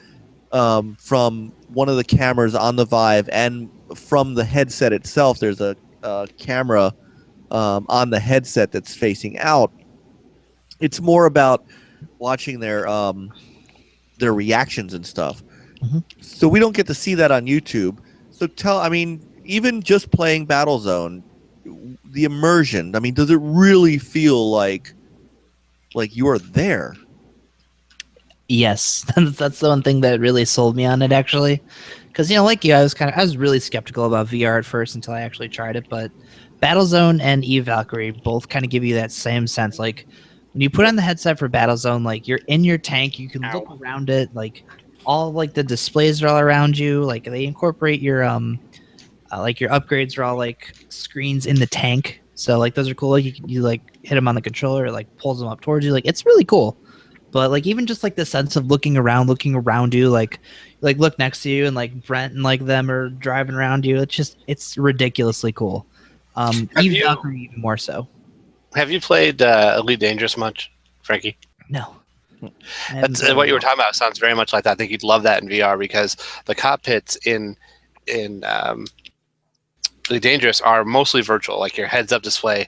from one of the cameras on the Vive, and from the headset itself. There's a camera on the headset that's facing out. It's more about watching their reactions and stuff. Mm-hmm. So we don't get to see that on YouTube. So even just playing Battlezone, the immersion, does it really feel like you are there? Yes, that's the one thing that really sold me on it, actually. Because like you, I was really skeptical about VR at first until I actually tried it. But Battlezone and Valkyrie both kind of give you that same sense. Like when you put on the headset for Battlezone, like you're in your tank, you can look around it. Like all like the displays are all around you. Like they incorporate your like your upgrades are all like screens in the tank. So like those are cool. Like you like hit them on the controller, it like pulls them up towards you. Like it's really cool. But like even just like the sense of looking around you, like look next to you, and like Brent and like them are driving around you. It's ridiculously cool. Valkyrie even more so. Have you played Elite Dangerous much, Frankie? No. That's what you were talking about. Sounds very much like that. I think you'd love that in VR because the cockpits in Elite Dangerous are mostly virtual. Like your heads-up display,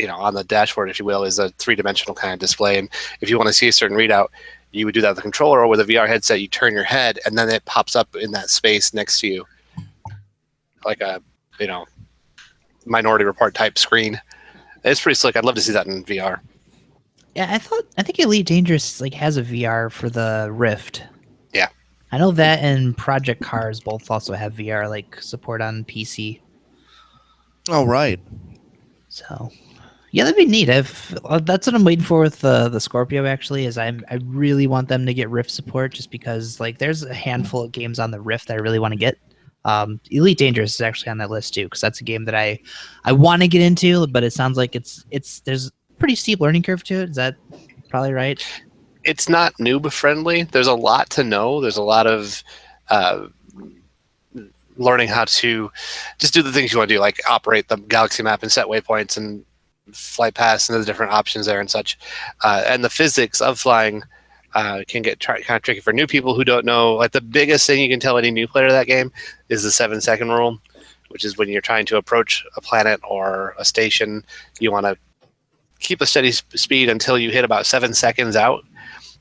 on the dashboard, if you will, is a 3-dimensional kind of display. And if you want to see a certain readout, you would do that with the controller, or with a VR headset, you turn your head, and then it pops up in that space next to you, like a Minority Report type screen. It's pretty slick. I'd love to see that in VR. Yeah, I think Elite Dangerous like has a VR for the Rift. Yeah, I know that, and Project Cars both also have VR like support on PC. Oh right. So yeah, that'd be neat. That's what I'm waiting for with the Scorpio. Actually, is I really want them to get Rift support, just because like there's a handful of games on the Rift that I really want to get. Elite Dangerous is actually on that list too, because that's a game that I want to get into, but it sounds like it's there's a pretty steep learning curve to it. Is that probably right? It's not noob friendly. There's a lot to know. There's a lot of learning how to just do the things you want to do, like operate the galaxy map and set waypoints and flight paths and the different options there and such. And the physics of flying can get kind of tricky for new people who don't know. Like the biggest thing you can tell any new player of that game is the 7-second rule, which is when you're trying to approach a planet or a station, you want to keep a steady speed until you hit about 7 seconds out,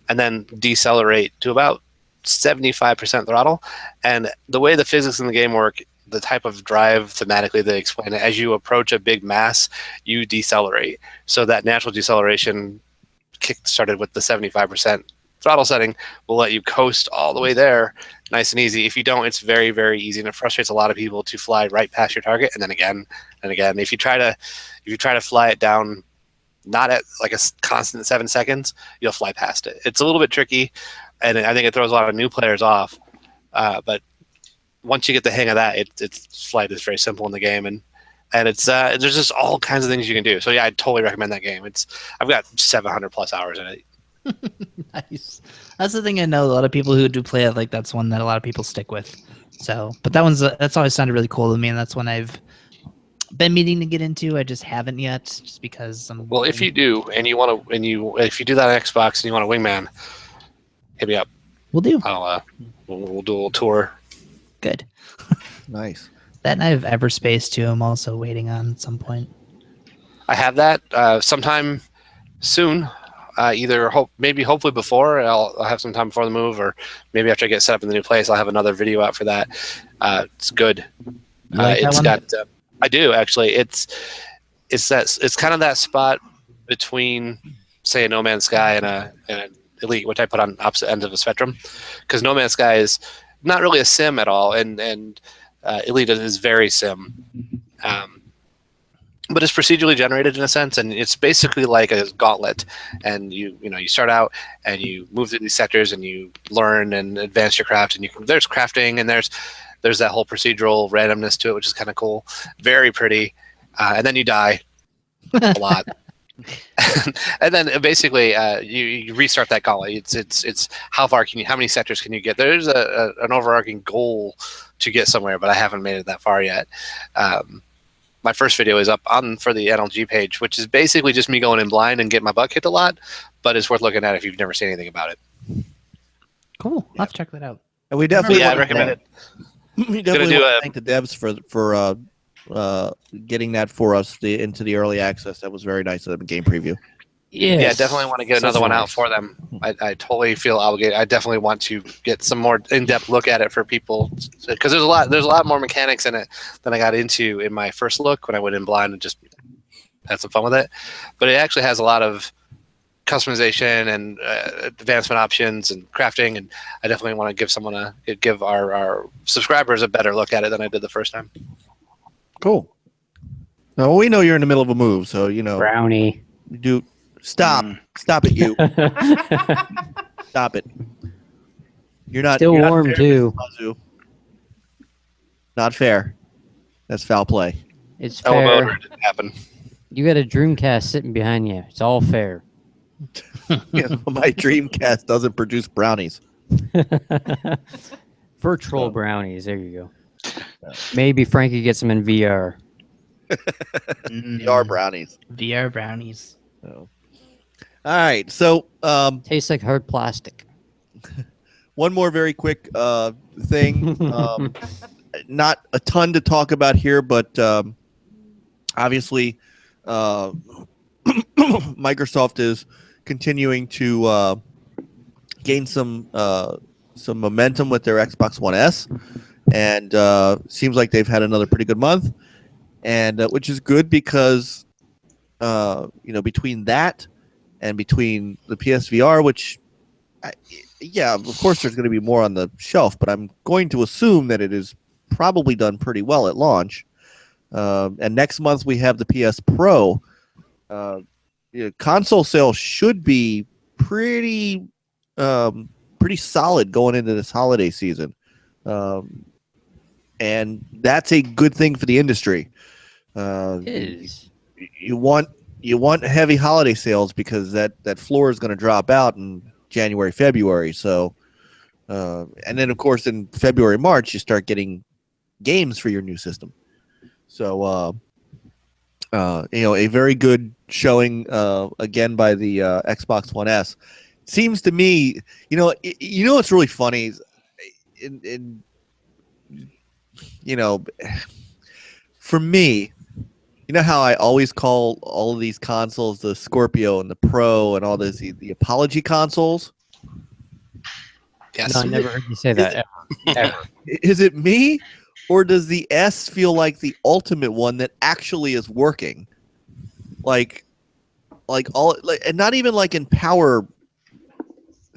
and then decelerate to about 75% throttle. And the way the physics in the game work, the type of drive thematically they explain it, as you approach a big mass, you decelerate. So that natural deceleration started with the 75% throttle setting will let you coast all the way there nice and easy. If you don't, it's very, very easy, and it frustrates a lot of people to fly right past your target, and then again and again. If you try to fly it down not at like a constant 7 seconds, you'll fly past it. It's a little bit tricky, and I think it throws a lot of new players off. But once you get the hang of that, its flight is very simple in the game, and it's there's just all kinds of things you can do. So yeah, I totally recommend that game. I've got 700 plus hours in it. Nice. That's the thing. I know a lot of people who do play it, like that's one that a lot of people stick with. So, but that's always sounded really cool to me, and that's one I've been meaning to get into. I just haven't yet, just because Well, if you do, and if you do that on Xbox and you want a wingman, hit me up. We'll do. I'll we'll do a little tour. Good. Nice. That and I have Everspace too. I'm also waiting on at some point. I have that sometime soon. Hopefully before. I'll have some time before the move, or maybe after I get set up in the new place, I'll have another video out for that. It's good. You like that It's one? got. I do actually. It's kind of that spot between, say, a No Man's Sky and an Elite, which I put on opposite ends of the spectrum, because No Man's Sky is not really a sim at all, and Elite is very sim. But it's procedurally generated in a sense, and it's basically like a gauntlet. And you start out and you move through these sectors and you learn and advance your craft, and there's crafting and there's that whole procedural randomness to it, which is kind of cool, very pretty. And then you die a lot, and then basically you restart that gauntlet. It's how many sectors can you get? There's an overarching goal to get somewhere, but I haven't made it that far yet. My first video is up for the NLG page, which is basically just me going in blind and getting my butt kicked a lot, but it's worth looking at if you've never seen anything about it. Cool. I'll have to check that out. And we definitely I want to recommend it. We definitely want to thank the devs for getting that for us into the early access. That was very nice of the game preview. Yes. Yeah, definitely want to get another one out nice. for them. I totally feel obligated. I definitely want to get some more in-depth look at it for people, because there's a lot more mechanics in it than I got into in my first look when I went in blind and just had some fun with it. But it actually has a lot of customization and advancement options and crafting, and I definitely want to give our subscribers a better look at it than I did the first time. Cool. Now we know you're in the middle of a move, so Brownie. do. Stop it, you. Stop it. You're not Still you're not warm, fair, too. Mr. Mazu. Not fair. That's foul play. It's Elevator fair. didn't happen. You got a Dreamcast sitting behind you. It's all fair. My Dreamcast doesn't produce brownies. Virtual brownies. There you go. Maybe Frankie gets them in VR. VR brownies. VR brownies. So. All right. So Tastes like hard plastic. one more very quick thing. Not a ton to talk about here, but obviously Microsoft is continuing to gain some momentum with their Xbox One S, and seems like they've had another pretty good month, and which is good because between that and between the PSVR, which of course there's going to be more on the shelf, but I'm going to assume that it is probably done pretty well at launch. And next month we have the PS Pro. Console sales should be pretty solid going into this holiday season, and that's a good thing for the industry. It is. You want heavy holiday sales because that floor is going to drop out in January, February. So, and then of course in February, March you start getting games for your new system. So, a very good showing again by the Xbox One S. Seems to me, what's really funny is, for me, you know how I always call all of these consoles the Scorpio and the Pro and all this the apology consoles? Yes. No, I never heard you say that ever. Is it me, or does the S feel like the ultimate one that actually is working? And not even like in power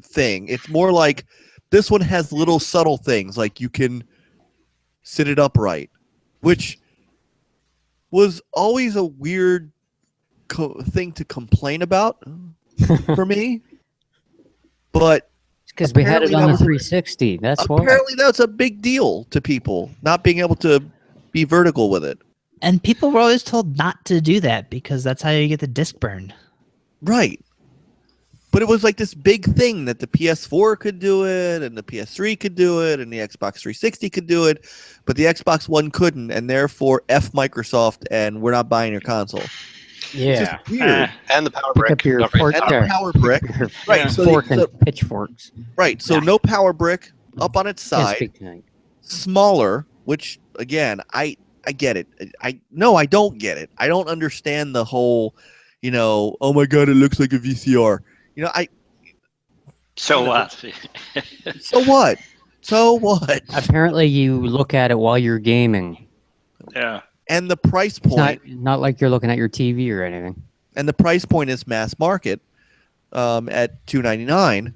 thing. It's more like this one has little subtle things, like you can sit it upright, which was always a weird thing to complain about for me. But Because we had it apparently on that the was- 360. That's why. apparently that's a big deal to people, not being able to be vertical with it. And people were always told not to do that because that's how you get the disc burn. Right. But it was like this big thing that the PS4 could do it, and the PS3 could do it, and the Xbox 360 could do it, but the Xbox One couldn't, and therefore F Microsoft, and we're not buying your console. Yeah. just weird. And the power Pick brick. up your Don't forget fork the And power the there. brick. power brick. Your Right. Yeah. So, fork and so pitchforks. right. So Yeah. no power brick up on its Can't side, speak tonight. smaller. Which again, I get it. I don't get it. I don't understand the whole, oh my god, it looks like a VCR. So what? So what? So what? Apparently, you look at it while you're gaming. Yeah. And the price It's point, not like you're looking at your TV or anything. and the price point is mass market, at $299,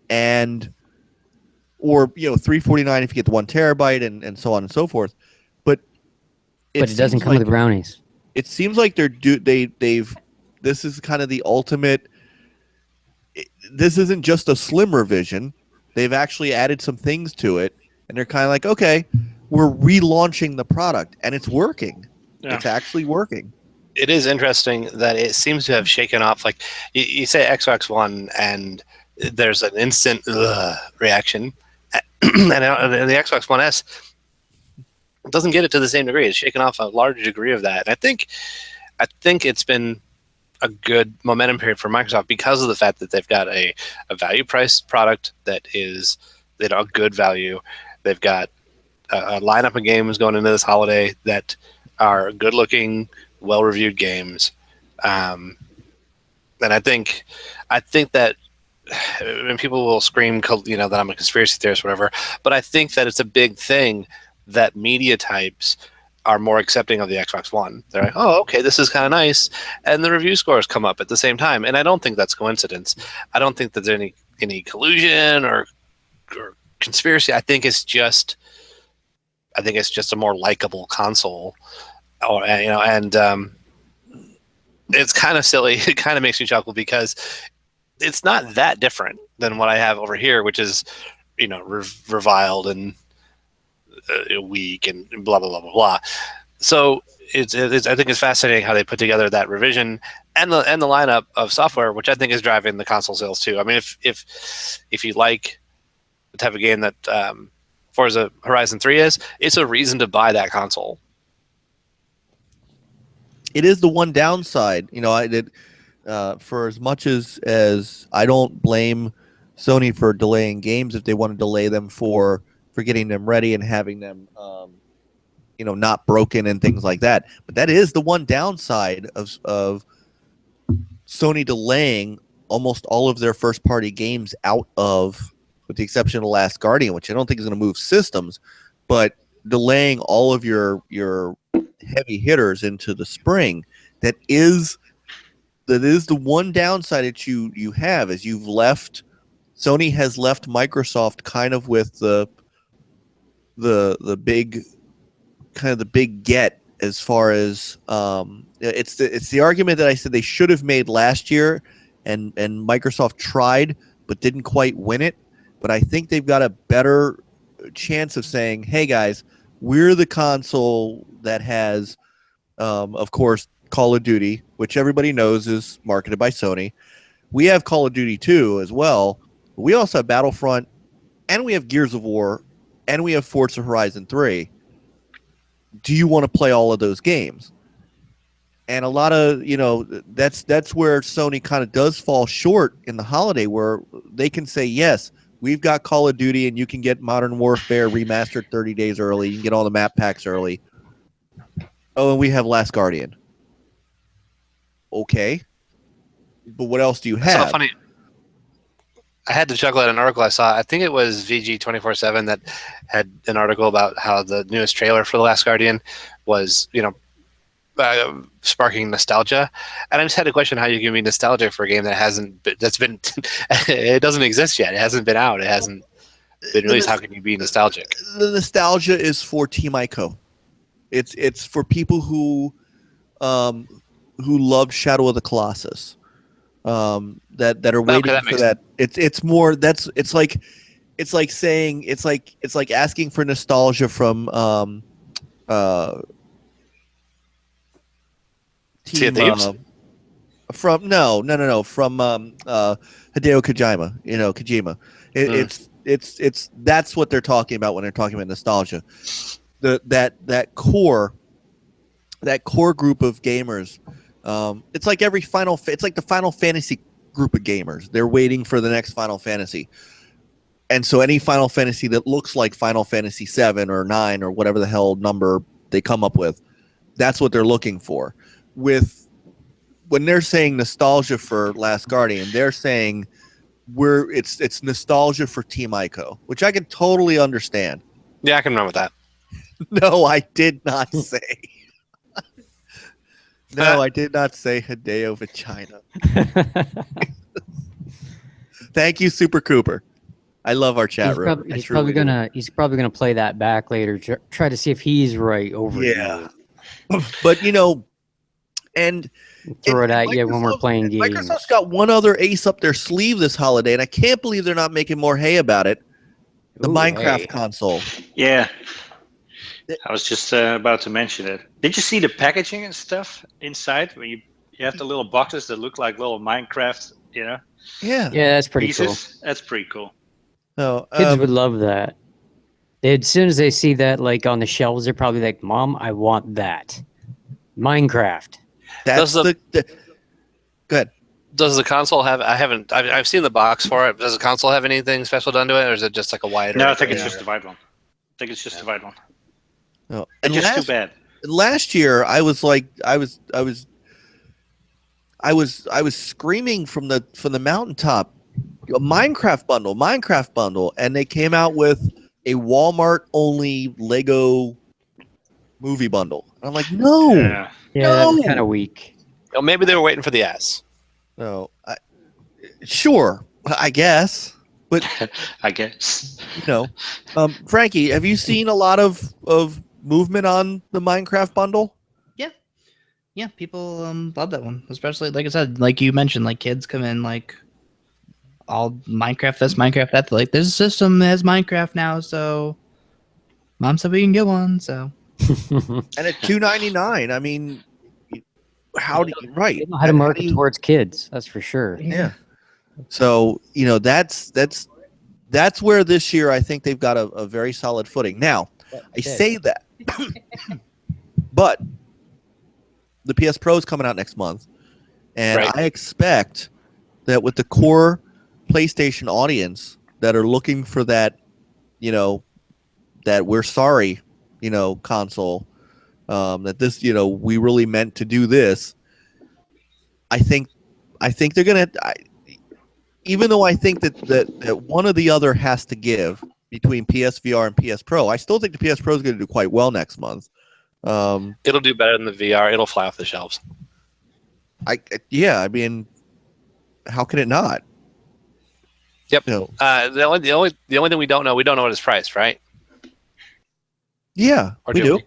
and or $349 if you get the 1 terabyte, and so on and so forth. But But it doesn't seems come like, with brownies. it seems like they've this is kind of the ultimate. This isn't just a slimmer vision. They've actually added some things to it, and they're kind of like, okay, we're relaunching the product, and it's working. Yeah. It's actually working. It is interesting that it seems to have shaken off. Like you say Xbox One, and there's an instant reaction, and the Xbox One S doesn't get it to the same degree. It's shaken off a large degree of that. And I think it's been a good momentum period for Microsoft because of the fact that they've got a value priced product that is a good value. They've got a lineup of games going into this holiday that are good looking, well reviewed games. And I think that, and people will scream, that I'm a conspiracy theorist, whatever, but I think that it's a big thing that media types are more accepting of the Xbox One. They're like, oh, okay, this is kind of nice. And the review scores come up at the same time. And I don't think that's coincidence. I don't think that there's any collusion or conspiracy. I think it's just a more likable console. And it's kind of silly. It kind of makes me chuckle because it's not that different than what I have over here, which is, reviled and weak and blah blah blah blah blah. So it's I think it's fascinating how they put together that revision and the lineup of software, which I think is driving the console sales too. I mean, if you like the type of game that Forza Horizon 3 is, it's a reason to buy that console. It is the one downside. I did, for as much as I don't blame Sony for delaying games if they want to delay them for getting them ready and having them not broken and things like that. But that is the one downside of Sony delaying almost all of their first party games out of, with the exception of The Last Guardian, which I don't think is going to move systems, but delaying all of your heavy hitters into the spring. That is the one downside that you have, is Sony has left Microsoft kind of with the big get, as far as it's the argument that I said they should have made last year, and Microsoft tried but didn't quite win it. But I think they've got a better chance of saying, hey guys, we're the console that has of course Call of Duty, which everybody knows is marketed by Sony. We have Call of Duty 2 as well. But we also have Battlefront, and we have Gears of War, and we have Forza Horizon 3. Do you want to play all of those games? And a lot of, that's where Sony kind of does fall short in the holiday, where they can say, yes, we've got Call of Duty, and you can get Modern Warfare remastered 30 days early. You can get all the map packs early. Oh, and we have Last Guardian. Okay. But what else do you have? It's so funny. I had to chuckle at an article I saw. I think it was VG247 that had an article about how the newest trailer for The Last Guardian was, sparking nostalgia. And I just had to question how you can be nostalgic for a game it doesn't exist yet. It hasn't been out. It hasn't been released. How can you be nostalgic? The nostalgia is for Team Ico. It's for people who loved Shadow of the Colossus. That are waiting for that. It's more, it's like saying it's like asking for nostalgia from Sea of Thieves? From Hideo Kojima. It's that's what they're talking about when they're talking about nostalgia. That core group of gamers It's like it's like the Final Fantasy group of gamers. They're waiting for the next Final Fantasy. And so any Final Fantasy that looks like Final Fantasy 7 or 9 or whatever the hell number they come up with, that's what they're looking for. When they're saying nostalgia for Last Guardian, they're saying it's nostalgia for Team Ico, which I can totally understand. Yeah, I can run with that. No, I did not say. No, I did not say Hideo Vagina. Thank you, Super Cooper. I love our chat room. He's probably gonna play that back later. Try to see if he's right over. Yeah, but and throw it at you when we're playing games. Microsoft's got one other ace up their sleeve this holiday, and I can't believe they're not making more hay about it. The Minecraft console. Yeah. I was just about to mention it. Did you see the packaging and stuff inside? Where you have the little boxes that look like little Minecraft, Yeah. Yeah, that's pretty pieces? cool. That's pretty cool. No, Kids would love that. As soon as they see that, like on the shelves, they're probably like, "Mom, I want that." Minecraft. That's go ahead. Does the console have? I've seen the box for it. Does the console have anything special done to it, or is it just like a wider? No, I think it's just a white one. I think it's just a white one. No. It's just too bad. Last year, I was screaming from the mountaintop, Minecraft bundle, and they came out with a Walmart only Lego movie bundle. And I'm like, no, Yeah. Yeah, that's kind of weak. Well, maybe they were waiting for the S. no. Sure, I guess, but I guess. Frankie, have you seen a lot of movement on the Minecraft bundle? Yeah, people love that one, especially like I said, like you mentioned, like kids come in like all Minecraft this, Minecraft that. Like this system has Minecraft now, so Mom said we can get one. So And at $2.99, I mean, how do you They know how to market towards kids. That's for sure. Yeah. So that's where this year I think they've got a very solid footing. Now, I say that, but the PS Pro is coming out next month, and Right. I expect that with the core PlayStation audience that are looking for that, that we're sorry, console, that this, we really meant to do this. I think they're gonna, even though I think that one or the other has to give between PSVR and PS Pro, I still think the PS Pro is going to do quite well next month. It'll do better than the VR. It'll fly off the shelves. I mean, how can it not? Yep. No. The only thing we don't know what it's priced, right? Yeah, Or we do.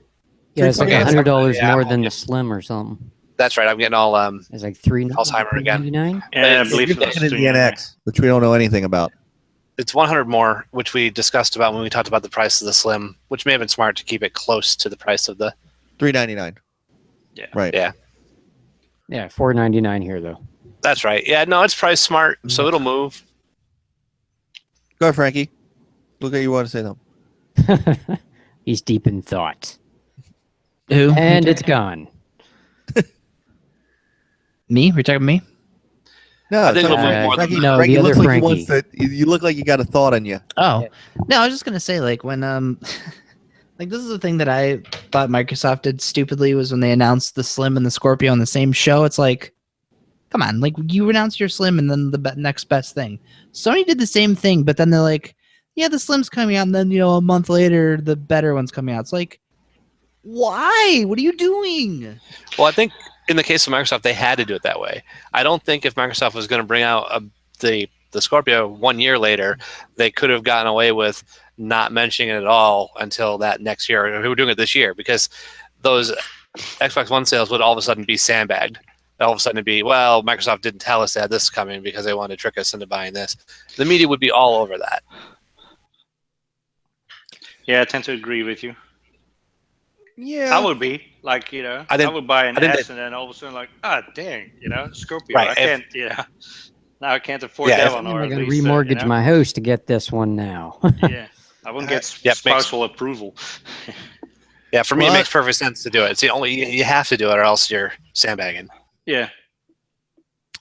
Yeah, it's like Okay, it's $100 yeah, more Apple, than yeah. the Slim or something. That's right. I'm getting all It's like Alzheimer again. $3.99. Yeah, I It's- believe You're it was getting the 399. NX, which we don't know anything about. it's 100 more, which we discussed about when we talked about the price of the Slim, which may have been smart to keep it close to the price of the. $3.99. Yeah. Right. Yeah, Yeah, $4.99 here though. that's right. Yeah, no, it's price smart, so it'll move. Go ahead, Frankie. Look like you want to say something. He's deep in thought, who? and it's gone. Me? We're talking me? No, I think it's it'll okay. move more than Frankie, No, Frankie the looks other like he wants Frankie. to. You look like you got a thought on you. Oh, no, I was just gonna say like when like this is the thing that I thought Microsoft did stupidly was when they announced the Slim and the Scorpio on the same show. It's like, come on, like you announced your Slim and then the next best thing. Sony did the same thing, but then they're like, yeah, the Slim's coming out, and then a month later the better one's coming out. It's like, why? What are you doing? Well, I think in the case of Microsoft, they had to do it that way. I don't think if Microsoft was going to bring out the Scorpio 1 year later, they could have gotten away with not mentioning it at all until that next year. Or who were doing it this year, because those Xbox One sales would all of a sudden be sandbagged. All of a sudden it'd be, well, Microsoft didn't tell us they had this coming because they wanted to trick us into buying this. The media would be all over that. Yeah, I tend to agree with you. Yeah. I would be like, I think- would buy an I think S and then all of a sudden like, dang, Scorpio. Right, I if- can't, now I can't afford Yeah, that if- one. I'm Or at gonna least, remortgage my house to get this one now. Yeah, I wouldn't get Yep, spousal approval. Yeah, for me, Well, it makes perfect sense to do it. It's the only you have to do it, or else you're sandbagging. Yeah.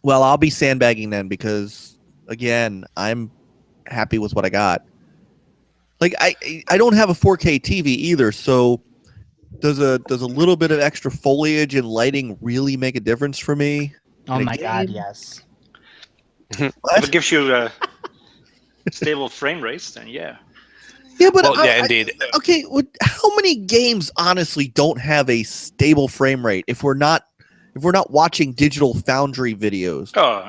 Well, I'll be sandbagging then because, again, I'm happy with what I got. Like I don't have a 4K TV either, so does a little bit of extra foliage and lighting really make a difference for me? Oh in a my god, game? yes. If it gives you stable frame rates, then yeah. Yeah, but Well, yeah, indeed. Okay, how many games honestly don't have a stable frame rate if we're not watching Digital Foundry videos? Oh,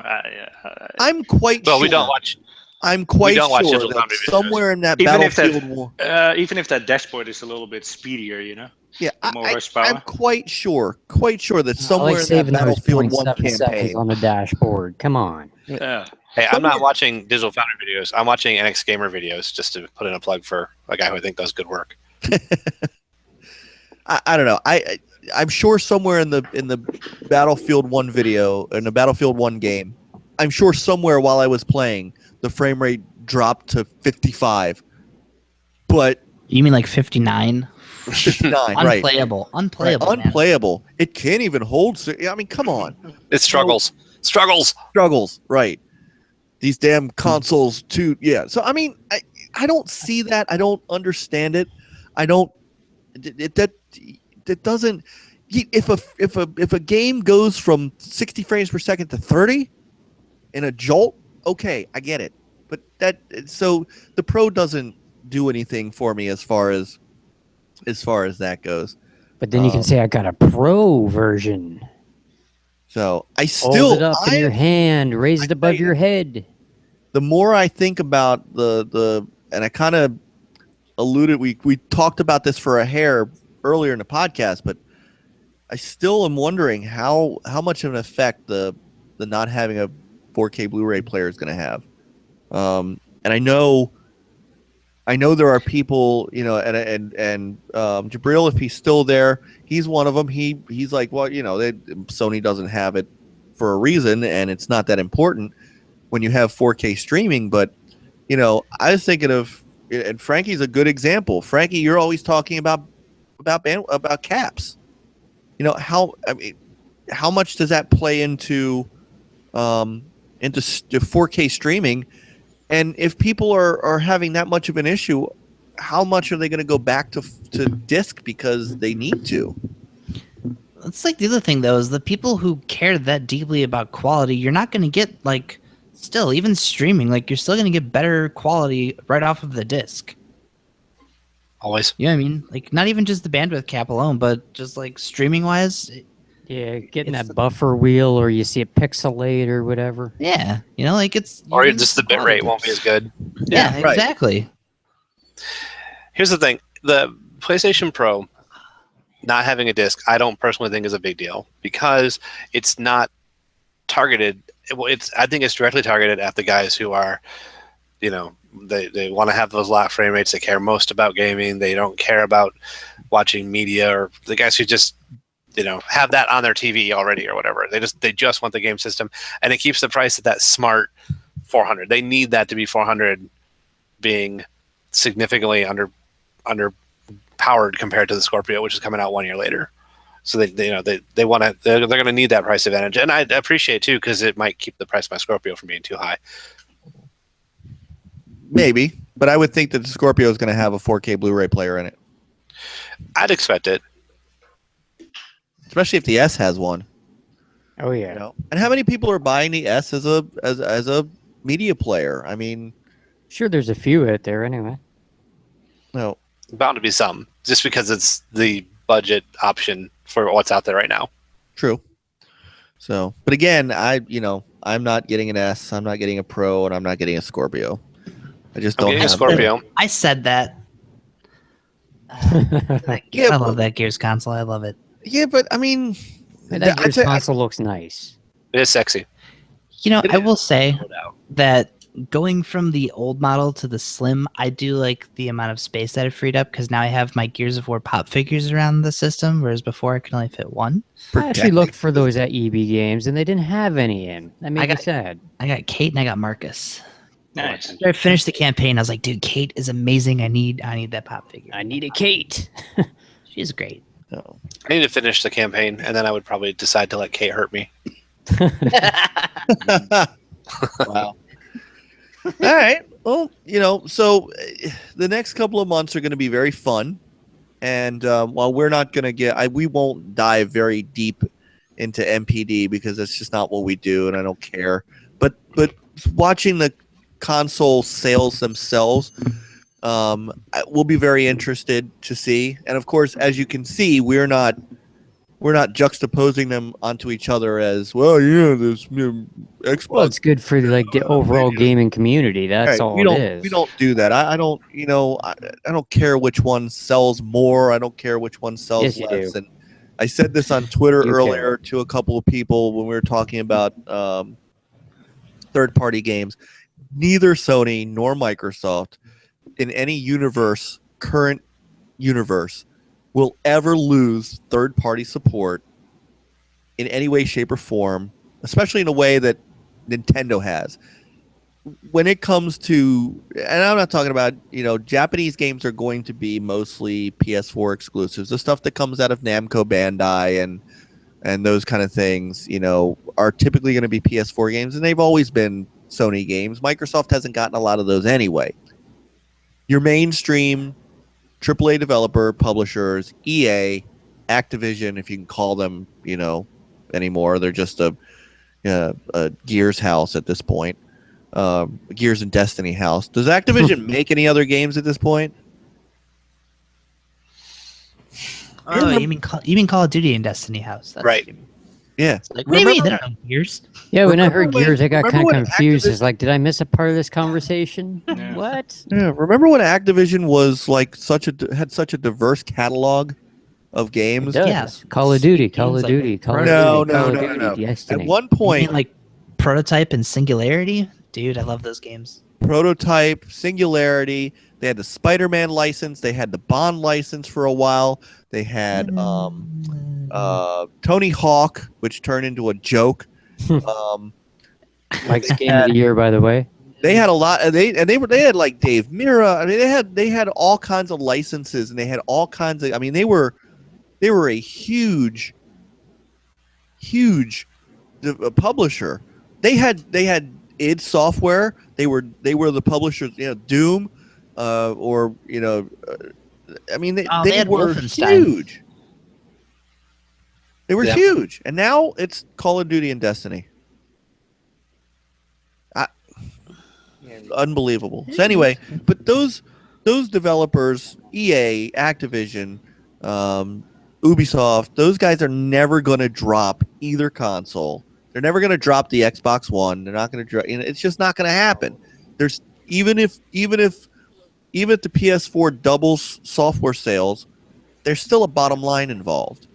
I'm quite Well, sure. we don't watch. I'm quite don't watch sure Digital that Foundry videos. somewhere in that Even if that- Battlefield War. even if that dashboard is a little bit speedier, you know, Yeah, more horsepower. I'm quite sure that I somewhere like in that saving those Battlefield 1 0.7 seconds campaign. on the dashboard. Come on. Yeah. Hey, I'm Somewhere- not watching Digital Foundry videos. I'm watching NX Gamer videos just to put in a plug for a guy who I think does good work. I don't know. I'm sure somewhere in the Battlefield 1 video, in the Battlefield 1 game, I'm sure somewhere while I was playing, the frame rate dropped to 55. But You mean like 59? 59, right. Unplayable. Unplayable. Right, man. unplayable. It can't even hold. I mean, come on. It struggles. Struggles. Struggles, right. These damn consoles, too. Yeah. So, I mean, I don't see that. I don't understand it. I don't. That doesn't. If a game goes from 60 frames per second to 30 in a jolt, okay, I get it. But so the Pro doesn't do anything for me as far as that goes. But then you can say I got a pro version. So I Hold still it up in your hand, raise it above your head. the more I think about the and I kind of alluded, we talked about this for a hair earlier in the podcast, but I still am wondering how much of an effect the not having a 4K Blu-ray player is going to have. And I know there are people, you know, and Jabril, if he's still there, he's one of them. He's like, well, you know, Sony doesn't have it for a reason, and it's not that important when you have 4K streaming. But you know, I was thinking of, and Frankie's a good example. Frankie, you're always talking about caps. You know, how much does that play into 4K streaming? And if people are having that much of an issue, how much are they going to go back to disc because they need to? It's like the other thing, though, is the people who care that deeply about quality, you're not going to get, like, still, even streaming, like, you're still going to get better quality right off of the disc. Always. You know what I mean? Like, not even just the bandwidth cap alone, but just, like, streaming-wise, Yeah, getting It's that buffer wheel, or you see it pixelate or whatever. yeah. You know, like, it's... Or you're gonna just the get bit quality rate won't be as boost. good. Yeah, right. exactly. Here's the thing: the PlayStation Pro not having a disc, I don't personally think is a big deal because it's not targeted. I think it's directly targeted at the guys who are, you know, they want to have those lock frame rates. They care most about gaming. They don't care about watching media, or the guys who just, you know, have that on their TV already or whatever. They just want the game system, and it keeps the price at that smart 400. They need that to be 400, being significantly underpowered compared to the Scorpio, which is coming out 1 year later. So they want to, they're going to need that price advantage, and I appreciate too, because it might keep the price of my Scorpio from being too high. Maybe, but I would think that the Scorpio is going to have a 4K Blu-ray player in it, I'd expect it. especially if the S has one. Oh yeah. You know? And how many people are buying the S as a media player? I mean, Sure, there's a few out there anyway. no. Bound to be some, just because it's the budget option for what's out there right now. True. So, but again, I'm not getting an S, I'm not getting a Pro, and I'm not getting a Scorpio. I just I'm don't getting a have Scorpio. I said that. Yeah, I love that Gears console. I love it. Yeah, but I mean, And that I'd Gears say- console looks nice. It is sexy. You know, It I is, will say no doubt. that going from the old model to the slim, I do like the amount of space that it freed up, because now I have my Gears of War pop figures around the system, whereas before I could only fit one. I actually looked for those at EB Games, and they didn't have any in. That made me sad. I got Kate and I got Marcus. Nice. After I finished the campaign, I was like, dude, Kate is amazing. I need that pop figure. I need a Kate. She's great. No. I need to finish the campaign, and then I would probably decide to let Kate hurt me. Wow. All right. Well, so the next couple of months are going to be very fun, and while we're not going to we won't dive very deep into MPD because that's just not what we do, and I don't care. But watching the console sales themselves, we'll be very interested to see. And of course, as you can see, we're not juxtaposing them onto each other as well. Yeah, this Xbox. Well, it's good for like the overall gaming community. That's Right. all We it don't is. we don't do that. I don't I don't care which one sells more. I don't care which one sells Yes, you less. do. And I said this on Twitter You earlier care. to a couple of people when we were talking about third-party games. Neither Sony nor Microsoft in any current universe, will ever lose third-party support in any way, shape, or form, especially in a way that Nintendo has. When it comes to, and I'm not talking about, Japanese games are going to be mostly PS4 exclusives. The stuff that comes out of Namco Bandai and those kind of things, are typically going to be PS4 games, and they've always been Sony games. Microsoft hasn't gotten a lot of those anyway. Your mainstream AAA developer, publishers, EA, Activision, if you can call them, anymore, they're just a Gears house at this point. Gears and Destiny house. Does Activision make any other games at this point? Oh, you mean Call of Duty and Destiny House? That's Right. Yeah. Like, what do you mean? They don't know Gears. Yeah, when I Remember heard when- Gears, I got remember kind of when confused. Activision- It's like, did I miss a part of this conversation? Yeah. What? Yeah. Remember when Activision was like had such a diverse catalog of It games? does. Yeah. Call of Duty, Games Call of like Duty, Call of No, Duty, no, Call of no, Duty, no. Destiny. At one You point, mean like Prototype and Singularity? Dude, I love those games. Prototype, Singularity, they had the Spider-Man license, they had the Bond license for a while, they had Tony Hawk, which turned into a joke. Mike's Game of the Year, by the way. They had a lot, and they had like Dave Mira. I mean, they had all kinds of licenses, and they had all kinds of. I mean, they were a huge publisher. They had id Software. They were the publishers. Doom, or I mean, they had were Wolfenstein. huge. They were Yeah. huge, and now it's Call of Duty and Destiny. Unbelievable. So anyway, but those developers, EA, Activision, Ubisoft, those guys are never going to drop either console. They're never going to drop the Xbox One. They're not going to drop. It's just not going to happen. There's even if the PS4 doubles software sales, there's still a bottom line involved.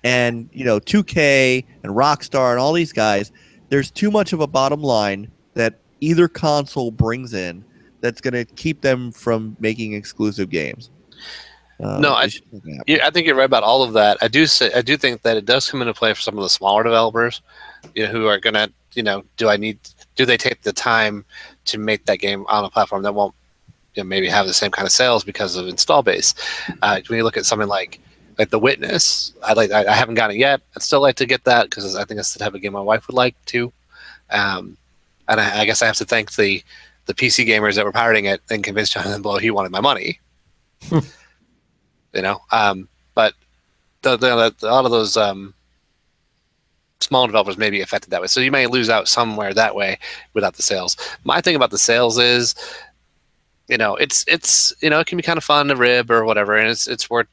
And 2K and Rockstar and all these guys, there's too much of a bottom line that either console brings in that's going to keep them from making exclusive games. No, I think you're right about all of that. I do think that it does come into play for some of the smaller developers, who are gonna, do they take the time to make that game on a platform that won't, maybe have the same kind of sales because of install base. When you look at something like The Witness, I haven't gotten it yet. I'd still like to get that because I think it's the type of game my wife would like too. And I guess I have to thank the PC gamers that were pirating it and convinced Jonathan Blow he wanted my money. But a lot of those small developers may be affected that way. So you may lose out somewhere that way without the sales. My thing about the sales is, it's it can be kind of fun to rib or whatever, and it's worth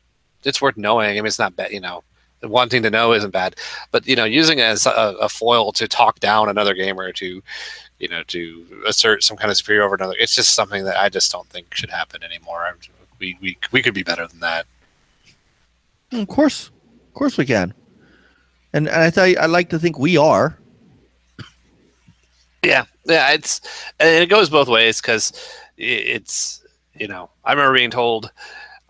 knowing. I mean, it's not bad. Wanting to know isn't bad, but using it as a foil to talk down another gamer, to assert some kind of superior over another, it's just something that I just don't think should happen anymore. We could be better than that. Of course we can, and I like to think we are. Yeah, and it goes both ways because it's I remember being told.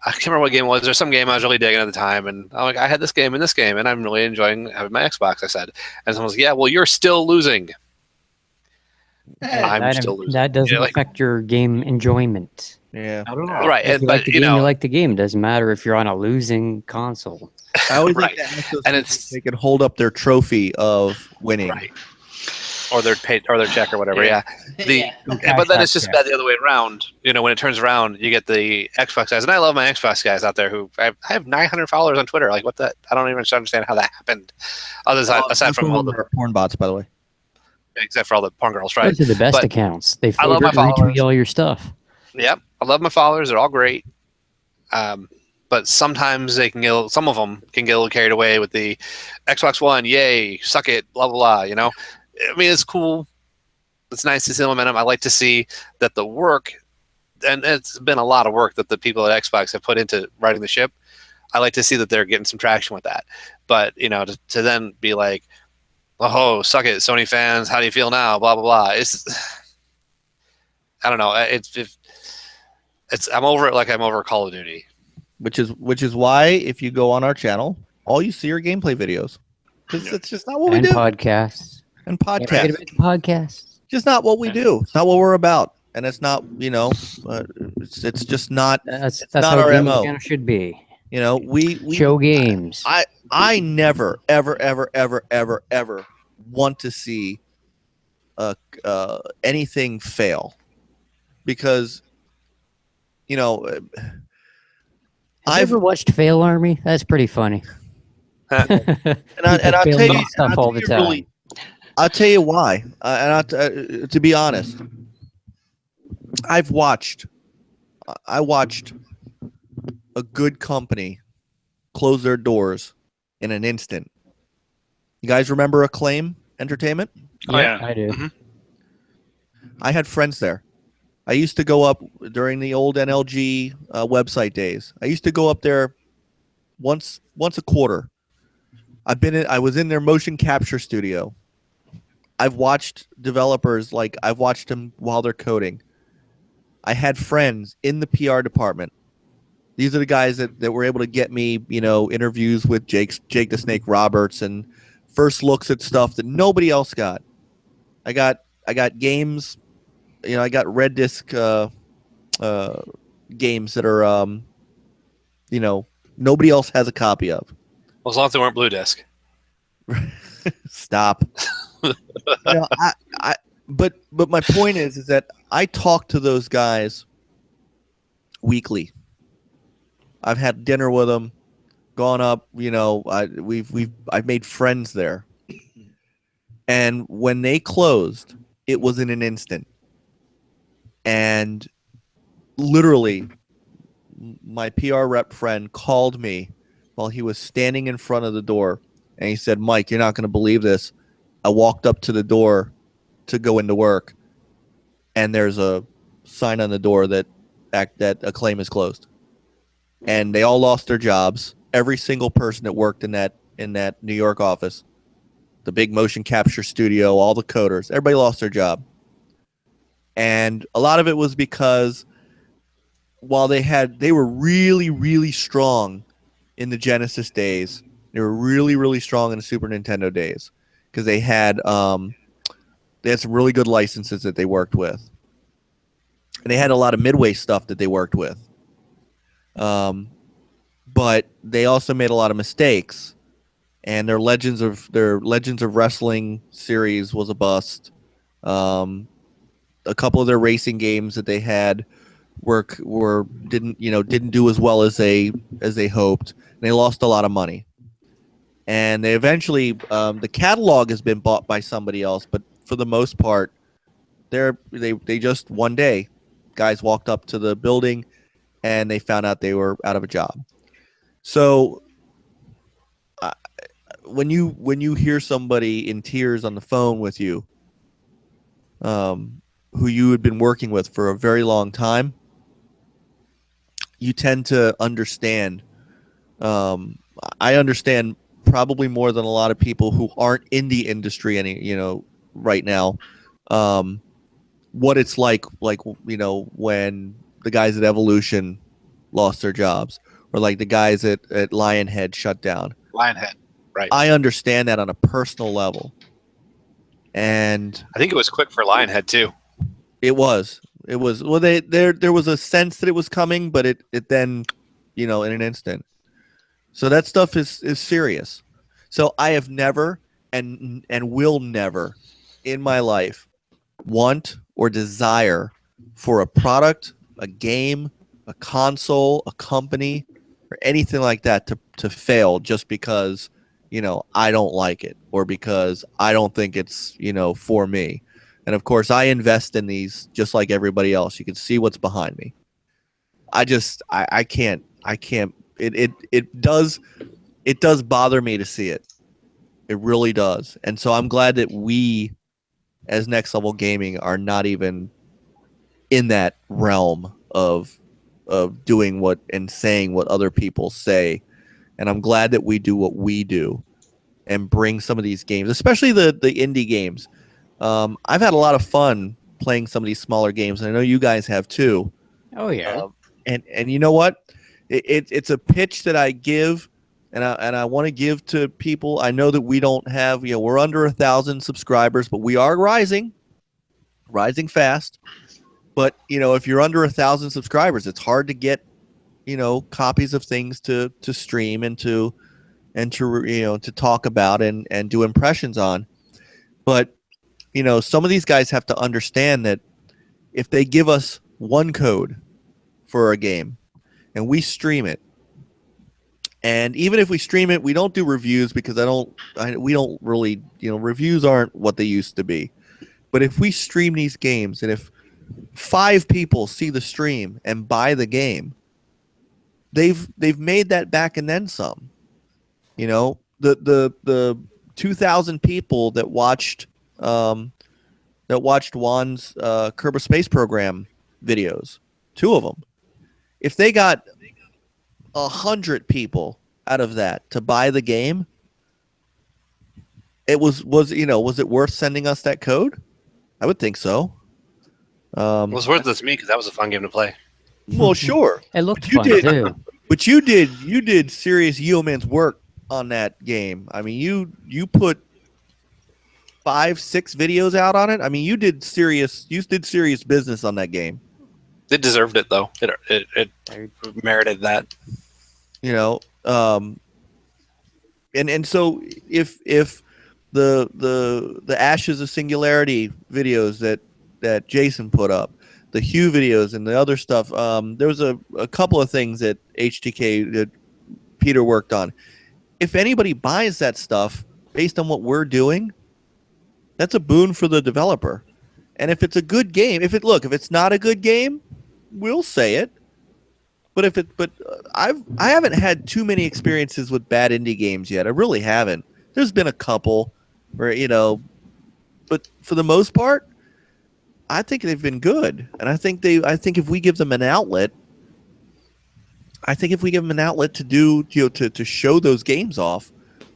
I can't remember what game it was. There's some game I was really digging at the time, and I'm like, I had this game and this game, and I'm really enjoying having my Xbox, I said. And someone was like, yeah, well, you're still losing. I'm still losing. That doesn't affect your game enjoyment. Yeah. I don't know. Right, If you but, like the you game, know- you like the game. It doesn't matter if you're on a losing console. I always Right. like to ask those And people it's- if they can hold up their trophy of winning. Right. Or their check or whatever. Yeah. Yeah. Go But then cash it's just that bad the other way around. You know, when it turns around, you get the Xbox guys, and I love my Xbox guys out there who I have 900 followers on Twitter. Like, what the? I don't even understand how that happened. Aside from all the, porn bots, by the way. except for all the porn girls, check. right? Those are the best But accounts. They I love my retweet followers. all your stuff. Yep, I love my followers. They're all great. But sometimes some of them can get a little carried away with the Xbox One, yay, suck it, blah, blah, blah, you know? I mean, it's cool. It's nice to see the momentum. I like to see that the work, and it's been a lot of work that the people at Xbox have put into writing the ship. I like to see that they're getting some traction with that. But, you know, to then be like, oh, suck it, Sony fans, how do you feel now? Blah, blah, blah. I don't know. I'm over it like I'm over Call of Duty. Which is why if you go on our channel, all you see are gameplay videos. Because it's just not what we And do. podcasts. And Don't forget podcasts. about the podcasts. Just not what we do. It's not what we're about. And it's not, it's just not, That's not how our a gaming MO. channel should be. we Show games. I never, ever want to see anything fail. Because, Have you ever watched Fail Army? That's pretty funny. and I'll People tell fail you on stuff all the time. I'll tell you why. To be honest, I watched a good company close their doors in an instant. You guys remember Acclaim Entertainment? Oh, yeah. I do. Mhm. I had friends there. I used to go up during the old NLG website days. I used to go up there once a quarter. I was in their motion capture studio. I've watched developers, like I've watched them while they're coding. I had friends in the PR department. These are the guys that were able to get me, interviews with Jake the Snake Roberts and first looks at stuff that nobody else got. I got games, I got Red Disc games that are nobody else has a copy of. Well, as long as they weren't Blue Disc. Stop. But my point is that I talk to those guys weekly. I've had dinner with them, gone up. I've made friends there, and when they closed, it was in an instant. And literally, my PR rep friend called me while he was standing in front of the door, and he said, "Mike, you're not going to believe this. I walked up to the door to go into work, and there's a sign on the door that Acclaim is closed." And they all lost their jobs. Every single person that worked in that New York office, the big motion capture studio, all the coders, everybody lost their job. And a lot of it was because while they were really, really strong in the Genesis days, they were really, really strong in the Super Nintendo days because they had some really good licenses that they worked with, and they had a lot of Midway stuff that they worked with. But they also made a lot of mistakes, and their Legends of Wrestling series was a bust. A couple of their racing games that they had didn't do as well as they hoped. And they lost a lot of money, and they eventually the catalog has been bought by somebody else, but for the most part, they just one day, guys walked up to the building and they found out they were out of a job. So when you hear somebody in tears on the phone with you, who you had been working with for a very long time, you tend to understand. I understand probably more than a lot of people who aren't in the industry right now, what it's like when the guys at Evolution lost their jobs, or like the guys at Lionhead shut down. Lionhead, right. I understand that on a personal level. And I think it was quick for Lionhead, too. it was. It was well. There was a sense that it was coming, but it then, in an instant. So that stuff is serious. So I have never and will never in my life want or desire for a product, a game, a console, a company, or anything like that to fail just because, I don't like it or because I don't think it's, for me. And of course, I invest in these just like everybody else. You can see what's behind me. I can't. It does bother me to see it. It really does. And so I'm glad that we, as Next Level Gaming, are not even in that realm of doing what and saying what other people say. And I'm glad that we do what we do and bring some of these games, especially the indie games. I've had a lot of fun playing some of these smaller games, and I know you guys have too. Oh yeah. And you know what? It's a pitch that I give, and I want to give to people. I know that we don't have, we're under 1,000 subscribers, but we are rising fast. But if you're under 1,000 subscribers, it's hard to get, copies of things to stream and to talk about and do impressions on. But some of these guys have to understand that if they give us one code for a game and we stream it, and even if we stream it, we don't do reviews because we don't really, reviews aren't what they used to be. But if we stream these games and if 5 people see the stream and buy the game, they've made that back and then some. The 2,000 people that watched Juan's Kerbal Space Program videos, 2 of them. If they got 100 people out of that to buy the game, was it worth sending us that code? I would think so. It was worth it to me because that was a fun game to play. Well, sure. It looked fun too. But you did serious yeoman's work on that game. I mean, you put 5-6 videos out on it. I mean, you did serious business on that game. It deserved it though. It merited that. And so if the Ashes of Singularity videos that Jason put up, the Hue videos and the other stuff, there was a couple of things that HTK that Peter worked on. If anybody buys that stuff based on what we're doing, that's a boon for the developer. And if it's a good game, if it's not a good game, we'll say it. But I haven't had too many experiences with bad indie games yet. I really haven't. There's been a couple where, but for the most part, I think they've been good. And I think if we give them an outlet, to do, to show those games off,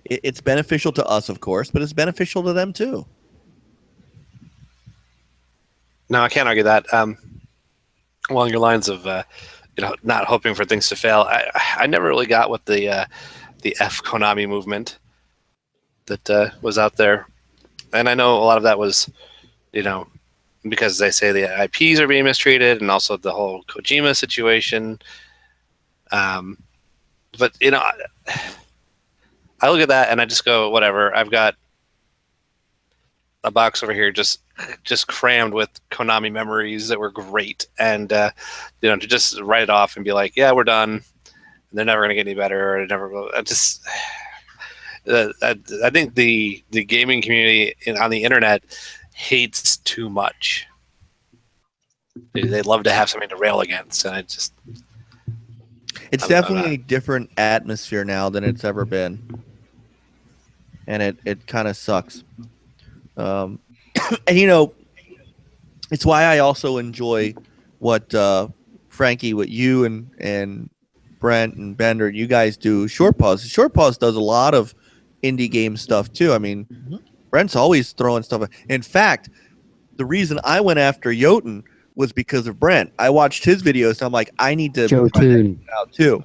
it's beneficial to us, of course, but it's beneficial to them too. No, I can't argue that. Along your lines of, not hoping for things to fail, I never really got what the F Konami movement that was out there, and I know a lot of that was, because they say the IPs are being mistreated, and also the whole Kojima situation. But I look at that and I just go, whatever. I've got a box over here just crammed with Konami memories that were great, and to just write it off and be like, yeah, we're done, and they're never going to get any better, or it never will. I think the gaming community on the internet hates too much. They love to have something to rail against, and it's definitely a different atmosphere now than it's ever been, and it kind of sucks. And it's why I also enjoy what Frankie, what you and Brent and Bender, you guys do. Short Pause does a lot of indie game stuff too. I mean, Brent's always throwing stuff. In fact, the reason I went after Jotun was because of Brent. I watched his videos and I'm like, I need to try that out too.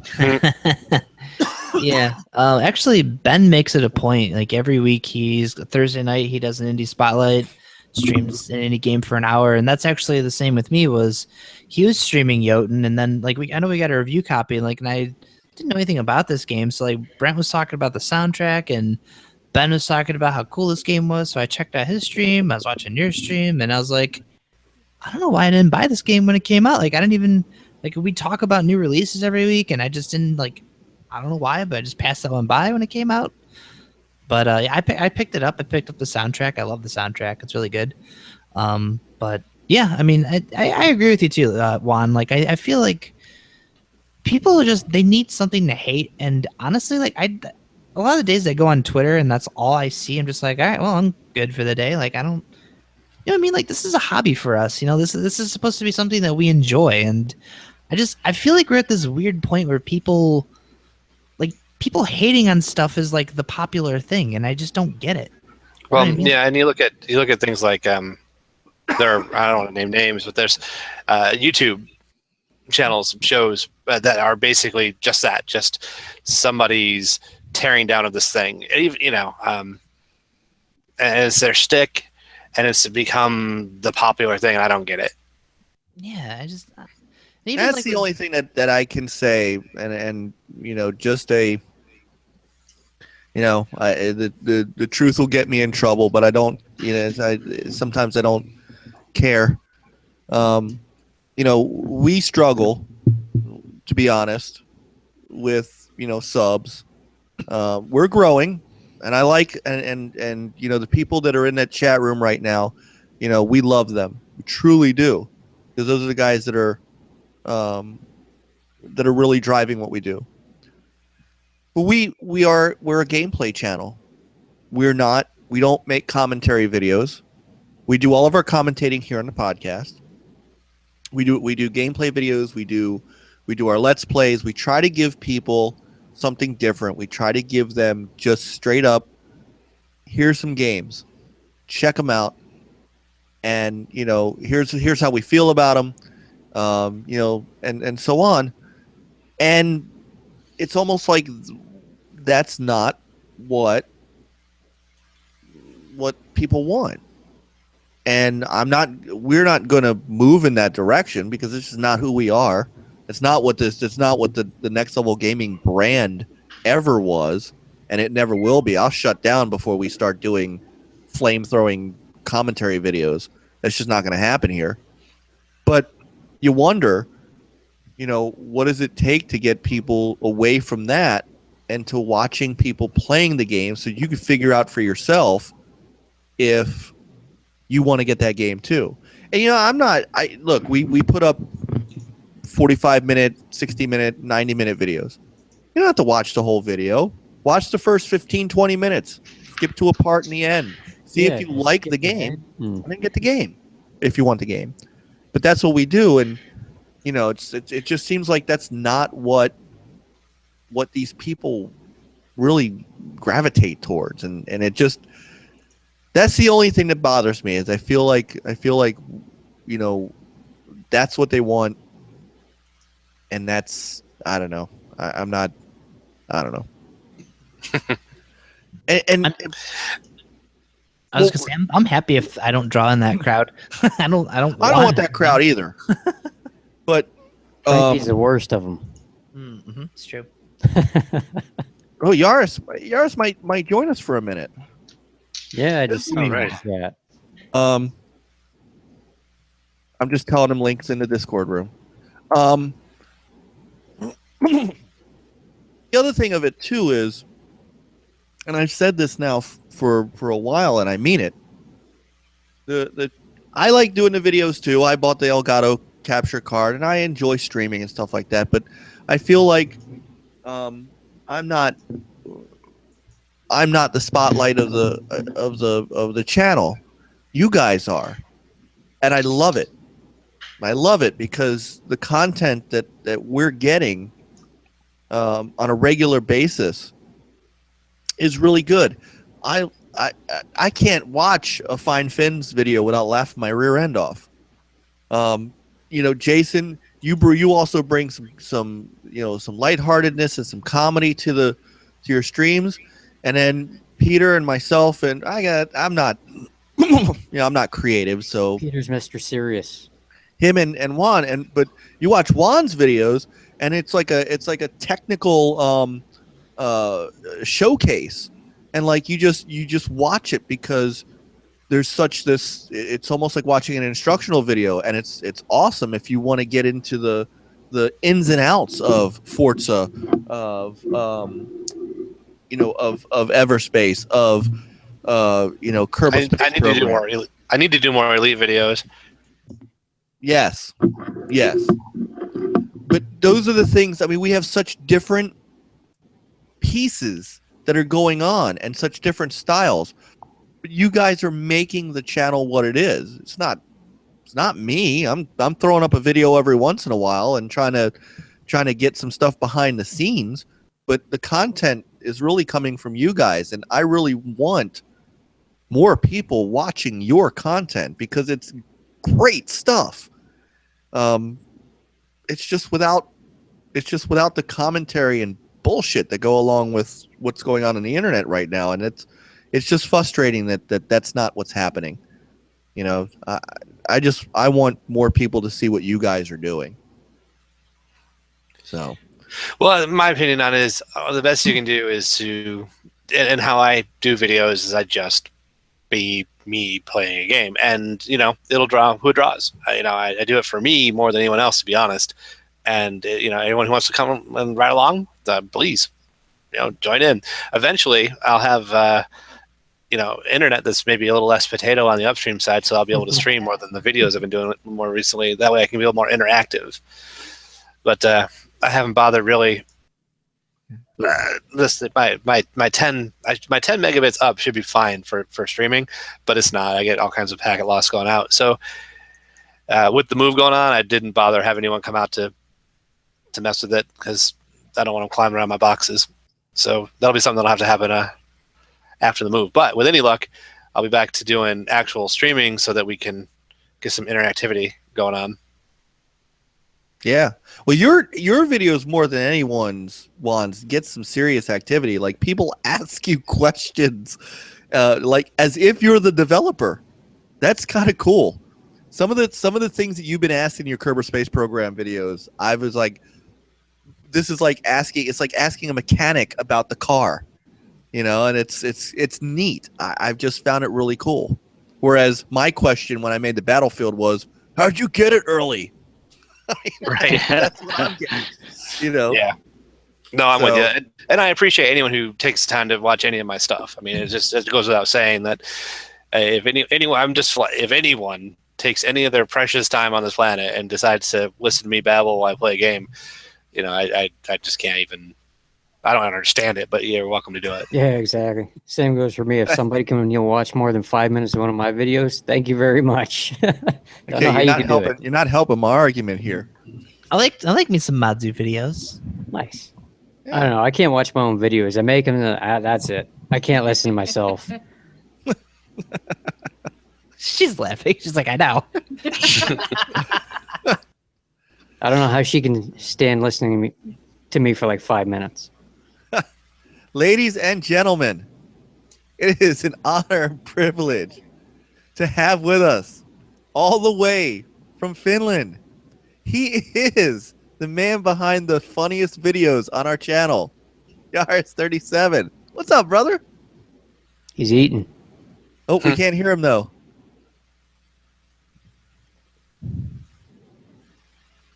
Yeah. Actually, Ben makes it a point. Like every week, Thursday night he does an indie spotlight. streams in any game for an hour, and that's actually the same with me. Was he was streaming Jotun, and then like I know we got a review copy, and like and I didn't know anything about this game, so like Brent was talking about the soundtrack, and Ben was talking about how cool this game was, so I checked out his stream. I was watching your stream, and I was like, I don't know why I didn't buy this game when it came out. Like I didn't even like we talk about new releases every week, and I just didn't like. I don't know why, but I just passed that one by when it came out. But yeah, I picked it up. I picked up the soundtrack. I love the soundtrack. It's really good. But yeah, I mean, I agree with you too, Juan. Like I feel like people they need something to hate, and honestly, like a lot of the days I go on Twitter and that's all I see. I'm just like, all right, well, I'm good for the day. Like I don't, you know what I mean? Like this is a hobby for us. You know, this is supposed to be something that we enjoy, and I feel like we're at this weird point where people hating on stuff is like the popular thing, and I just don't get it. Well, I mean? yeah, and you look at things like there are, I don't want to name names, but there's YouTube channels, shows that are basically just that, just somebody's tearing down of this thing. You know, and it's their shtick, and it's become the popular thing. And I don't get it. Yeah, I just. That's like the only thing that I can say, and you know, just a. You know, the truth will get me in trouble, but I don't. You know, sometimes I don't care. You know, we struggle, to be honest, with subs. We're growing, and I like and you know the people that are in that chat room right now. You know, we love them, we truly do, because those are the guys that are really driving what we do. But we're a gameplay channel. We don't make commentary videos. We do all of our commentating here on the podcast. We do gameplay videos. We do our let's plays. We try to give people something different. We try to give them just straight up, here's some games, check them out, and here's how we feel about them, and so on. And it's almost like that's not what people want. And we're not going to move in that direction, because this is not who we are. It's not what the Next Level Gaming brand ever was, and it never will be. I'll shut down before we start doing flame-throwing commentary videos. That's just not going to happen here. But you wonder, what does it take to get people away from that and to watching people playing the game, so you can figure out for yourself if you want to get that game too. And look, we put up 45-minute, 60-minute, 90-minute videos. You don't have to watch the whole video. Watch the first 15, 20 minutes. Skip to a part in the end. See if you like the game, and then get the game if you want the game. But that's what we do, and it just seems like that's not what these people really gravitate towards, and it just, that's the only thing that bothers me, is I feel like that's what they want, and that's, I don't know. I don't know. and I was gonna say, I'm happy if I don't draw in that crowd. I don't want that crowd either. But Frankie's the worst of them. Mm-hmm, it's true. Oh, Yaris might join us for a minute. Yeah, I just All right. that. I'm just telling him links in the Discord room. The other thing of it too is, and I've said this now for a while, and I mean it. I like doing the videos too. I bought the Elgato capture card, and I enjoy streaming and stuff like that. But I feel like I'm not the spotlight of the channel. You guys are, and I love it. I love it because the content that we're getting on a regular basis is really good. I can't watch a Fine Fins video without laughing my rear end off. Jason, you also bring some lightheartedness and some comedy to your streams, and then Peter and myself, and I'm not I'm not creative, so Peter's Mr. Serious. him and Juan, but you watch Juan's videos, and it's like a technical showcase, and like you just watch it because there's such this. It's almost like watching an instructional video, and it's awesome if you want to get into the ins and outs of Forza, of of Everspace, of Kerbal Space I need to do Program. more. I need to do more Elite videos. Yes. But those are the things. I mean, we have such different pieces that are going on and such different styles. But you guys are making the channel what it is. It's not me. I'm throwing up a video every once in a while and trying to get some stuff behind the scenes, but the content is really coming from you guys, and I really want more people watching your content because it's great stuff. It's just without the commentary and bullshit that go along with what's going on the internet right now, and it's just frustrating that's not what's happening. I want more people to see what you guys are doing. So, well, my opinion on it is the best you can do is to, and how I do videos is I just be me playing a game, and it'll draw who it draws. I do it for me more than anyone else, to be honest. And anyone who wants to come and ride along, please, join in. Eventually, I'll have internet that's maybe a little less potato on the upstream side, so I'll be able to stream more than the videos I've been doing more recently. That way I can be a little more interactive. But I haven't bothered really. My 10 megabits up should be fine for streaming, but it's not. I get all kinds of packet loss going out. So with the move going on, I didn't bother having anyone come out to mess with it because I don't want them climbing around my boxes. So that'll be something that'll have to happen after the move. But with any luck, I'll be back to doing actual streaming so that we can get some interactivity going on. yeah. Well, your videos more than anyone's get some serious activity. Like people ask you questions, like as if you're the developer. That's kind of cool. Some of the things that you've been asking in your Kerbal Space Program videos, I was like, this is like asking. It's like asking a mechanic about the car. And it's neat. I've just found it really cool. Whereas my question when I made the Battlefield was, how'd you get it early? Right. That's what I'm getting. Yeah. No, I'm with you. And I appreciate anyone who takes time to watch any of my stuff. I mean, it goes without saying that if anyone takes any of their precious time on this planet and decides to listen to me babble while I play a game, I just can't even. I don't understand it, but you're welcome to do it. Yeah, exactly. Same goes for me. If somebody can watch more than 5 minutes of one of my videos, thank you very much. You're not helping my argument here. I like me some Madzu videos. Nice. I don't know. I can't watch my own videos. I make them. That's it. I can't listen to myself. She's laughing. She's like, I know. I don't know how she can stand listening to me for like 5 minutes. Ladies and gentlemen, it is an honor and privilege to have with us all the way from Finland. He is the man behind the funniest videos on our channel, Yars37. What's up, brother? He's eating. Oh, we can't hear him, though.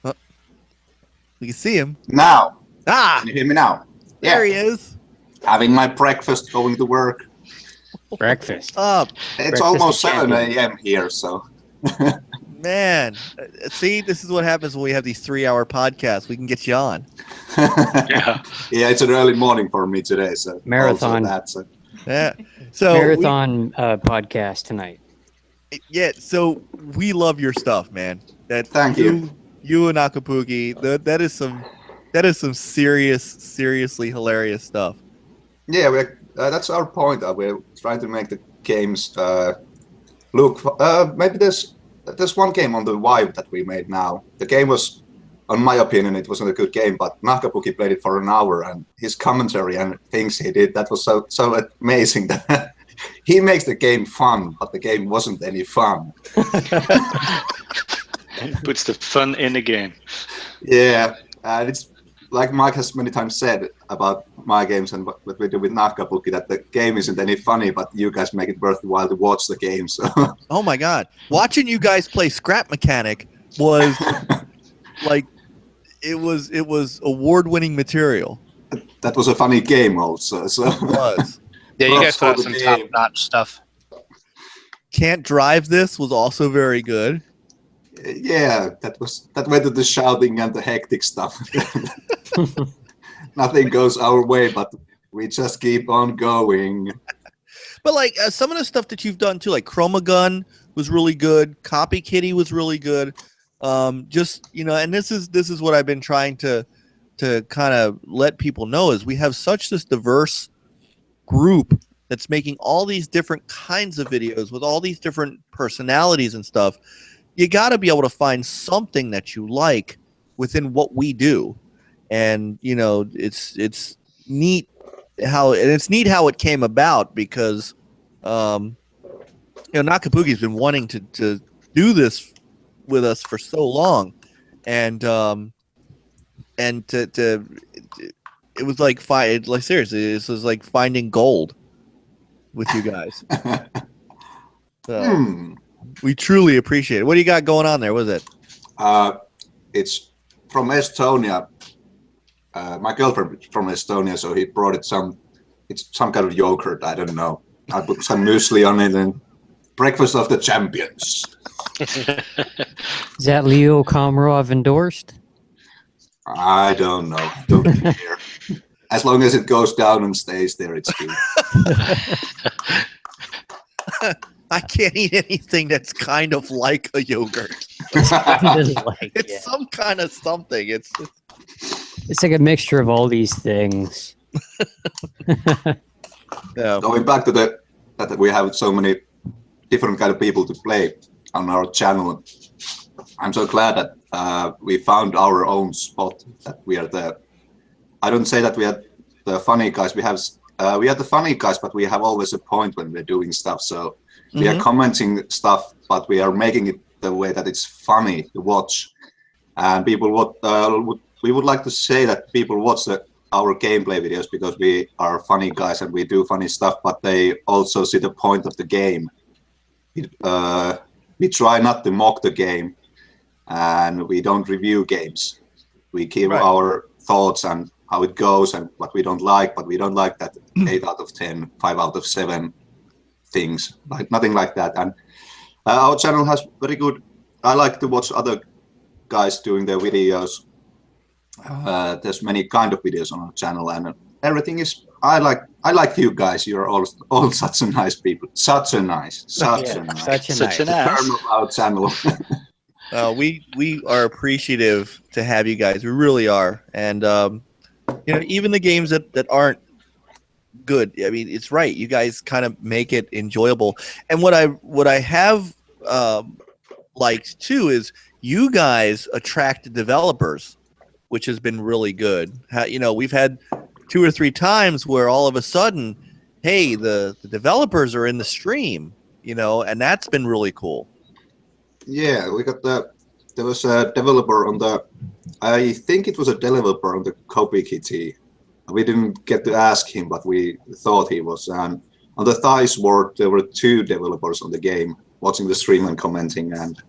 We can see him. Now. Ah! Can you hear me now? There he is. Having my breakfast, going to work. Breakfast. Up. It's almost 7 a.m. here, so. Man. See, this is what happens when we have these 3-hour podcasts. We can get you on. Yeah. Yeah, it's an early morning for me today, so. Marathon. Yeah. So Marathon podcast tonight. Yeah, so we love your stuff, man. Thank you. You and Akapuki, that is some seriously hilarious stuff. Yeah, that's our point. We're trying to make the games look. Maybe there's one game on the Vive that we made now. The game was, in my opinion, it wasn't a good game, but Nakapuki played it for an hour, and his commentary and things he did, that was so amazing that he makes the game fun, but the game wasn't any fun. Puts the fun in the game. Yeah, and it's like Mike has many times said about my games and what we do with Nakabuki, that the game isn't any funny, but you guys make it worthwhile to watch the game. So. Oh my God, watching you guys play Scrap Mechanic was like it was award-winning material. That was a funny game also. So. It was. Yeah, you guys Props put for out the some game. top-notch stuff. Can't Drive This was also very good. Yeah, that went to the shouting and the hectic stuff. Nothing goes our way, but we just keep on going. But like some of the stuff that you've done too, like Chroma Gun was really good. Copy Kitty was really good. Just and this is what I've been trying to kind of let people know is we have such this diverse group that's making all these different kinds of videos with all these different personalities and stuff. You got to be able to find something that you like within what we do, and it's neat how it came about because Nakabuki's been wanting to do this with us for so long, and it was like seriously, this was like finding gold with you guys. So we truly appreciate it. What do you got going on there? What is it? It's from Estonia. My girlfriend is from Estonia, so he brought it's some kind of yogurt. I don't know. I put some muesli on it and breakfast of the champions. Is that Leo Komarov endorsed? I don't know. Don't care. As long as it goes down and stays there, it's good. I can't eat anything that's kind of like a yogurt. It's some kind of something. It's like a mixture of all these things. Yeah. Going back to that we have so many different kind of people to play on our channel. I'm so glad that we found our own spot. That we are the. I don't say that we are the funny guys. We are the funny guys, but we have always a point when we're doing stuff. So we are commenting stuff, but we are making it the way that it's funny to watch. And people we would like to say that people watch our gameplay videos because we are funny guys and we do funny stuff, but they also see the point of the game. We try not to mock the game, and we don't review games. We give our thoughts and how it goes and what we don't like, but we don't like that 8 out of 10, 5 out of 7 things, like nothing like that. And our channel has very good. I like to watch other guys doing their videos. There's many kind of videos on our channel, and everything is. I like you guys. You're all such a nice people. Such a nice. Term of our channel. We are appreciative to have you guys. We really are, and even the games that aren't good. I mean, it's right. You guys kind of make it enjoyable. And what I have liked too is you guys attract developers, which has been really good. We've had 2 or 3 times where all of a sudden, hey, the developers are in the stream, and that's been really cool. Yeah, we got there was a developer I think it was a developer on the Copy Kitty. We didn't get to ask him, but we thought he was. And on the Thighs World, there were 2 developers on the game watching the stream and commenting. And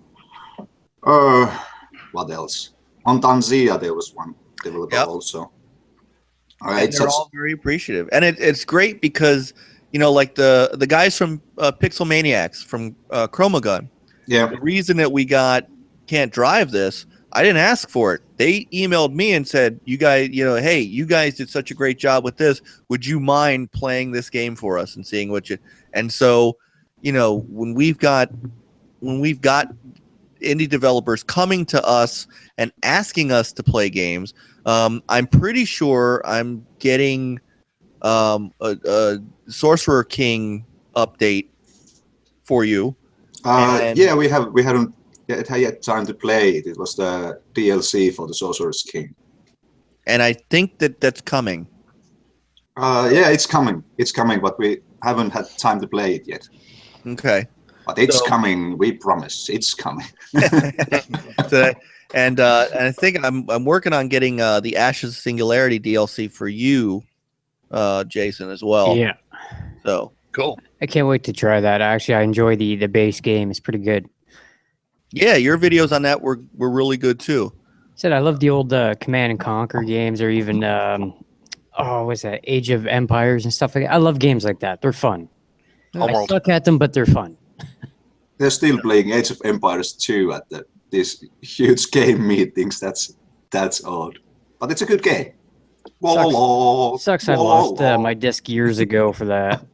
what else? On Tanzania, there was one developer also. And they're all very appreciative, and it's great because like the guys from Pixel Maniacs from Chroma Gun. Yeah. The reason that we got Can't Drive This, I didn't ask for it. They emailed me and said, "You guys, hey, you guys did such a great job with this. Would you mind playing this game for us and seeing what you?" And so, when we've got indie developers coming to us and asking us to play games, I'm pretty sure I'm getting a Sorcerer King update for you. Yeah, we hadn't yet time to play it. It was the DLC for the Sorcerer's King, and I think that's coming. Yeah, it's coming. It's coming, but haven't had time to play it yet. Okay. But it's So- coming. We promise. It's coming. So, and I think I'm working on getting the Ashes Singularity DLC for you, Jason, as well. Yeah. So Cool. I can't wait to try that. Actually, I enjoy the base game. It's pretty good. yeah, your videos on that were really good too. Said I love the old Command and Conquer games, or even what's that? Age of Empires and stuff like that. I love games like that. They're fun. I Homeworld. suck at them, but they're fun. They're still playing Age of Empires 2 at these huge game meetings. That's odd. But it's a good game. Sucks. I lost my disc years ago for that.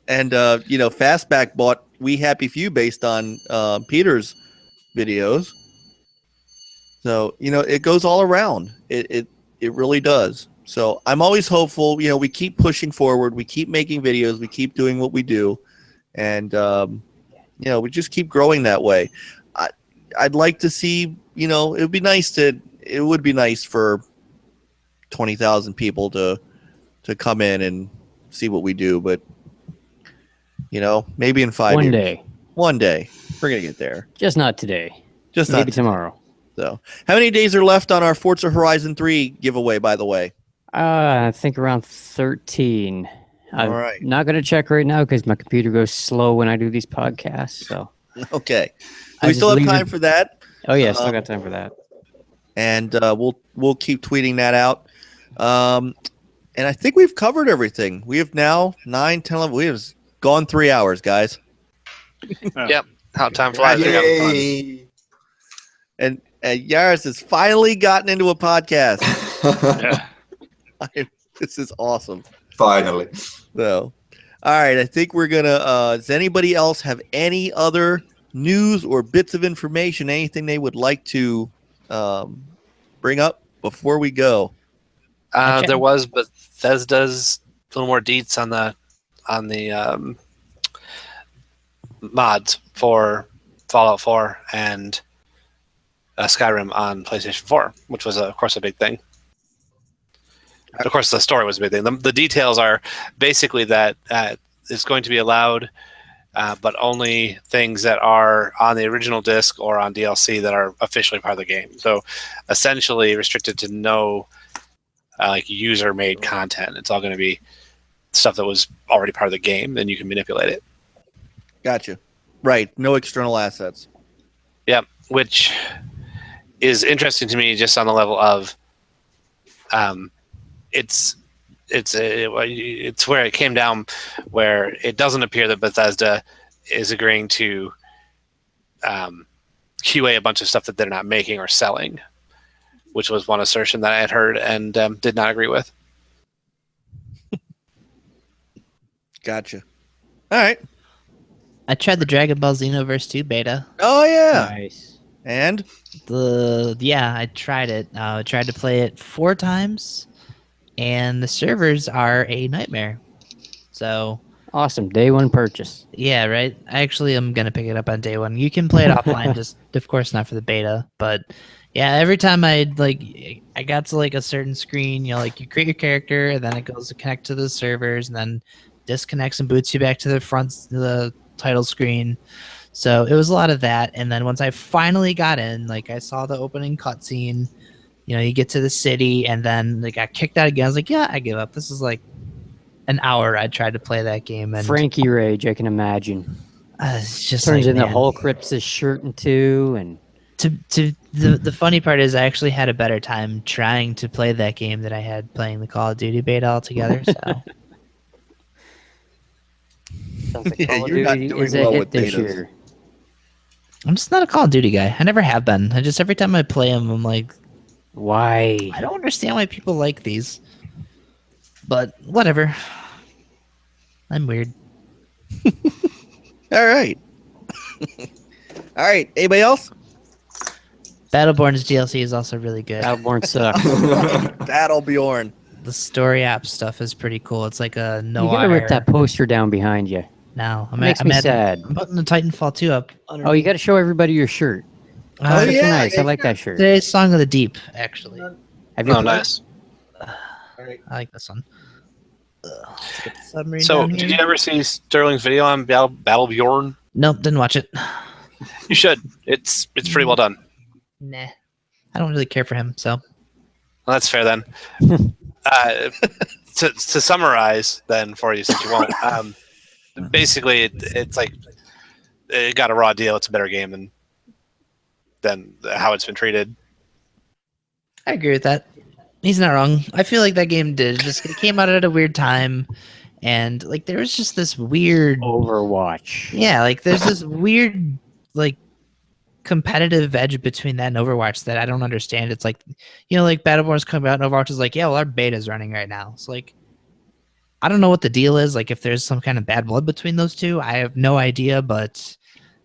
And Fastback bought We Happy Few based on Peter's videos. So it goes all around. It really does. So I'm always hopeful. We keep pushing forward. We keep making videos. We keep doing what we do, and we just keep growing that way. I'd like to see. It would be nice for 20,000 people to come in and see what we do, but maybe in 5 years. One day we're gonna get there. Just not today. Just Maybe not tomorrow. So, how many days are left on our Forza Horizon 3 giveaway? By the way, I think around 13. I'm All right. not gonna check right now because my computer goes slow when I do these podcasts. So okay. I We just still have leave time it- for that, Oh yeah, still got time for that. and we'll keep tweeting that out. And I think we've covered everything. We have now 9, 10, 11. We have gone 3 hours, guys. Yep. How time flies. We're having fun. Yay! And Yaris has finally gotten into a podcast. Yeah. This is awesome. Finally. So, all right. I think we're gonna. Does anybody else have any other news or bits of information? Anything they would like to bring up before we go? There was Bethesda's a little more deets on the mods for Fallout 4 and Skyrim on PlayStation 4, which was, of course, a big thing. Of course, the story was a big thing. The details are basically that it's going to be allowed, but only things that are on the original disc or on DLC that are officially part of the game. So, essentially, restricted to no user-made content. It's all going to be stuff that was already part of the game, and you can manipulate it. Gotcha. Right. No external assets. Yeah, which is interesting to me just on the level of it's where it came down, where it doesn't appear that Bethesda is agreeing to QA a bunch of stuff that they're not making or selling, which was one assertion that I had heard and did not agree with. Gotcha. All right. I tried the Dragon Ball Xenoverse 2 beta. Oh yeah. Nice. And I tried it. I tried to play it 4 times, and the servers are a nightmare. So Awesome. Day one purchase. yeah, right. I actually am gonna pick it up on day one. You can play it offline, just of course not for the beta. But yeah, every time I got to a certain screen, you create your character, and then it goes to connect to the servers, and then disconnects and boots you back to the title screen. So it was a lot of that. And then once I finally got in, I saw the opening cutscene, you get to the city, and then I got kicked out again. I was like, yeah, I give up. This is an hour I tried to play that game, and Frankie Rage, I can imagine. it's just Turns into man. Hulk rips his shirt in two, and The funny part is I actually had a better time trying to play that game than I had playing the Call of Duty beta altogether. So sounds like Yeah, Call of you're not Duty doing is a well hit with this betas. year. I'm just not a Call of Duty guy. I never have been. I just every time I play them, I'm like, Why? I don't understand why people like these. But whatever. I'm weird. all right. All right. Anybody else? Battleborn's DLC is also really good. Battleborn sucks. Battle Bjorn. The story app stuff is pretty cool. It's like a You noir. gotta rip that poster down behind you. now. Makes me sad. I'm putting the Titanfall 2 up. Oh, you gotta show everybody your shirt. Oh, Shirts are yeah, nice. I yeah, like that shirt. Today's Song of the Deep, actually. Have you Oh, played? nice. I like this one. Get the submarine So, down did here. you ever see Sterling's video on Battle Bjorn? Nope, didn't watch it. You should. It's pretty well done. Nah, I don't really care for him. So Well, that's fair then. To summarize then for you, since you won't, basically it's like it got a raw deal. It's a better game than how it's been treated. I agree with that. He's not wrong. I feel like that game did. It came out at a weird time, and like there was just this weird Overwatch. Yeah, like there's this weird like competitive edge between that and Overwatch that I don't understand. It's like, like Battleborn's coming out and Overwatch is like, yeah, well, our beta's running right now. It's like, I don't know what the deal is. Like, if there's some kind of bad blood between those two, I have no idea. But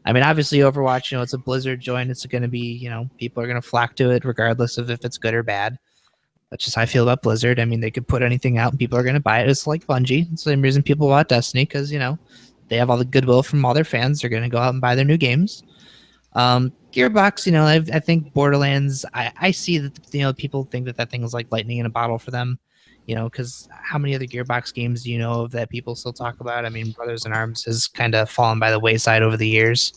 I mean, obviously, Overwatch, it's a Blizzard joint. It's going to be, people are going to flock to it regardless of if it's good or bad. That's just how I feel about Blizzard. I mean, they could put anything out and people are going to buy it. It's like Bungie. It's the same reason people bought Destiny because, they have all the goodwill from all their fans. They're going to go out and buy their new games. Gearbox, I think Borderlands, I see that, people think that thing is like lightning in a bottle for them, because how many other Gearbox games do you know of that people still talk about? I mean, Brothers in Arms has kind of fallen by the wayside over the years,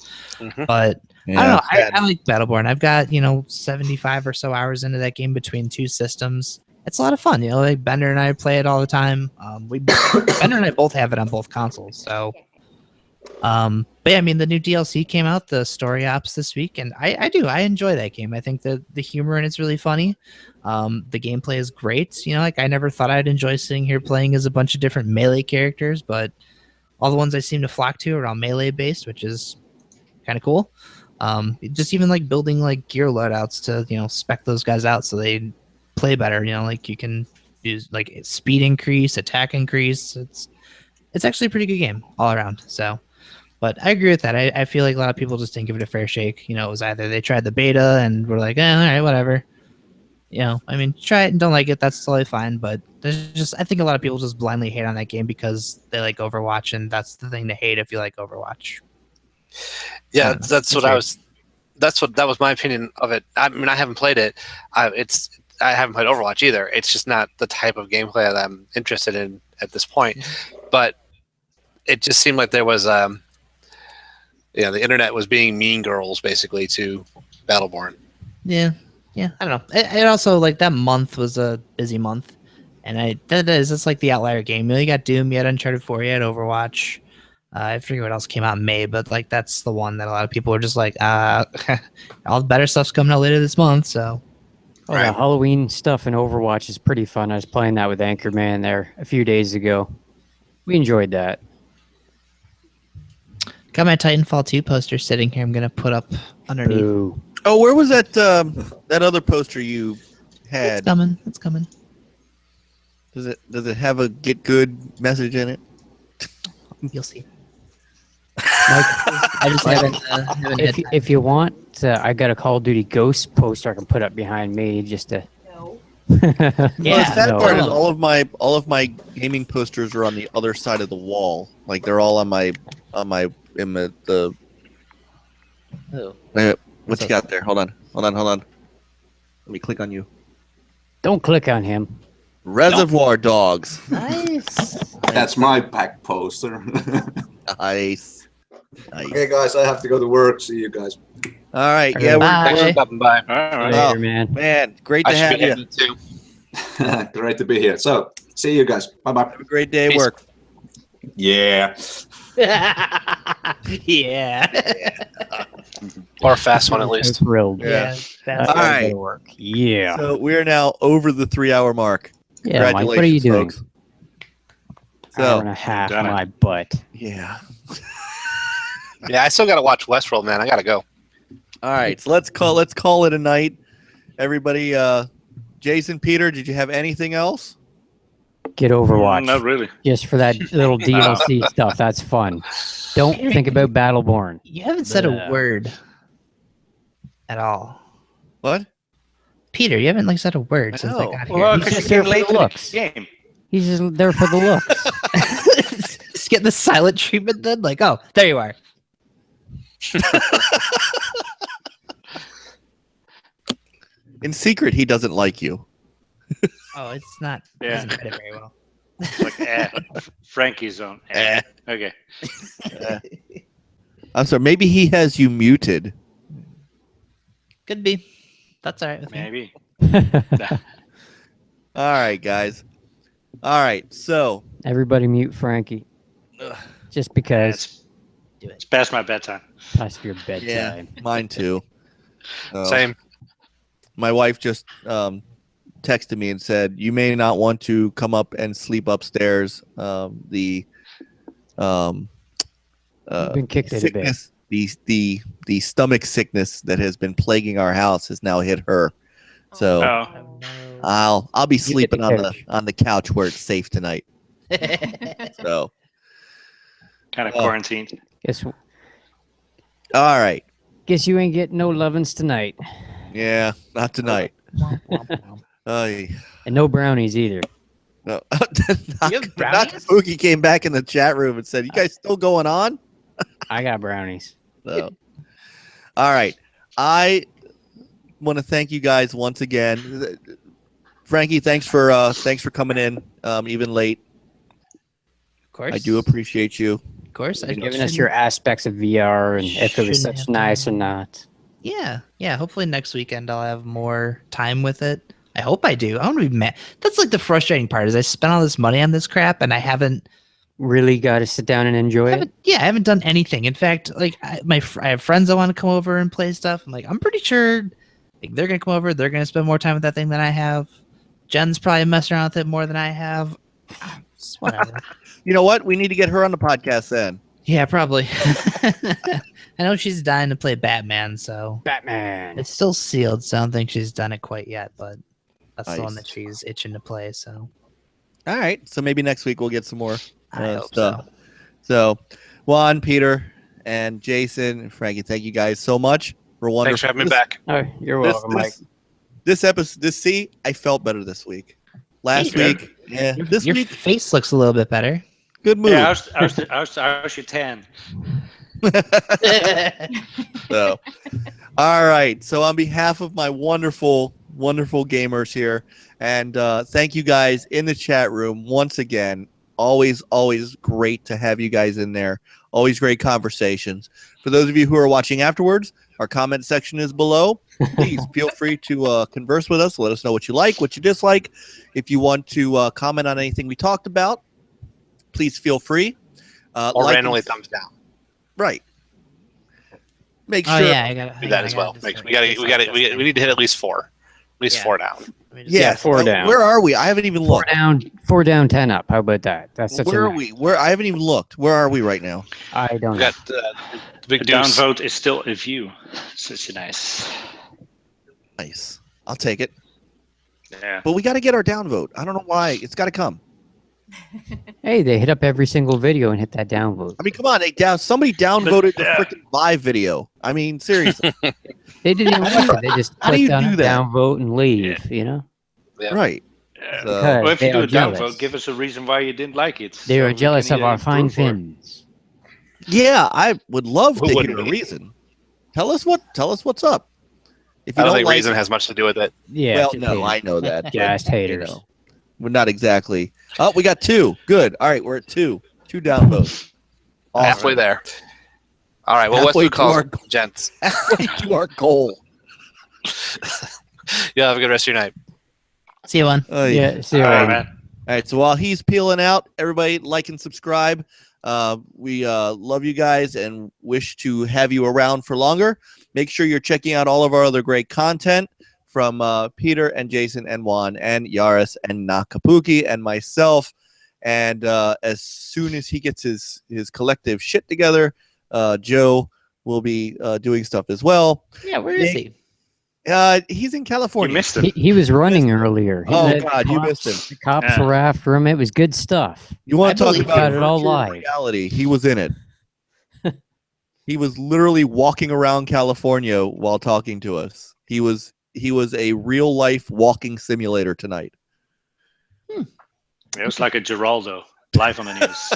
but I don't know. I like Battleborn. I've got, 75 or so hours into that game between two systems. It's a lot of fun. Like Bender and I play it all the time. Bender and I both have it on both consoles. So, but yeah, I mean, the new DLC came out, the story ops this week, and I enjoy that game. I think the humor in it's really funny. The gameplay is great. Like I never thought I'd enjoy sitting here playing as a bunch of different melee characters, but all the ones I seem to flock to are all melee based, which is kind of cool. Just even like building like gear loadouts to spec those guys out so they play better. Like you can use like speed increase, attack increase. It's actually a pretty good game all around. So, but I agree with that. I feel like a lot of people just didn't give it a fair shake. It was either they tried the beta and were like, all right, whatever. I mean, try it and don't like it. That's totally fine. But I think a lot of people just blindly hate on that game because they like Overwatch, and that's the thing to hate if you like Overwatch. Yeah, that was my opinion of it. I mean, I haven't played it. I haven't played Overwatch either. It's just not the type of gameplay that I'm interested in at this point. But it just seemed like there was, the internet was being mean girls basically to Battleborn. Yeah, I don't know. It also like that month was a busy month, and it's like the outlier game. You got Doom, you had Uncharted 4, you had Overwatch. I forget what else came out in May, but like that's the one that a lot of people are just like, all the better stuff's coming out later this month. So, the Halloween stuff in Overwatch is pretty fun. I was playing that with Anchorman there a few days ago. We enjoyed that. Got my Titanfall 2 poster sitting here. I'm gonna put up underneath. Ooh. Oh, where was that that other poster you had? It's coming. Does it have a get good message in it? You'll see. I just haven't. If you want, I got a Call of Duty Ghost poster I can put up behind me just to. Well, the sad no. part is all of my gaming posters are on the other side of the wall. Like they're all on my the. Oh. Wait, what you got there? Hold on. Let me click on you. Don't click on him. Reservoir Dogs. Nice. That's my pack poster. Nice. Okay, guys, I have to go to work. See you guys. All right. Yeah, Bye. Thanks for stopping by. All right. Later, man. Man, great to I should have be you. heading too. Great to be here. So, see you guys. Bye bye. Have a great day at Peace. work. Yeah. Yeah. Or a fast one at I'm least. thrilled. Yeah. That's All right. That'll work. Yeah. So we are now over the 3-hour mark. Yeah, Mike, what are you doing? Folks. Hour and So a half, Done it. my butt. yeah. Yeah, I still got to watch Westworld, man. I got to go. All right. So let's call it a night. Everybody. Jason, Peter, did you have anything else? Get Overwatch. Not really. Just for that little DLC stuff. That's fun. Don't think about Battleborn. You haven't said a Blah. word at all, What? Peter. You haven't said a word I since I know. got here. Well, He's because just you there came for late the to looks. the game. He's just there for the looks. Just get the silent treatment then. Like, oh, there you are. In secret, he doesn't like you. Oh, it's not. Yeah. Doesn't fit it very well. It's like, Frankie's on. Okay. I'm sorry. Maybe he has you muted. Could be. That's all right with me. Maybe. All right, guys. All right. So Everybody mute Frankie. Just because. It's past my bedtime. Past your bedtime. yeah, mine too. So, Same. My wife just texted me and said, "You may not want to come up and sleep upstairs. The You've been kicked out of bed. sickness, the stomach sickness that has been plaguing our house has now hit her. So Oh. I'll be get the sleeping couch. on the couch where it's safe tonight. So Kind of quarantined. Guess all right, you ain't getting no lovin's tonight. yeah, not tonight. And no brownies either. No. You have brownies? Pookie came back in the chat room and said, "You guys still going on?" I got brownies. So, all right. I want to thank you guys once again. Frankie, thanks for coming in, even late. Of course. I do appreciate you. Of course. I Giving us your aspects of VR and if it was Shouldn't such have nice or done. not. Yeah. Hopefully next weekend I'll have more time with it. I hope I do. I want to be mad. That's like the frustrating part is I spent all this money on this crap and I haven't Really got to sit down and enjoy it. I haven't done anything. In fact, like I have friends that want to come over and play stuff. I'm like, I'm pretty sure like, they're gonna come over. They're gonna spend more time with that thing than I have. Jen's probably messing around with it more than I have. It's whatever. You know what? We need to get her on the podcast then. Yeah, probably. I know she's dying to play Batman, so Batman. it's still sealed. So I don't think she's done it quite yet, but that's the one Nice. that she's itching to play. So All right. So maybe next week we'll get some more I hope stuff. so. So, Juan, Peter, and Jason, and Frankie, thank you guys so much for wonderful. Thanks for having me back. Oh, you're welcome, Mike. This episode, I felt better this week. Last Yeah. week, yeah. This Your week, face looks a little bit better. good mood. Yeah, how's your tan? So, all right. So, on behalf of my wonderful gamers here, and thank you guys in the chat room once again. Always great to have you guys in there. Always great conversations. For those of you who are watching afterwards, our comment section is below. Please feel free to converse with us. Let us know what you like, what you dislike. If you want to comment on anything we talked about, please feel free. Or like randomly and- thumbs down. Right. Make Oh sure. yeah, I got Do that as well. We need to hit at least 4. At least Yeah. 4 down. Yes. 4 down. Where are we? I haven't even looked. 4 down, 10 up. How about that? That's such Where a are we? Where I haven't even looked. Where are we right now? I don't We know. got the big The deuce. downvote is still a view. Such a nice. Nice. I'll take it. Yeah. But we got to get our downvote. I don't know why. It's got to come. Hey, they hit up every single video and hit that downvote. I mean, come on. Somebody downvoted the Yeah. freaking live video. I mean, seriously. They didn't even watch it. They just How do you clicked on do it, that? downvote and leave, you know? Yeah. Right. Yeah. So- Well, if you They do are a jealous. downvote, give us a reason why you didn't like it. They so were we jealous can of our fine improve for it. fins. Yeah, I would love Who to wouldn't hear a be? reason. Tell us what's up. If I you don't don't think like reason has much to do with it. Yeah. well, just no, haters. I know that. Just but, haters. we're not exactly. Oh, we got 2. Good. All right, we're at 2. 2 downvotes. Awesome. Halfway there. All right. Well, Halfway what's food calls, to gents? Halfway to our goal. Yeah, have a good rest of your night. See you one. Yeah, see you All right, later. man. All right, so while he's peeling out, everybody like and subscribe. We love you guys and wish to have you around for longer. Make sure you're checking out all of our other great content from Peter and Jason and Juan and Yaris and Nakapuki and myself. And as soon as he gets his collective shit together, Joe will be doing stuff as well. Yeah, where is he? He's in You California. missed him. He was running earlier. Oh, The God, you cops- missed him. The cops Yeah. were after him. It was good stuff. You want I to talk believe about got it all virtual live. reality? He was in it. He was literally walking around California while talking to us. He was a real life walking simulator tonight. It was like a Geraldo live on the news.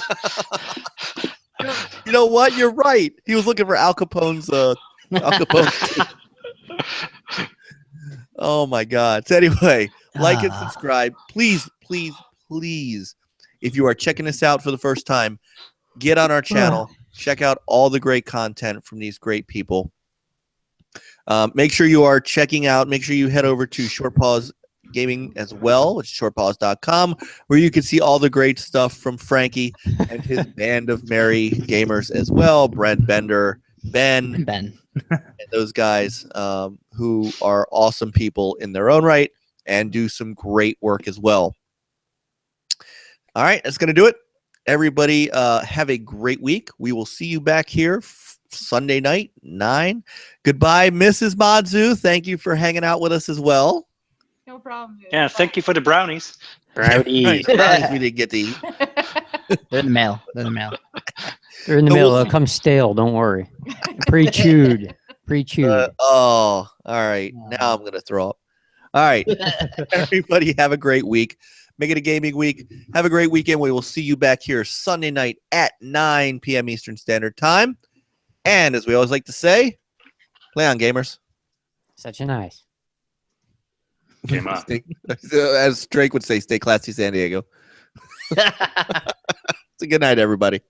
You know what? You're right. He was looking for Al Capone's. Al Capone. Oh my God. So anyway, like and subscribe. Please if you are checking us out for the first time, get on our channel. Check out all the great content from these great people. Make sure you are checking out. Make sure you head over to Short Pause Gaming as well. It's shortpause.com, where you can see all the great stuff from Frankie and his band of merry gamers as well. Brent, Bender, Ben, and those guys who are awesome people in their own right and do some great work as well. All right, that's going to do it. Everybody have a great week. We will see you back here Sunday night, 9. Goodbye, Mrs. Madzu. Thank you for hanging out with us as well. No problem. Yeah, thank you for the brownies. Brownies. Brownies we didn't get to eat. They're in the mail. They're in the mail. They're in the So middle. we'll They'll come stale. Don't worry. Pre-chewed. Pre-chewed. Oh, all right. Now I'm going to throw up. All right. Everybody have a great week. Make it a gaming week. Have a great weekend. We will see you back here Sunday night at 9 p.m. Eastern Standard Time. And as we always like to say, play on, gamers. Such a nice. Game on. As Drake would say, stay classy, San Diego. It's a good night, everybody.